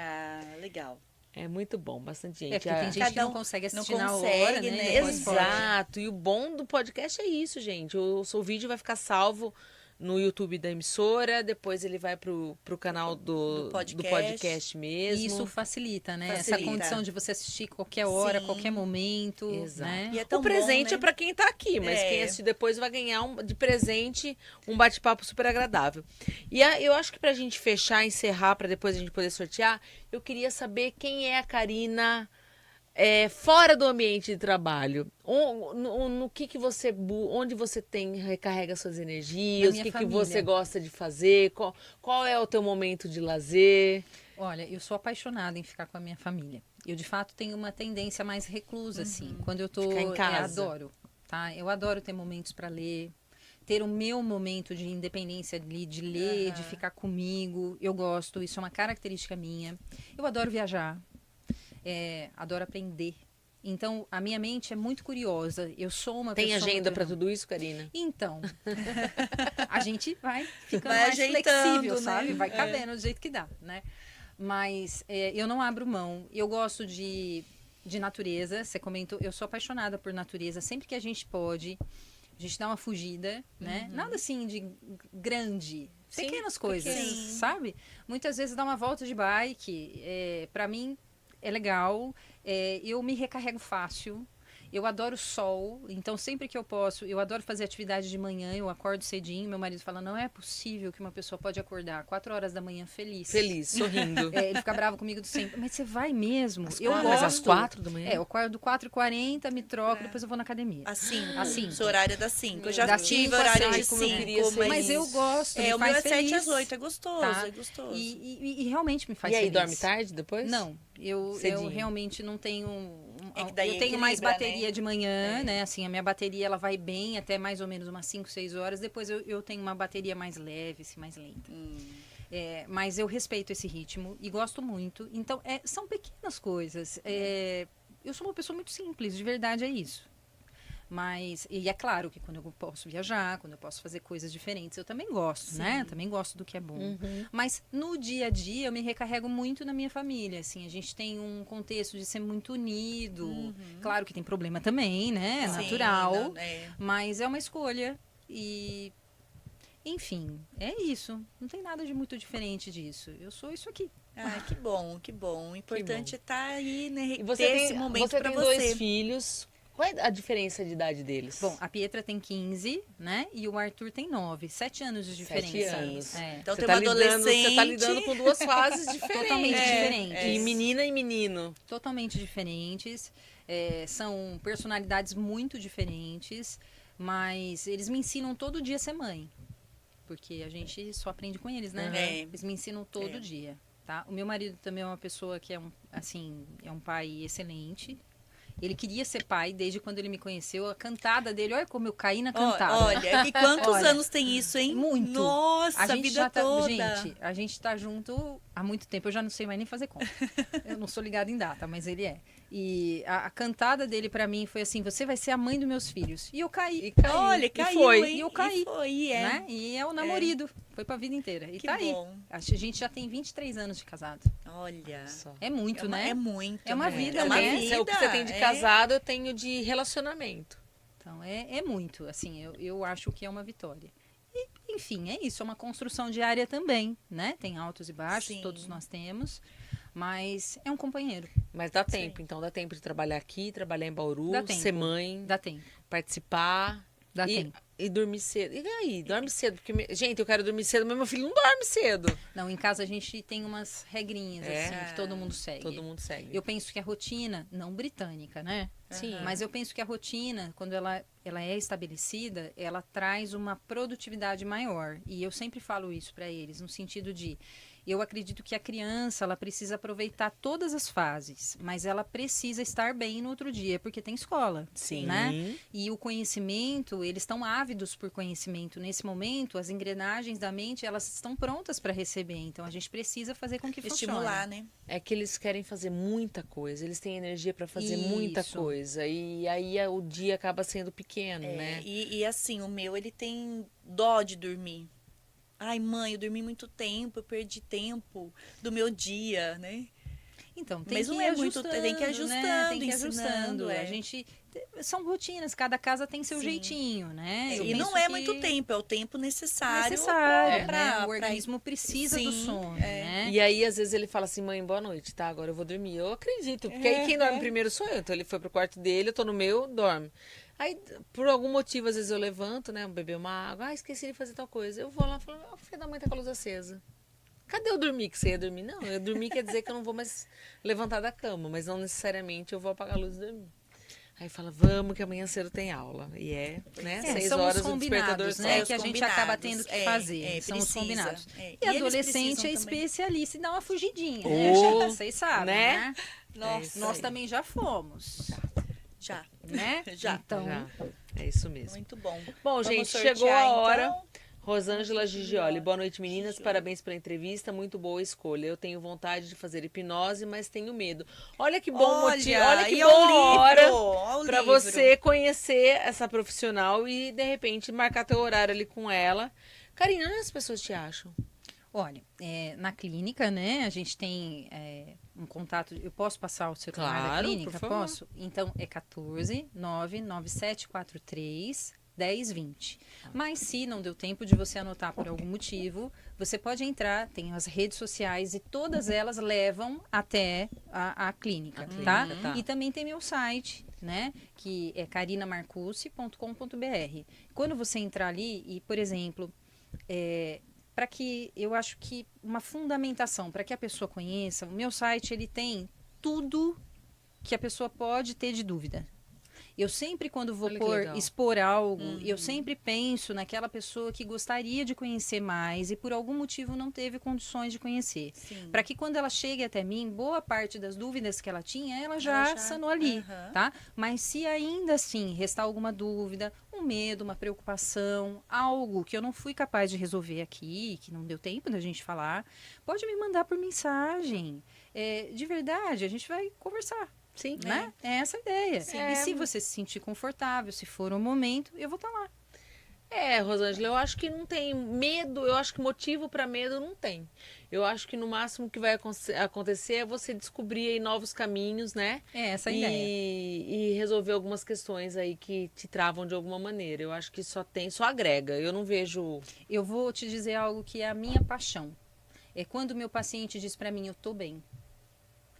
Legal. É muito bom, bastante gente. Porque tem gente que não consegue assistir na hora, né? Exato. E o bom do podcast é isso, gente. O vídeo vai ficar salvo no YouTube da emissora, depois ele vai pro canal do podcast mesmo. E isso facilita, né? Essa condição de você assistir qualquer hora, qualquer momento. Exato. Né? E é tão o presente bom, né? É para quem tá aqui, mas quem assistir depois vai ganhar de presente um bate-papo super agradável. E eu acho que pra gente fechar, encerrar, para depois a gente poder sortear, eu queria saber quem é a Karina fora do ambiente de trabalho. No que você, onde você recarrega suas energias, o que você gosta de fazer, qual é o teu momento de lazer? Olha, eu sou apaixonada em ficar com a minha família. Eu, de fato, tenho uma tendência mais reclusa, assim. Quando eu tô... Ficar em casa. Eu adoro, tá? Eu adoro ter momentos para ler, ter o meu momento de independência de ler, de ficar comigo. Eu gosto, isso é uma característica minha. Eu adoro viajar. Adoro aprender. Então, a minha mente é muito curiosa. Eu sou uma pessoa... Tem agenda para tudo isso, Karina? Então, a gente vai ficando vai mais flexível, né? Sabe? Vai cabendo do jeito que dá, né? Mas eu não abro mão. Eu gosto de natureza. Você comentou, eu sou apaixonada por natureza. Sempre que a gente pode, a gente dá uma fugida, né? Nada assim de grande. Pequenas coisas, sabe? Muitas vezes dá uma volta de bike. Para mim, é legal, eu me recarrego fácil, eu adoro sol, então sempre que eu posso, eu adoro fazer atividade de manhã, eu acordo cedinho, meu marido fala, não é possível que uma pessoa pode acordar 4 horas da manhã feliz. Feliz, sorrindo. Ele fica bravo comigo do sempre, mas você vai mesmo? Mas às 4 da manhã? Eu acordo 4h40, me troco, depois eu vou na academia. Assim. O horário é das 5. Eu já Das tive 5 horário às de 6, 5. mas eu gosto, me o faz meu é feliz. 7 às 8, é gostoso, Tá? é gostoso. E realmente me faz feliz. feliz. E aí, dorme tarde depois? Não, eu realmente não tenho... que daí eu tenho mais bateria né? de manhã, né? Assim, a minha bateria ela vai bem até mais ou menos umas 5, 6 horas. Depois eu tenho uma bateria mais leve, assim, mais lenta. Mas eu respeito esse ritmo e gosto muito. Então, são pequenas coisas. Eu sou uma pessoa muito simples, de verdade é isso. Mas, e é claro que quando eu posso viajar, quando eu posso fazer coisas diferentes, eu também gosto, né? Também gosto do que é bom. Mas no dia a dia eu me recarrego muito na minha família, assim, a gente tem um contexto de ser muito unido. Claro que tem problema também, né? Sim, Natural. não, é. Mas é uma escolha e, enfim, é isso. Não tem nada de muito diferente disso. Eu sou isso aqui. Ah, que bom, que bom. O importante é estar aí, né? E você ter tem, esse momento você para tem você. 2 filhos. Qual é a diferença de idade deles? Bom, a Pietra tem 15, né? E o Arthur tem 9. 7 anos de diferença. 7 anos. É. Então Você tem uma você tá adolescente. lidando com 2 fases diferentes. Totalmente diferentes. E menina e menino. Totalmente diferentes. São personalidades muito diferentes. Mas eles me ensinam todo dia a ser mãe. Porque a gente só aprende com eles, né? É. Eles me ensinam todo dia, tá? O meu marido também é uma pessoa que é um pai excelente. Ele queria ser pai desde quando ele me conheceu. A cantada dele, olha como eu caí na cantada. Olha, e quantos Olha, anos tem isso, hein? muito. Nossa, a vida já tá, toda. gente, a gente tá junto há muito tempo. Eu já não sei mais nem fazer conta. Eu não sou ligada em data, mas ele é. E a cantada dele pra mim foi assim: você vai ser a mãe dos meus filhos. E eu caí. E caiu. Olha, E caiu, foi. hein? E eu caí. E foi, é. Né? E é o namorido. Foi pra vida inteira. E Que tá aí. bom. A gente já tem 23 anos de casado. Olha. Só. É muito, né? É muito. É uma né? vida, é uma né? vida. O que você tem de casado, eu tenho de relacionamento. Então, é muito, assim, eu acho que é uma vitória. E, enfim, é isso, é uma construção diária também, né? Tem altos e baixos, Sim. todos nós temos, mas é um companheiro, Mas dá tempo, então dá tempo de trabalhar aqui, trabalhar em Bauru, Dá tempo. ser mãe, dá tempo, participar dá e, tempo. e dormir cedo. E aí, dorme cedo, porque, gente, eu quero dormir cedo, mas meu filho não dorme cedo. Não, em casa a gente tem umas regrinhas, É? assim, que todo mundo segue. Todo mundo segue. Eu penso que a rotina, não britânica, né? Sim. Mas eu penso que a rotina, quando ela é estabelecida, ela traz uma produtividade maior. E eu sempre falo isso para eles, no sentido de, eu acredito que a criança, ela precisa aproveitar todas as fases, mas ela precisa estar bem no outro dia, porque tem escola, Sim. né? E o conhecimento, eles estão ávidos por conhecimento. Nesse momento, as engrenagens da mente, elas estão prontas para receber. Então, a gente precisa fazer com que Estimular, funcione. né? É que eles querem fazer muita coisa, eles têm energia para fazer muita Isso. coisa. E aí o dia acaba sendo pequeno, né? E assim, o meu, ele tem dó de dormir. Ai, mãe, eu dormi muito tempo, eu perdi tempo do meu dia, né? Então, tem Mas que não ir é muito- ajustando, tem que ir né? ajustando, Tem que ir ajustando. ensinando, é. A gente são rotinas, cada casa tem seu Sim. jeitinho, né? Eu E não penso é que muito tempo, é o tempo necessário. necessário, pra- né? O organismo precisa do Sim, sono, é. né? E aí, às vezes, ele fala assim, mãe, boa noite, tá? Agora eu vou dormir. Eu acredito, porque aí quem dorme primeiro sou eu. Então ele foi pro quarto dele, eu tô no meu, dorme. Aí, por algum motivo, às vezes eu levanto, né? Beber uma água. Ah, esqueci de fazer tal coisa. Eu vou lá e falo, o filho da mãe tá com a luz acesa. Cadê eu dormir que você ia dormir? Não, eu dormir quer dizer que eu não vou mais levantar da cama, mas não necessariamente eu vou apagar a luz e dormir. Aí fala, vamos que amanhã cedo tem aula. E né? 6 são horas os o despertador combinados, sai. né? os Que a gente combinados, acaba tendo que fazer. São os precisa, combinados. é. E eles adolescente é precisam também. especialista em dar uma fugidinha, Oh, né? Vocês sabem, né? né? Nossa, Nós também já fomos, já. né? Já. Então, Já. É isso mesmo. Muito bom. Bom, Vamos gente, sortear, chegou a hora. então? Rosângela Gigioli, boa noite, meninas. Parabéns pela entrevista, muito boa escolha. Eu tenho vontade de fazer hipnose, mas tenho medo. Olha que bom motivo, olha que e ao boa livro, hora ao para livro. você conhecer essa profissional e, de repente, marcar teu horário ali com ela. Karina, onde as pessoas te acham? olha, na clínica, né, a gente tem um contato, eu posso passar o celular da Claro, clínica? por favor. Posso? Então, é 14 99743 1020. Mas se não deu tempo de você anotar por algum motivo, você pode entrar, tem as redes sociais e todas elas levam até a clínica, A tá? clínica, tá. E também tem meu site, né, que é carinamarcucci.com.br. Quando você entrar ali e, por exemplo, para que eu acho que uma fundamentação para que a pessoa conheça, o meu site ele tem tudo que a pessoa pode ter de dúvida. Eu sempre, quando vou Olha que legal. expor algo, eu sempre penso naquela pessoa que gostaria de conhecer mais e por algum motivo não teve condições de conhecer. Sim. Para que quando ela chegue até mim, boa parte das dúvidas que ela tinha, ela já sanou ali, Aham. tá? Mas se ainda assim restar alguma dúvida, um medo, uma preocupação, algo que eu não fui capaz de resolver aqui, que não deu tempo da gente falar, pode me mandar por mensagem. De verdade, a gente vai conversar. Sim. Né? É essa a ideia. Sim. E se você se sentir confortável, se for o momento, eu vou estar lá. Rosângela, eu acho que não tem medo, eu acho que motivo para medo não tem. Eu acho que no máximo que vai acontecer é você descobrir aí novos caminhos, né? É essa a ideia. E resolver algumas questões aí que te travam de alguma maneira. Eu acho que só agrega. Eu não vejo... Eu vou te dizer algo que é a minha paixão. É quando o meu paciente diz para mim, eu tô bem.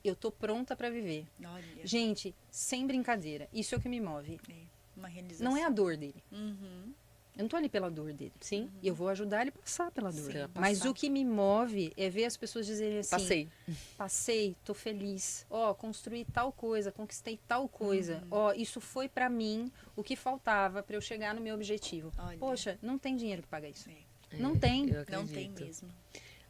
Eu tô pronta para viver. Olha, Gente, sem brincadeira, isso é o que me move. uma realização. Não é a dor dele. Uhum. Eu não tô ali pela dor dele. Sim. Eu vou ajudar ele a passar pela dor. Sim, Mas passar. o que me move é ver as pessoas dizerem assim... Passei, tô feliz. Construí tal coisa, conquistei tal coisa. Isso foi pra mim o que faltava pra eu chegar no meu objetivo. Olha. Poxa, não tem dinheiro pra pagar isso. É, Não tem. eu Não tem acredito. mesmo.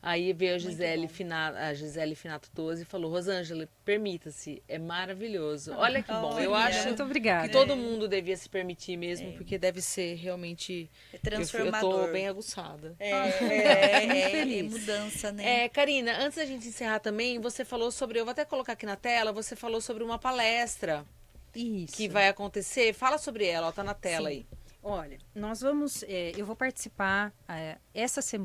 Aí veio a Muito Gisele bom. Finato Tosi e falou, Rosângela, permita-se, é maravilhoso. Olha que bom, eu Olha. acho Muito obrigada. que todo mundo devia se permitir mesmo, porque deve ser realmente... É Eu transformador. tô bem aguçada. É mudança, né? Karina, antes da gente encerrar também, você falou sobre, eu vou até colocar aqui na tela, você falou sobre uma palestra Isso. que vai acontecer. Fala sobre ela, ó, tá na tela Sim. aí. Olha, nós vamos, eu vou participar,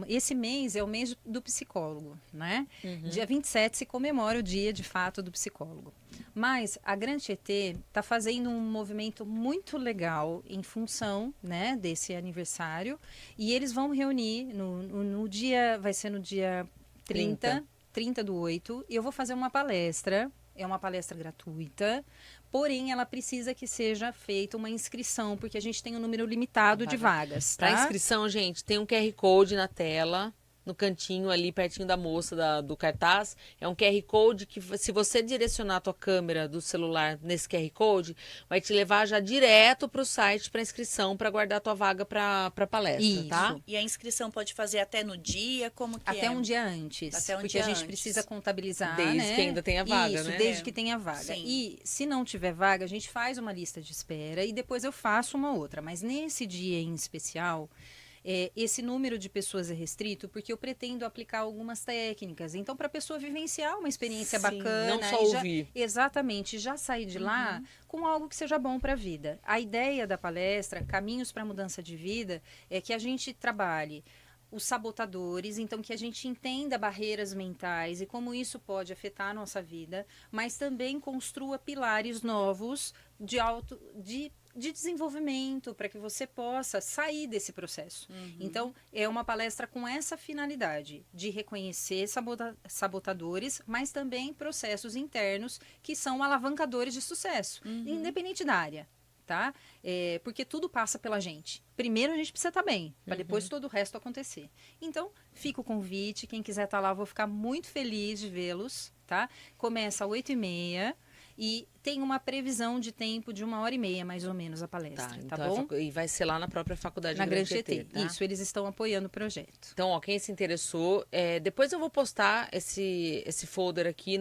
esse mês é o mês do psicólogo, né? Dia 27 se comemora o dia, de fato, do psicólogo. Mas a Grande Tietê está fazendo um movimento muito legal em função, né, desse aniversário. E eles vão reunir no dia, vai ser no dia 30/8, e eu vou fazer uma palestra. É uma palestra gratuita, porém ela precisa que seja feita uma inscrição, porque a gente tem um número limitado de vagas, tá? Para inscrição, gente, tem um QR Code na tela, no cantinho ali, pertinho da moça do cartaz. É um QR Code que, se você direcionar a tua câmera do celular nesse QR Code, vai te levar já direto para o site para inscrição, para guardar a tua vaga para palestra, Isso. tá? E a inscrição pode fazer até no dia? Como que Até é? um dia antes, Até um porque dia a gente antes. precisa contabilizar, Desde né? que ainda tenha vaga, Isso, né? desde que tenha vaga. Sim. E se não tiver vaga, a gente faz uma lista de espera e depois eu faço uma outra. Mas nesse dia em especial, esse número de pessoas é restrito porque eu pretendo aplicar algumas técnicas. Então, para a pessoa vivenciar uma experiência Sim, bacana, não só e já- ouvir. exatamente, já sair de lá com algo que seja bom para a vida. A ideia da palestra, Caminhos para a Mudança de Vida, é que a gente trabalhe os sabotadores, então que a gente entenda barreiras mentais e como isso pode afetar a nossa vida, mas também construa pilares novos de desenvolvimento para que você possa sair desse processo. Então, é uma palestra com essa finalidade de reconhecer sabotadores, mas também processos internos que são alavancadores de sucesso, independente da área. Tá? Porque tudo passa pela gente. Primeiro a gente precisa estar bem, para depois todo o resto acontecer. Então, fica o convite. Quem quiser estar lá, eu vou ficar muito feliz de vê-los. Tá? Começa às 8h30 e tem uma previsão de tempo de 1h30, mais ou menos, a palestra. Tá, Então bom? e vai ser lá na própria faculdade Na Grande Tietê, GT. tá? Isso, eles estão apoiando o projeto. Então, ó, quem se interessou, depois eu vou postar esse folder aqui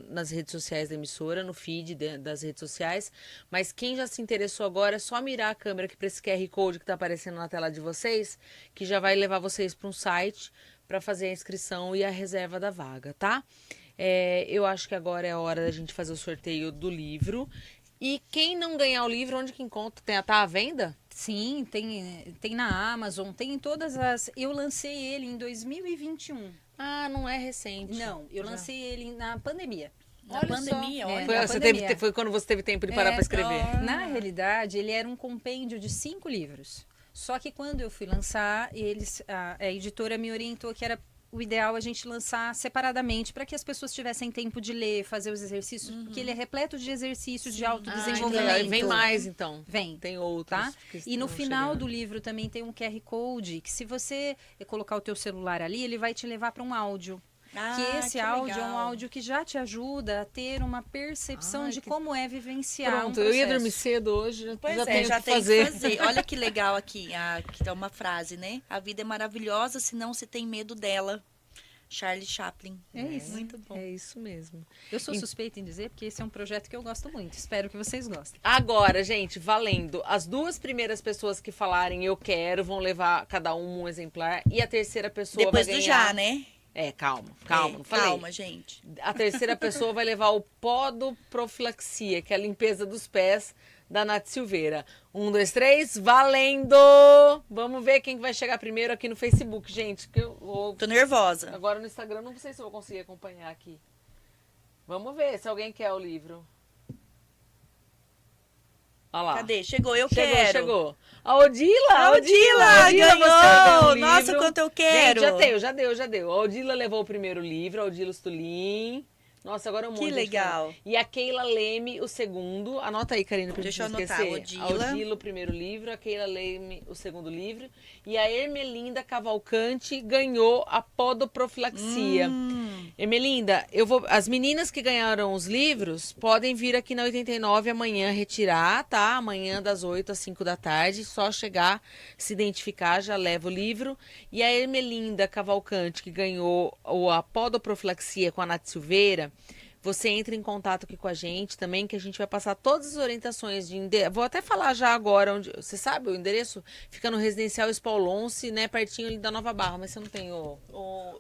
nas redes sociais da emissora, no feed das redes sociais, mas quem já se interessou agora, é só mirar a câmera aqui para esse QR Code que está aparecendo na tela de vocês, que já vai levar vocês para um site para fazer a inscrição e a reserva da vaga, tá? Eu acho que agora é a hora da gente fazer o sorteio do livro. E quem não ganhar o livro, onde que encontra? Tá à venda? Sim, tem na Amazon, tem em todas as... Eu lancei ele em 2021. Ah, não é recente. Não, eu lancei ele na pandemia. Na Olha pandemia, só. olha. Na pandemia. Foi quando você teve tempo de parar para escrever. Na realidade, ele era um compêndio de 5 livros. Só que quando eu fui lançar, a editora me orientou que era o ideal a gente lançar separadamente para que as pessoas tivessem tempo de ler, fazer os exercícios, porque ele é repleto de exercícios de autodesenvolvimento. Vem mais, então. Vem. Tem outros. Tá? que E no estão final chegando. do livro também tem um QR Code, que se você colocar o teu celular ali, ele vai te levar para um áudio. Que esse áudio é um áudio que já te ajuda a ter uma percepção de como é vivenciar Pronto, um eu ia processo. dormir cedo hoje, Pois já tenho já que tem fazer. que fazer. Olha que legal aqui, aqui tá uma frase, né? A vida é maravilhosa se não se tem medo dela. Charlie Chaplin. É isso. Muito bom. É isso mesmo. Eu sou suspeita em dizer, porque esse é um projeto que eu gosto muito. Espero que vocês gostem. Agora, gente, valendo. As 2 primeiras pessoas que falarem eu quero vão levar cada um exemplar. E a terceira pessoa Depois vai do ganhar... já, né? Calma, não falei. Calma, gente. A terceira pessoa vai levar o podoprofilaxia, que é a limpeza dos pés, da Nath Silveira. 1, 2, 3, valendo! Vamos ver quem vai chegar primeiro aqui no Facebook, gente. Que Tô nervosa. Agora no Instagram, não sei se eu vou conseguir acompanhar aqui. Vamos ver se alguém quer o livro. Olha lá. Cadê? Chegou, eu quero. Chegou. A Odila! A Odila ganhou! Você Nossa, quanto eu quero! Gente, já deu. A Odila levou o primeiro livro, a Odila Stulin. Nossa, agora é um monte Que de legal. gente. E a Keila Leme, o segundo. Anota aí, Karina, pra Deixa eu gente não anotar. esquecer. A Odila, o primeiro livro. A Keila Leme, o segundo livro. E a Ermelinda Cavalcante ganhou a podoprofilaxia. Ermelinda, as meninas que ganharam os livros podem vir aqui na 89 amanhã retirar, tá? Amanhã das 8 às 5 da tarde. Só chegar, se identificar, já leva o livro. E a Ermelinda Cavalcante, que ganhou a podoprofilaxia com a Nath Silveira, você entra em contato aqui com a gente também, que a gente vai passar todas as orientações de endereço. Vou até falar já agora, onde você sabe o endereço? Fica no Residencial Spaulonce, né? Pertinho ali da Nova Barra, mas você não tem o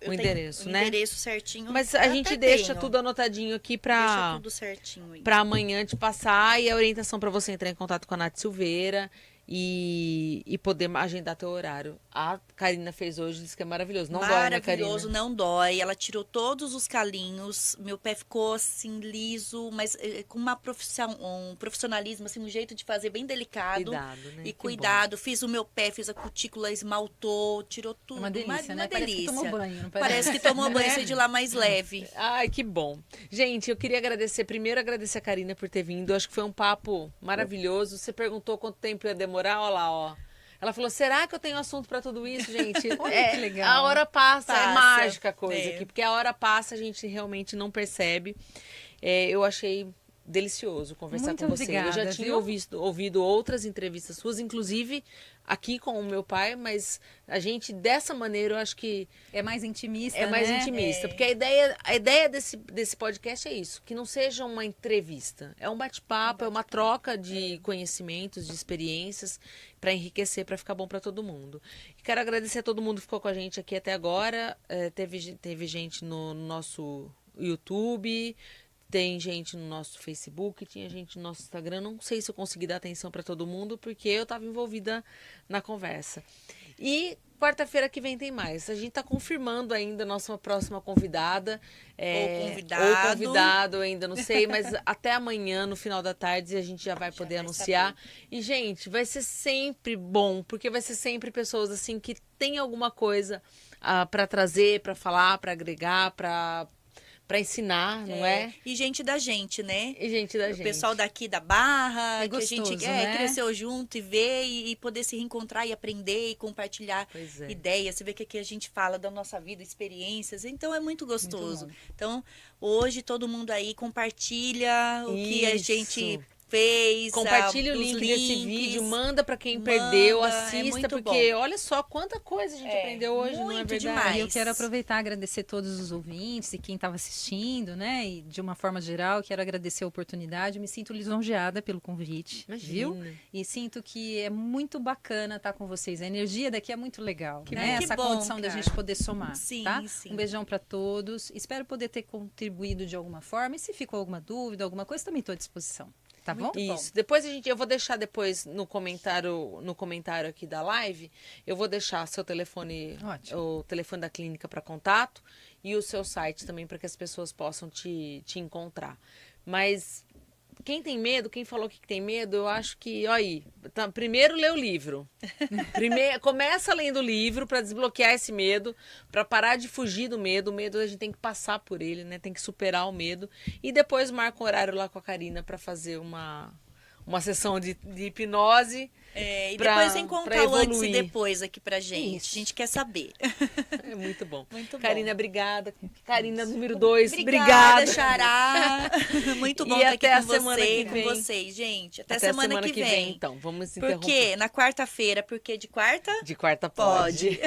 endereço, né? O endereço certinho. Mas a gente deixa tudo anotadinho aqui Deixa tudo certinho aí. pra amanhã te passar, e a orientação pra você entrar em contato com a Nath Silveira e poder agendar teu horário. A Karina fez hoje, disse que é maravilhoso. Não dói, né, Karina? Maravilhoso, não dói. Ela tirou todos os calinhos. Meu pé ficou assim, liso, mas com um profissionalismo, assim, um jeito de fazer bem delicado. Cuidado, né? E Que cuidado. Fiz o meu pé, fiz a cutícula, esmaltou, tirou tudo. Uma delícia, né? Uma Parece que delícia. tomou banho, não Parece que tomou banho, sai de lá mais leve. Ai, que bom. Gente, eu queria agradecer a Karina por ter vindo. Acho que foi um papo maravilhoso. Você perguntou quanto tempo ia demorar, olha lá, ó. Ela falou, será que eu tenho assunto pra tudo isso, gente? Olha que legal. A hora passa, é mágica a coisa É. aqui. Porque a hora passa, a gente realmente não percebe. Eu achei delicioso conversar Muito com você. Eu já obrigada, tinha viu? ouvido outras entrevistas suas, inclusive aqui com o meu pai, mas a gente, dessa maneira, eu acho que É mais intimista, é mais né? intimista. Porque a ideia desse podcast é isso, que não seja uma entrevista. É um bate-papo, é uma troca de conhecimentos, de experiências, para enriquecer, para ficar bom para todo mundo. E quero agradecer a todo mundo que ficou com a gente aqui até agora. Teve gente no nosso YouTube, tem gente no nosso Facebook, tinha gente no nosso Instagram. Não sei se eu consegui dar atenção para todo mundo, porque eu estava envolvida na conversa. E quarta-feira que vem tem mais. A gente está confirmando ainda a nossa próxima convidada. Ou convidado, ainda não sei. Mas até amanhã, no final da tarde, a gente já vai poder anunciar. E, gente, vai ser sempre bom, porque vai ser sempre pessoas assim que têm alguma coisa para trazer, para falar, para agregar, para ensinar, não é? E gente da gente, né? E gente da O gente. pessoal daqui da Barra, É que a gente gostoso, né? cresceu junto e ver e poder se reencontrar e aprender e compartilhar Pois é. ideias. Você vê que aqui a gente fala da nossa vida, experiências. Então é muito gostoso. bom. Então, hoje todo mundo aí compartilha o que a Isso. gente fez. Compartilha o os link desse links. vídeo, manda pra quem Manda, perdeu, é assista, muito porque bom. olha só quanta coisa a gente aprendeu hoje, não é muito verdade? demais. E eu quero aproveitar e agradecer todos os ouvintes e quem estava assistindo, né? E de uma forma geral, quero agradecer a oportunidade. Me sinto lisonjeada pelo convite, viu? Imagina. E sinto que é muito bacana estar com vocês. A energia daqui é muito legal, Que né? bom. Essa Que bom, condição da cara. gente poder somar, Sim, tá? sim. Um beijão para todos. Espero poder ter contribuído de alguma forma. E se ficou alguma dúvida, alguma coisa, também estou à disposição. Tá bom? Isso. Depois eu vou deixar depois no comentário aqui da live, eu vou deixar seu telefone, Ótimo. o telefone da clínica para contato e o seu site também para que as pessoas possam te encontrar. Mas quem tem medo, quem falou que tem medo, eu acho que, ó aí, primeiro lê o livro. Começa lendo o livro para desbloquear esse medo, para parar de fugir do medo. O medo a gente tem que passar por ele, né? Tem que superar o medo. E depois marca um horário lá com a Karina para fazer uma sessão de hipnose. E pra- depois vem contar pra o antes e evoluir. depois aqui pra gente. Isso. A gente quer saber. É muito bom. Muito bom. Karina, obrigada. Karina, número 2, Obrigada, obrigada. Xará. Muito bom E estar aqui até a com semana que com vem. vocês, gente. Até, Até semana que vem. então. Vamos Por interromper. quê? Na quarta-feira, porque de quarta De quarta pode. pode.